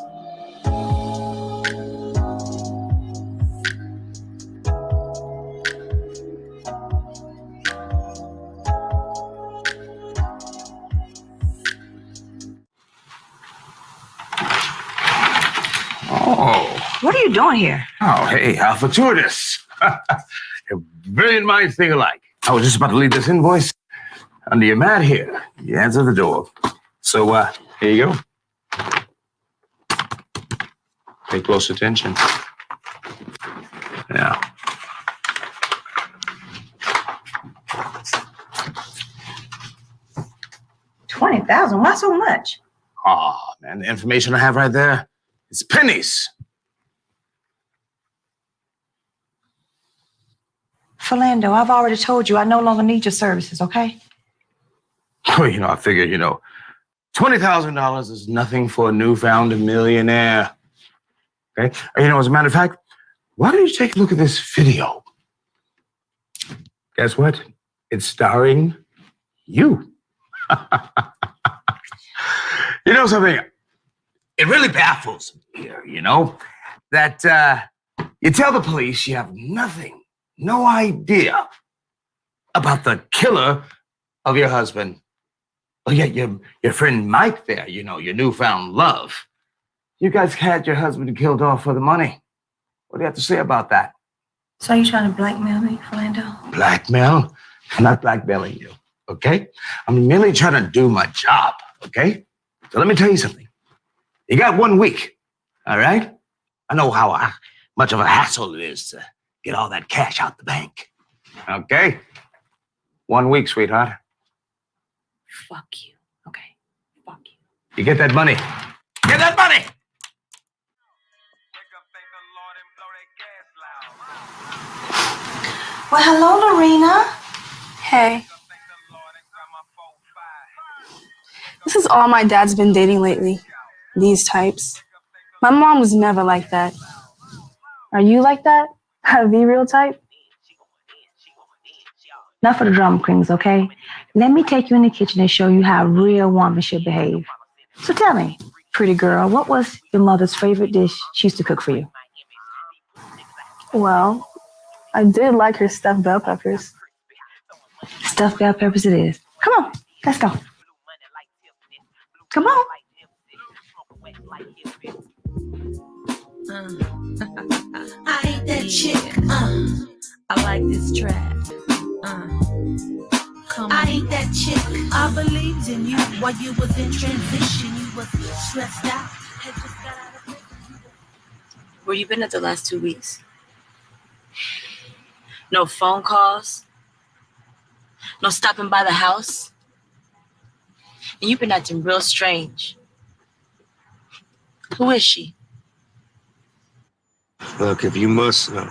What are you doing here? Oh, hey, how fortuitous. Brilliant minds think alike. I was just about to leave this invoice under your mat here. You answer the door. So, here you go. Pay close attention. Now. $20,000? Why so much? Oh, man, the information I have right there, it's pennies. Philando, I've already told you I no longer need your services, okay? Well, I figured, $20,000 is nothing for a newfound millionaire. Okay? As a matter of fact, why don't you take a look at this video? Guess what? It's starring you. You know something? It really baffles me here, that you tell the police you have no idea about the killer of your husband. Oh, yeah, your friend Mike there, your newfound love. You guys had your husband killed off for the money. What do you have to say about that? So are you trying to blackmail me, Philando? Blackmail? I'm not blackmailing you, okay? I'm merely trying to do my job, okay? So let me tell you something. You got 1 week, all right? I know how much of a hassle it is to get all that cash out the bank, okay? 1 week, sweetheart. Fuck you, okay? Fuck you. You get that money. Get that money! Well, hello, Lorena. Hey. This is all my dad's been dating lately. These types. My mom was never like that. Are you like that? A V-real type? Enough of the drama queens, okay? Let me take you in the kitchen and show you how a real woman should behave. So tell me, pretty girl, what was your mother's favorite dish she used to cook for you? Well, I did like her stuffed bell peppers. Stuffed bell peppers it is. Come on, let's go. Come on. I ain't that chick. I like this track. I ain't that chick. I believed in you while you was in transition. You was stressed out. Had just got out of prison. Where you been at the last 2 weeks? No phone calls? No stopping by the house? And you've been acting real strange. Who is she? Look, if you must know,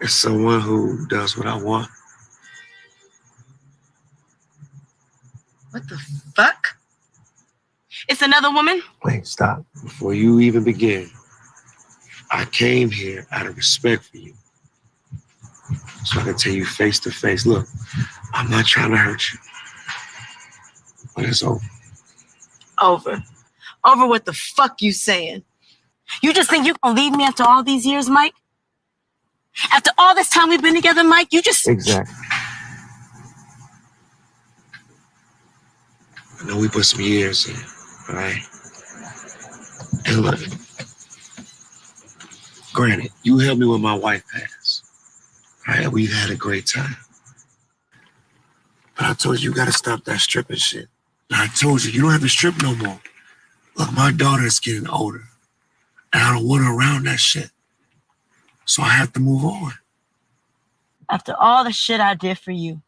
it's someone who does what I want. What the fuck? It's another woman? Wait, stop. Before you even begin, I came here out of respect for you. So I can tell you face to face, look, I'm not trying to hurt you. But it's over. Over. Over what the fuck you saying? You just think you gonna leave me after all these years, Mike? After all this time we've been together, Mike, you just... Exactly. I know we put some years in, all right? And look, granted, you helped me when my wife passed. All right, we've had a great time. But I told you, you gotta stop that stripping shit. And I told you, you don't have to strip no more. Look, my daughter is getting older. And I don't want her around that shit. So I have to move on. After all the shit I did for you.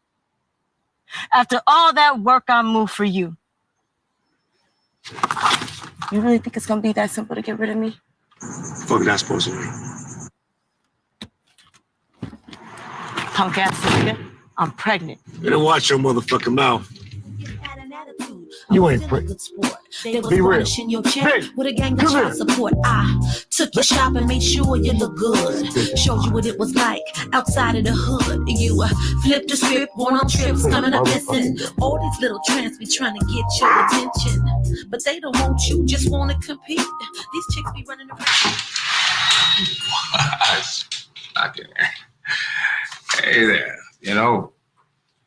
After all that work I moved for you. You really think it's gonna be that simple to get rid of me? Fuck that supposed to mean? Punk ass nigga, I'm pregnant. You better watch your motherfucking mouth. You ain't pretty. Be real. Your check with a gang of child support. I took your shop and made sure you look good. Showed you what it was like outside of the hood. You flipped the script, going on trips, coming up missing. All these little tramps be trying to get your attention, but they don't want you, just want to compete. These chicks be running around. Okay. Hey there.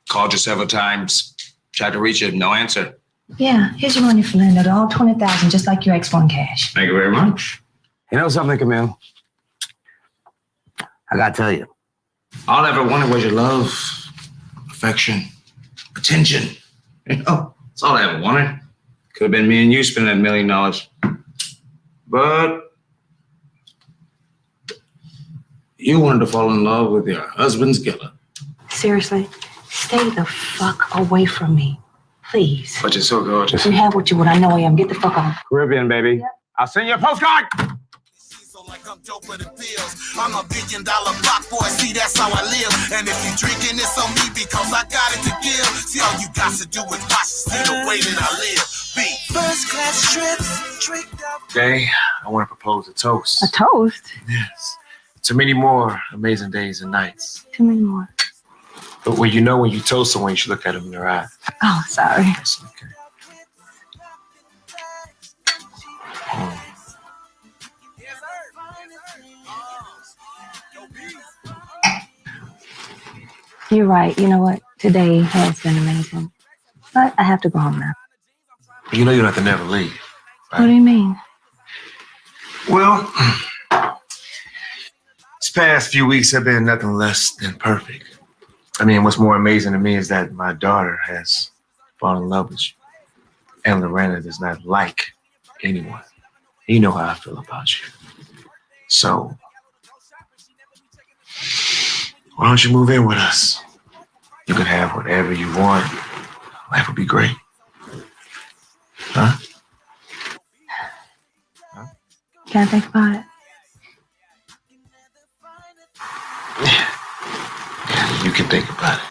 Called you several times. Tried to reach you, no answer. Yeah, here's your money, Philando. All $20,000, just like your ex won cash. Thank you very much. You know something, Camille? I gotta tell you, all I ever wanted was your love, affection, attention. You know, that's all I ever wanted. Could have been me and you spending $1 million. But you wanted to fall in love with your husband's killer. Seriously, stay the fuck away from me, please. But you're so gorgeous. You have what you want. I know I am. Get the fuck on. Caribbean, baby. Yep. I'll send you a postcard. I'm doper than pills. I'm $1 billion block boy. See, that's how I live. And if you drinking, it's on me because I got it to give. See, all you got to do is watch see the way that I live. Be first class trips. Today, I want to propose a toast. A toast? Yes. To many more amazing days and nights. Too many more. But when you toast someone, you should look at them in their eye. Oh, sorry. That's okay. You're right. You know what? Today has been amazing. But I have to go home now. You know you don't have to never leave. Right? What do you mean? Well, this past few weeks have been nothing less than perfect. I mean, what's more amazing to me is that my daughter has fallen in love with you. And Lorena does not like anyone. You know how I feel about you. So, why don't you move in with us? You can have whatever you want. Life will be great. Huh? Can't think about it. Yeah, you can think about it.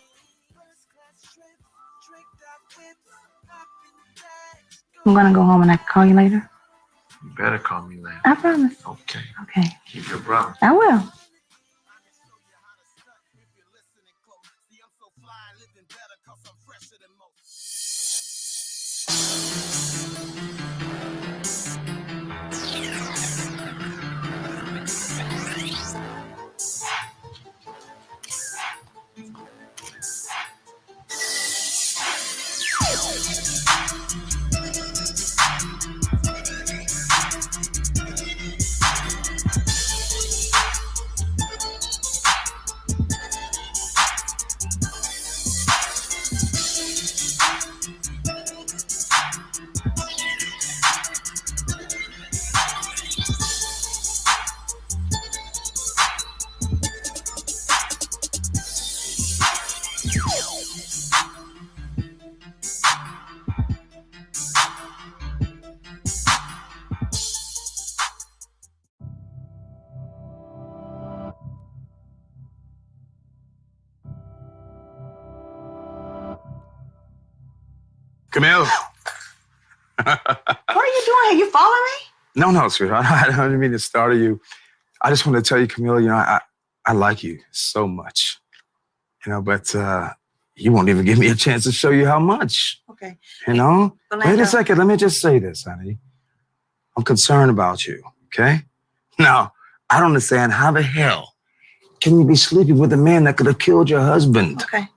I'm gonna go home and I can call you later. You better call me later. I promise. Okay. Okay. Keep your promise. I will. Camille. What are you doing here? You following me? No, sweetheart. I don't mean to startle you. I just want to tell you, Camille, you know, I like you so much. You know, but you won't even give me a chance to show you how much. Okay. You know? Orlando. Wait a second. Let me just say this, honey. I'm concerned about you, okay? Now, I don't understand how the hell can you be sleeping with a man that could have killed your husband? Okay.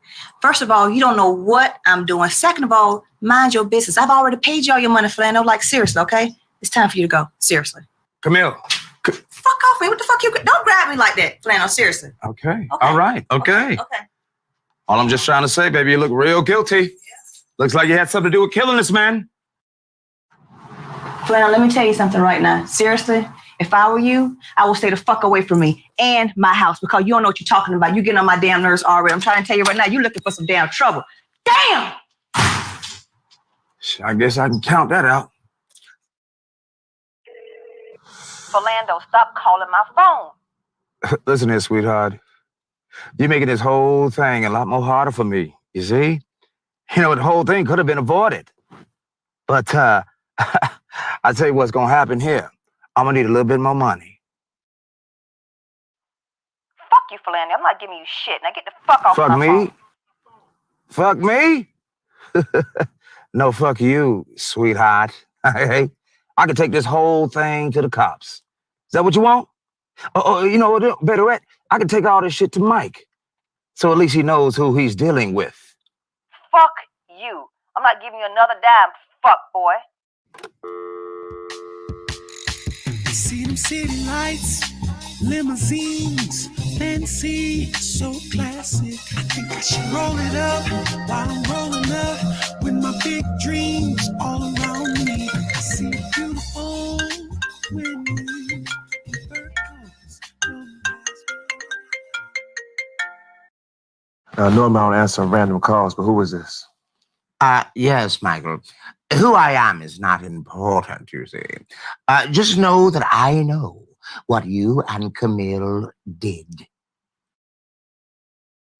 First of all, you don't know what I'm doing. Second of all, mind your business. I've already paid you all your money, Flando. Like, seriously, okay? It's time for you to go. Seriously. Camille. Fuck off me. What the fuck you... Don't grab me like that, Flando. Seriously. Okay. All right. Okay. All I'm just trying to say, baby, you look real guilty. Yeah. Looks like you had something to do with killing this man. Flando, let me tell you something right now. Seriously, if I were you, I would stay the fuck away from me and my house because you don't know what you're talking about. You getting on my damn nerves already. I'm trying to tell you right now, you looking for some damn trouble. Damn! I guess I can count that out. Philando, stop calling my phone. Listen here, sweetheart. You're making this whole thing a lot more harder for me, you see? You know, the whole thing could have been avoided. But I'll tell you what's gonna happen here. I'm gonna need a little bit more money. Fuck you, Philando. I'm not giving you shit. Now get the fuck off Fuck my me? phone. Fuck me? No, fuck you, sweetheart. Hey, I can take this whole thing to the cops. Is that what you want? Oh, you know what? Better yet, I can take all this shit to Mike. So at least he knows who he's dealing with. Fuck you. I'm not giving you another dime, fuck boy. See them city lights, limousines, fancy, so classic. I think I should roll it up while I'm rolling up with my big dreams all around me. I see beautiful women. Normally I don't answer random calls, but who is this? Yes, Michael. Who I am is not important, you see. Just know that I know what you and Camille did.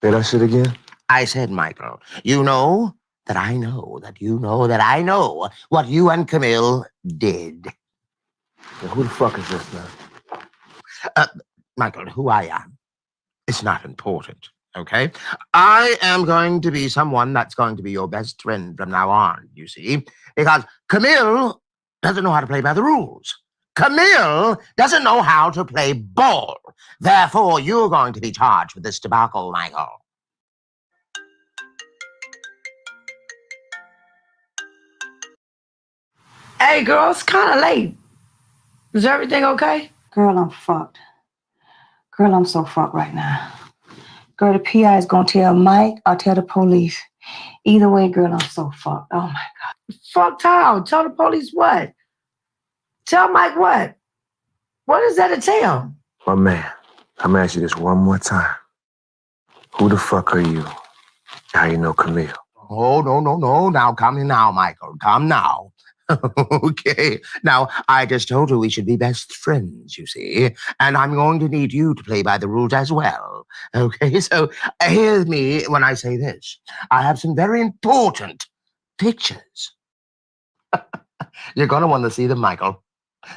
Say that shit again? I said, Michael, you know that I know that you know that I know what you and Camille did. Well, who the fuck is this, man? Michael, who I am is not important, okay? I am going to be someone that's going to be your best friend from now on, you see, because Camille doesn't know how to play by the rules. Camille doesn't know how to play ball. Therefore, you're going to be charged with this debacle, Michael. Hey, girl, it's kind of late. Is everything okay? Girl, I'm fucked. Girl, I'm so fucked right now. Girl, the PI is gonna tell Mike or tell the police. Either way, girl, I'm so fucked. Oh my God. Fucked how? Tell the police what? Tell Mike what? What is that to tell? My man, I'm gonna ask you this one more time. Who the fuck are you? How you know Camille? Oh, no. Now, come now, Michael. Come now. Okay. Now, I just told you we should be best friends, you see. And I'm going to need you to play by the rules as well. Okay, so hear me when I say this. I have some very important pictures. You're going to want to see them, Michael.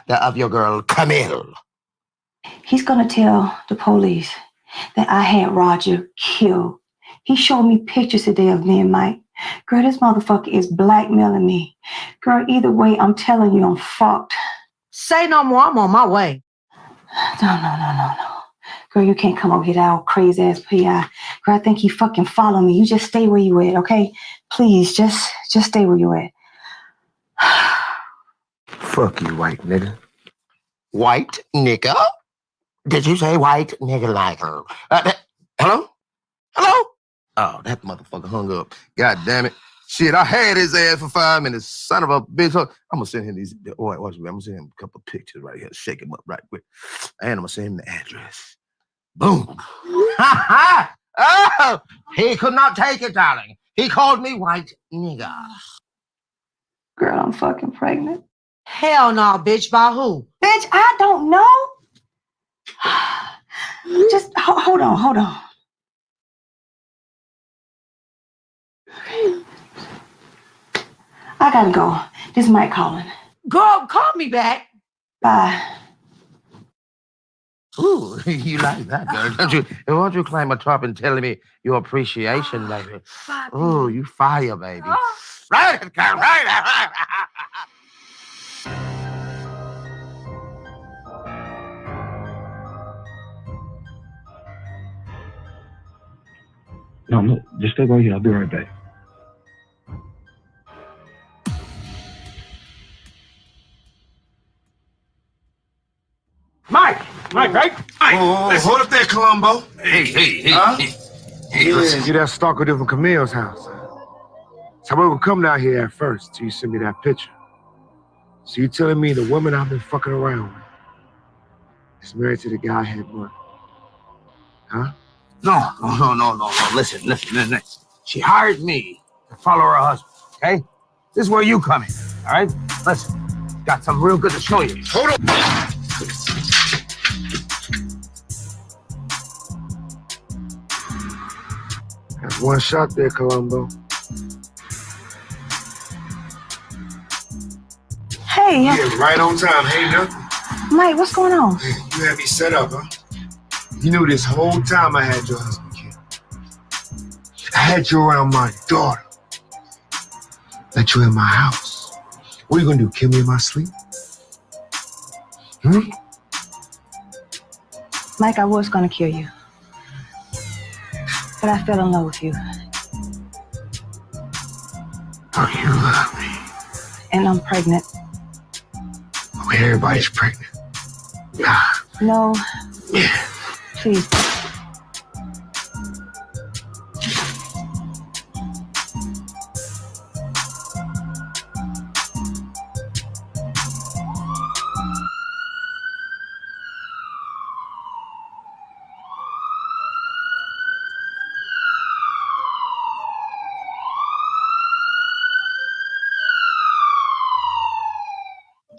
They're of your girl, Camille. He's gonna tell the police that I had Roger killed. He showed me pictures today of me and Mike. Girl, this motherfucker is blackmailing me. Girl, either way, I'm telling you, I'm fucked. Say no more. I'm on my way. No. Girl, you can't come over here, that old crazy ass PI. Girl, I think he fucking followed me. You just stay where you at, okay? Please, just stay where you at. Fuck you, white nigga. White nigga? Did you say white nigga, Michael? Hello? Oh, that motherfucker hung up. God damn it. Shit, I had his ass for 5 minutes. Son of a bitch. I'm gonna send him these. Oh, wait, watch me. I'm gonna send him a couple of pictures right here. Shake him up right quick. And I'm gonna send him the address. Boom. Oh, he could not take it, darling. He called me white nigga. Girl, I'm fucking pregnant. Hell no, bitch. By who? Bitch, I don't know. Just hold on. I gotta go. This is Mike calling. Girl, call me back. Bye. Ooh, you like that, girl, don't you? And won't you climb atop and tell me your appreciation, baby? Ooh, you fire, baby. Right, girl, right. No, just stay right here. I'll be right back. Mike, right? Hold up there, Columbo. Hey. Listen, you that stalker dude from Camille's house. So I would come down here at first till you send me that picture. So you telling me the woman I've been fucking around with is married to the guy I had money? Huh? No. Listen. She hired me to follow her husband, okay? This is where you come in, all right? Listen, got something real good to show you. Hold up. That's one shot there, Columbo. Hey. Yeah, right on time. Hey, nothing. Mike, what's going on? You had me set up, huh? You knew this whole time I had your husband killed. I had you around my daughter. Let you in my house. What are you gonna do, kill me in my sleep? Mike, I was gonna kill you. But I fell in love with you. Oh, you love me. And I'm pregnant. Oh, everybody's pregnant. No. Please.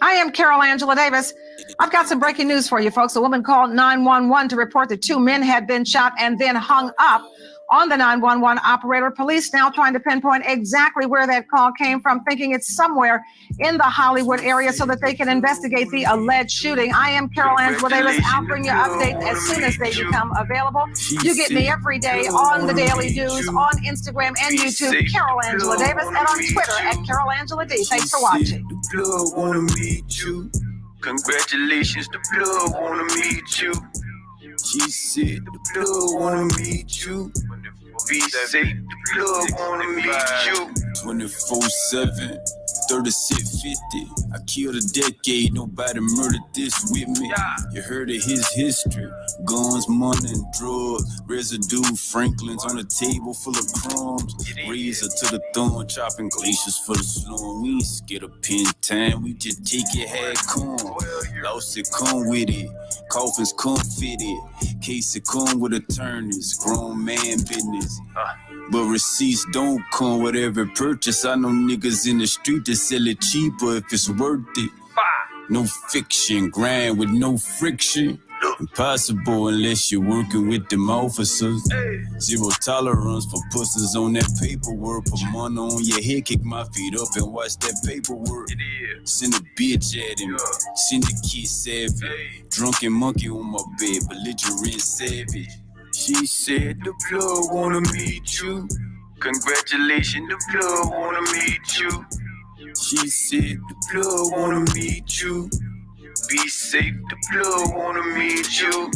I am Carol Angela Davis. I've got some breaking news for you, folks. A woman called 911 to report that 2 men had been shot and then hung up on the 911 operator. Police now trying to pinpoint exactly where that call came from, thinking it's somewhere in the Hollywood area so that they can investigate the alleged shooting. I am Carol Angela Davis. I'll bring you updates as soon as they become available. You get me every day on the Daily News, on Instagram and YouTube, Carol Angela Davis, and on Twitter at Carol Angela D. Thanks for watching. The blood wanna meet you. Congratulations, the blood wanna meet you. She said the blood wanna meet you. Be safe, the blood wanna meet you. 24/7, 3650. I killed a decade, nobody murdered this with me. You heard of his history, guns, money, and drugs. Residue, Franklin's on a table full of crumbs. Razor to the thorn, chopping glaciers for the slum. We ain't scared of pin time, we just take it had come. Lost it, come with it. Coffins come fitted. Case it come with attorneys. Grown man business. But receipts don't come with every purchase. I know niggas in the street that sell it cheaper if it's worth it. No fiction, grind with no friction. Impossible unless you're working with them officers. Zero tolerance for pussies on that paperwork. Put money on your head, kick my feet up and watch that paperwork. Send a bitch at him, send a kid savage. Drunken monkey on my bed, belligerent savage. She said the blood wanna meet you. Congratulations, the blood wanna meet you. She said the blood wanna meet you. Be safe, the blood wanna meet you.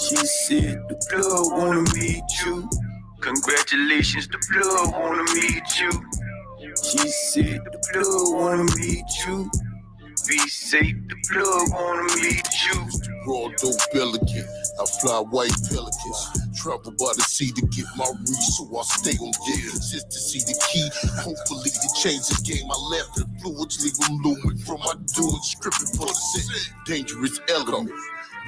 She said the blood wanna meet you. Congratulations, the blood wanna meet you. She said the blood wanna meet you. Be safe, the blood wanna meet you. Raw dope elegant, I fly white pelicans. Travel by the sea to get my reach, so I stay on consistency the key. Hopefully to change this game. I left influence, leave them looming from my doing, scripting for the set. Dangerous element,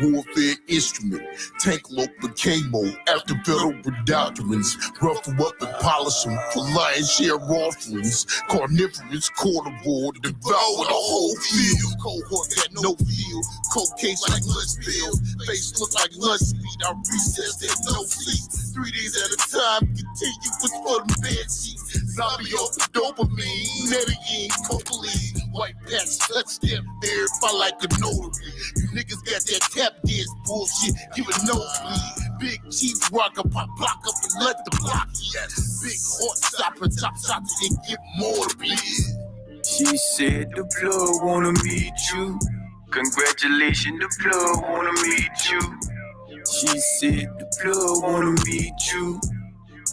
warfare instrument. Tank lope became mode, after battle with doctrines. Rough up and polish them for lion share offerings. Carnivorous, carnivore, devour the whole field. Cohort got no feel, cocaine like lunch pills. Face look like lunch speed, I recessed at no sleep. 3 days at a time, continue with fun bed sheets. Zombie off the dopamine, Medellin, cocaine. White patch, touchdown, verify like a notary. You niggas got that tap dance bullshit, give a nosebleed. Big chief rock up, I block up and let the block eat. Big heart stopper, top shot and get more to bleed. She said the blood wanna meet you. Congratulations, the blood wanna meet you. She said the blood wanna meet you.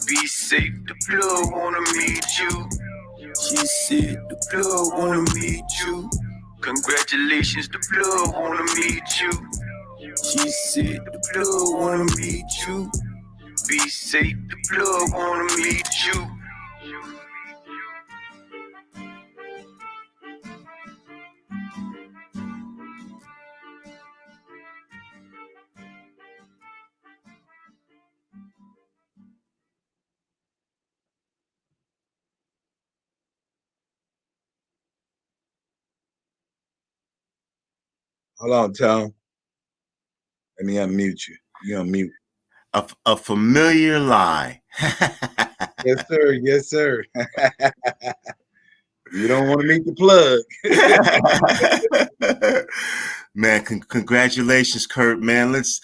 Be safe, the blood wanna meet you. She said the blood wanna meet you. Congratulations, the blood wanna meet you. She said the blood wanna meet you. Be safe, the blood wanna meet you. Hold on, Tom. Let me unmute you. You unmute. A familiar lie. Yes, sir. Yes, sir. You don't want to meet the plug. Man, congratulations, Kurt, man. Let's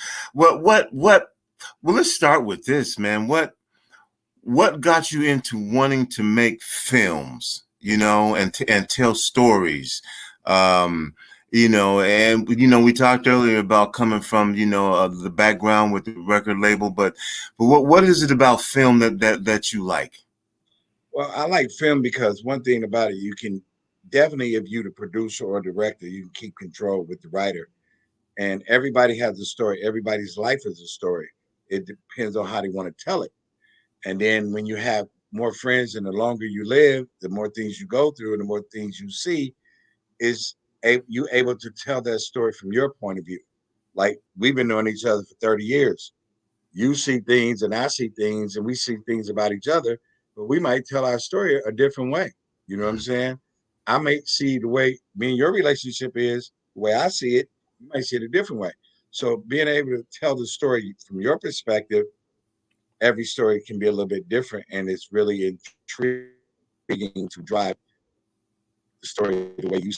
start with this, man. What got you into wanting to make films, and tell stories? We talked earlier about coming from, the background with the record label, but what is it about film that you like? Well, I like film because one thing about it, you can definitely, if you're the producer or director, you can keep control with the writer And everybody has a story. Everybody's life is a story. It depends on how they want to tell it. And then when you have more friends and the longer you live, the more things you go through and the more things you see, is you able to tell that story from your point of view. Like, we've been knowing each other for 30 years. You see things and I see things and we see things about each other, but we might tell our story a different way. You know what I'm saying? I may see the way me and your relationship is, the way I see it, you might see it a different way. So being able to tell the story from your perspective, every story can be a little bit different, and it's really intriguing to drive the story the way you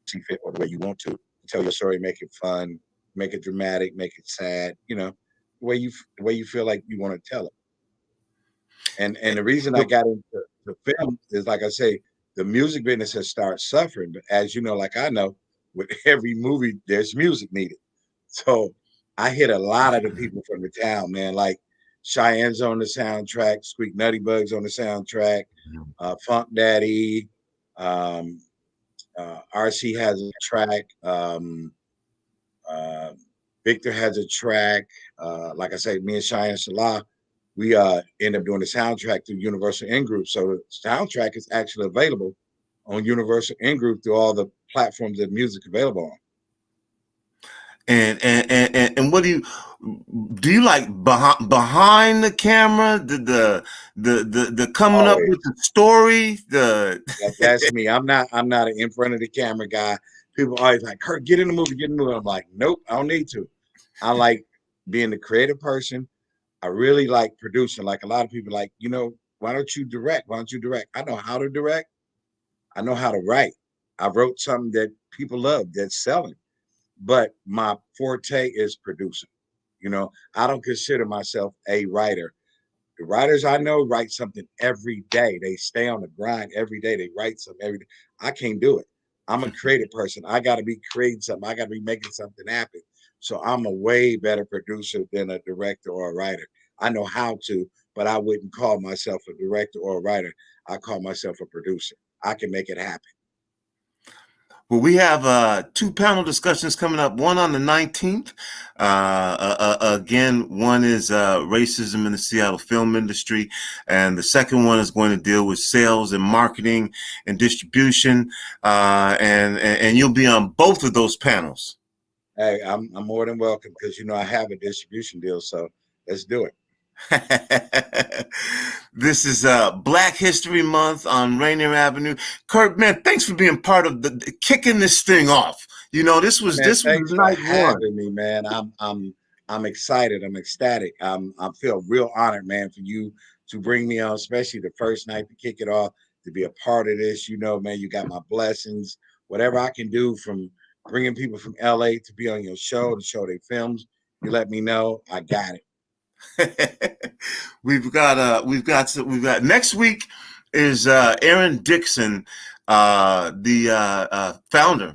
see fit or the way you want to. Tell your story, make it fun, make it dramatic, make it sad, the way you feel like you want to tell it. And the reason I got into the film is, like I say, the music business has started suffering. But as you know, like I know, with every movie, there's music needed. So I hit a lot of the people from the town, man. Like Cheyenne's on the soundtrack, Squeak Nutty Bug's on the soundtrack, Funk Daddy, RC has a track, Victor has a track. Like I say, me and Cheyenne Salah, we end up doing the soundtrack through Universal In Group. So the soundtrack is actually available on Universal In Group through all the platforms that music available on. And what do you like behind the camera, the coming up with the story? That's me. I'm not an in front of the camera guy. People always like, Kurt, get in the movie, get in the movie. I'm like, nope, I don't need to. I like being the creative person. I really like producing. Like a lot of people like, why don't you direct? Why don't you direct? I know how to direct. I know how to write. I wrote something that people love, that's selling. But my forte is producing. I don't consider myself a writer. The writers I know write something every day. They stay on the grind every day. They write something every day. I can't do it. I'm a creative person. I got to be creating something. I got to be making something happen. So I'm a way better producer than a director or a writer. I know how to, but I wouldn't call myself a director or a writer. I call myself a producer. I can make it happen. Well, we have 2 panel discussions coming up. One on the 19th. Again, one is racism in the Seattle film industry, and the second one is going to deal with sales and marketing and distribution. And you'll be on both of those panels. Hey, I'm more than welcome, because I have a distribution deal. So let's do it. This is Black History Month on Rainier Avenue. Kurt, man, thanks for being part of the kicking this thing off. This was night one. Me, man. I'm excited. I'm ecstatic. I feel real honored, man, for you to bring me on, especially the first night to kick it off, to be a part of this. Man, you got my blessings. Whatever I can do, from bringing people from LA to be on your show, to show their films, you let me know. I got it. We've got next week is Aaron Dixon, the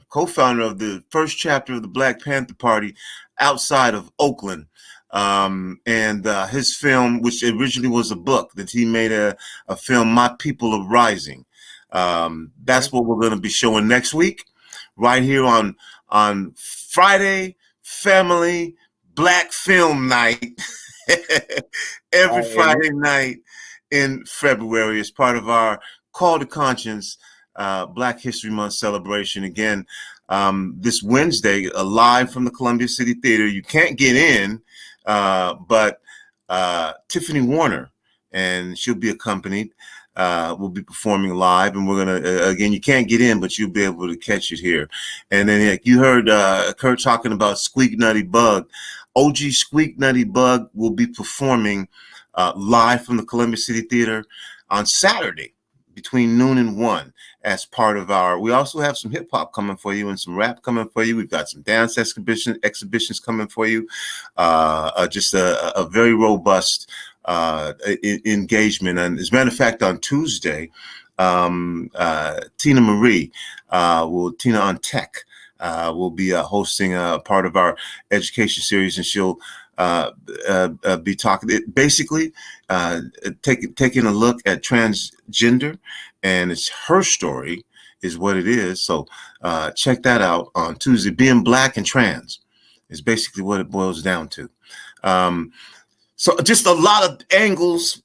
co-founder of the first chapter of the Black Panther Party outside of Oakland. And his film, which originally was a book, that he made a film, My People Are Rising. That's what we're going to be showing next week, right here on Friday Family Black Film Night. Every Friday night in February as part of our Call to Conscience Black History Month celebration. Again, this Wednesday, live from the Columbia City Theater. You can't get in, but Tiffany Warner, and she'll be accompanied, will be performing live. And we're going to, again, you can't get in, but you'll be able to catch it here. And then you heard Kurt talking about Squeak Nutty Bug. OG Squeak Nutty Bug will be performing live from the Columbia City Theater on Saturday between noon and 1 as part of we also have some hip hop coming for you and some rap coming for you. We've got some dance exhibitions coming for you. Just a very robust engagement. And as a matter of fact, on Tuesday, Tina Marie, Tina on Tech, will be hosting a part of our education series, and she'll be talking, basically taking a look at transgender, and it's her story is what it is. So check that out on Tuesday. Being Black and Trans is basically what it boils down to. So just a lot of angles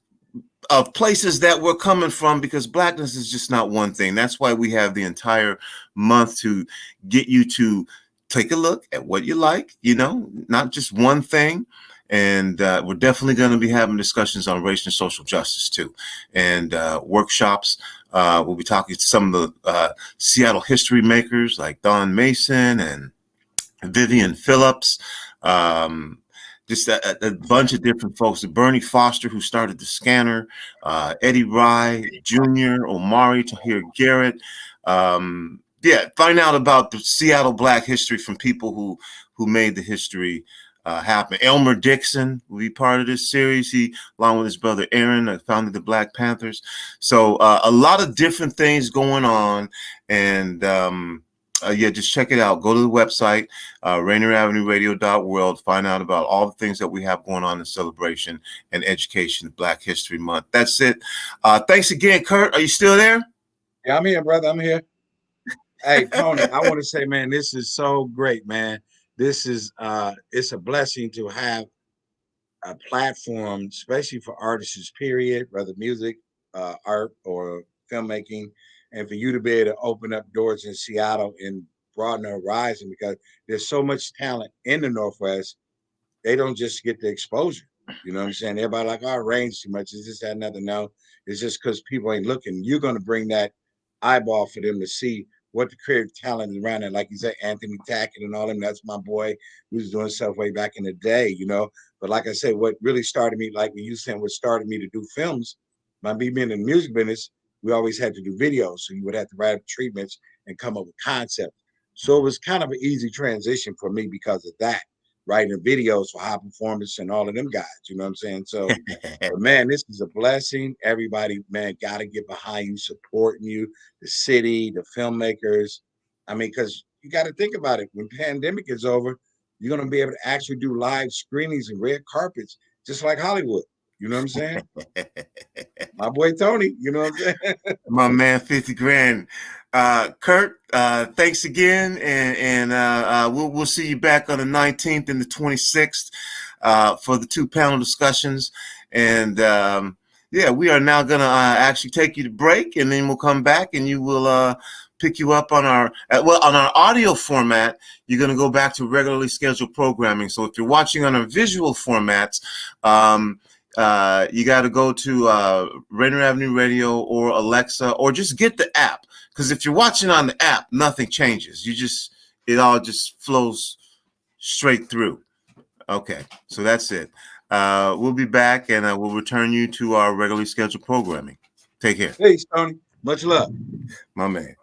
of places that we're coming from, because Blackness is just not one thing. That's why we have the entire month to get you to take a look at what you like, not just one thing. And we're definitely going to be having discussions on race and social justice too, and workshops. We'll be talking to some of the Seattle history makers like Don Mason and Vivian Phillips. Just a bunch of different folks. Bernie Foster, who started the Scanner, Eddie Rye Jr., Omari Tahir Garrett. Find out about the Seattle Black history from people who made the history happen. Elmer Dixon will be part of this series. He, along with his brother Aaron, founded the Black Panthers. So a lot of different things going on, and just check it out. Go to the website, Rainier Avenue Radio.world. Find out about all the things that we have going on in celebration and education, Black History Month. That's it. Thanks again, Kurt. Are you still there? Yeah, I'm here, brother. I'm here. Hey, Tony, I want to say, man, this is so great, man. This is it's a blessing to have a platform, especially for artists, period, whether music, art, or filmmaking, and for you to be able to open up doors in Seattle and broaden the horizon, because there's so much talent in the Northwest. They don't just get the exposure. You know what I'm saying? Everybody like, oh, range too much. Is this, that, another? No, it's just because people ain't looking. You're going to bring that eyeball for them to see what the creative talent is around it. Like you said, Anthony Tackett and all them, that's my boy who was doing stuff way back in the day, But like I said, what really started me, like when you said what started me to do films, by me being in the music business, we always had to do videos. So you would have to write up treatments and come up with concepts. So it was kind of an easy transition for me because of that, writing the videos for High Performance and all of them guys, you know what I'm saying? So, but man, this is a blessing. Everybody, man, got to get behind you, supporting you, the city, the filmmakers. I mean, because you got to think about it. When pandemic is over, you're going to be able to actually do live screenings and red carpets, just like Hollywood. You know what I'm saying? My boy Tony, you know what I'm saying? My man, 50 grand. Kurt, thanks again. And we'll see you back on the 19th and the 26th for the 2 panel discussions. And we are now going to actually take you to break, and then we'll come back and you will pick you up on our audio format. You're going to go back to regularly scheduled programming. So if you're watching on our visual formats, you got to go to Rainier Avenue Radio or Alexa, or just get the app. Because if you're watching on the app, nothing changes. It all just flows straight through. Okay, so that's it. We'll be back, and we'll return you to our regularly scheduled programming. Take care. Peace, Tony. Much love. My man.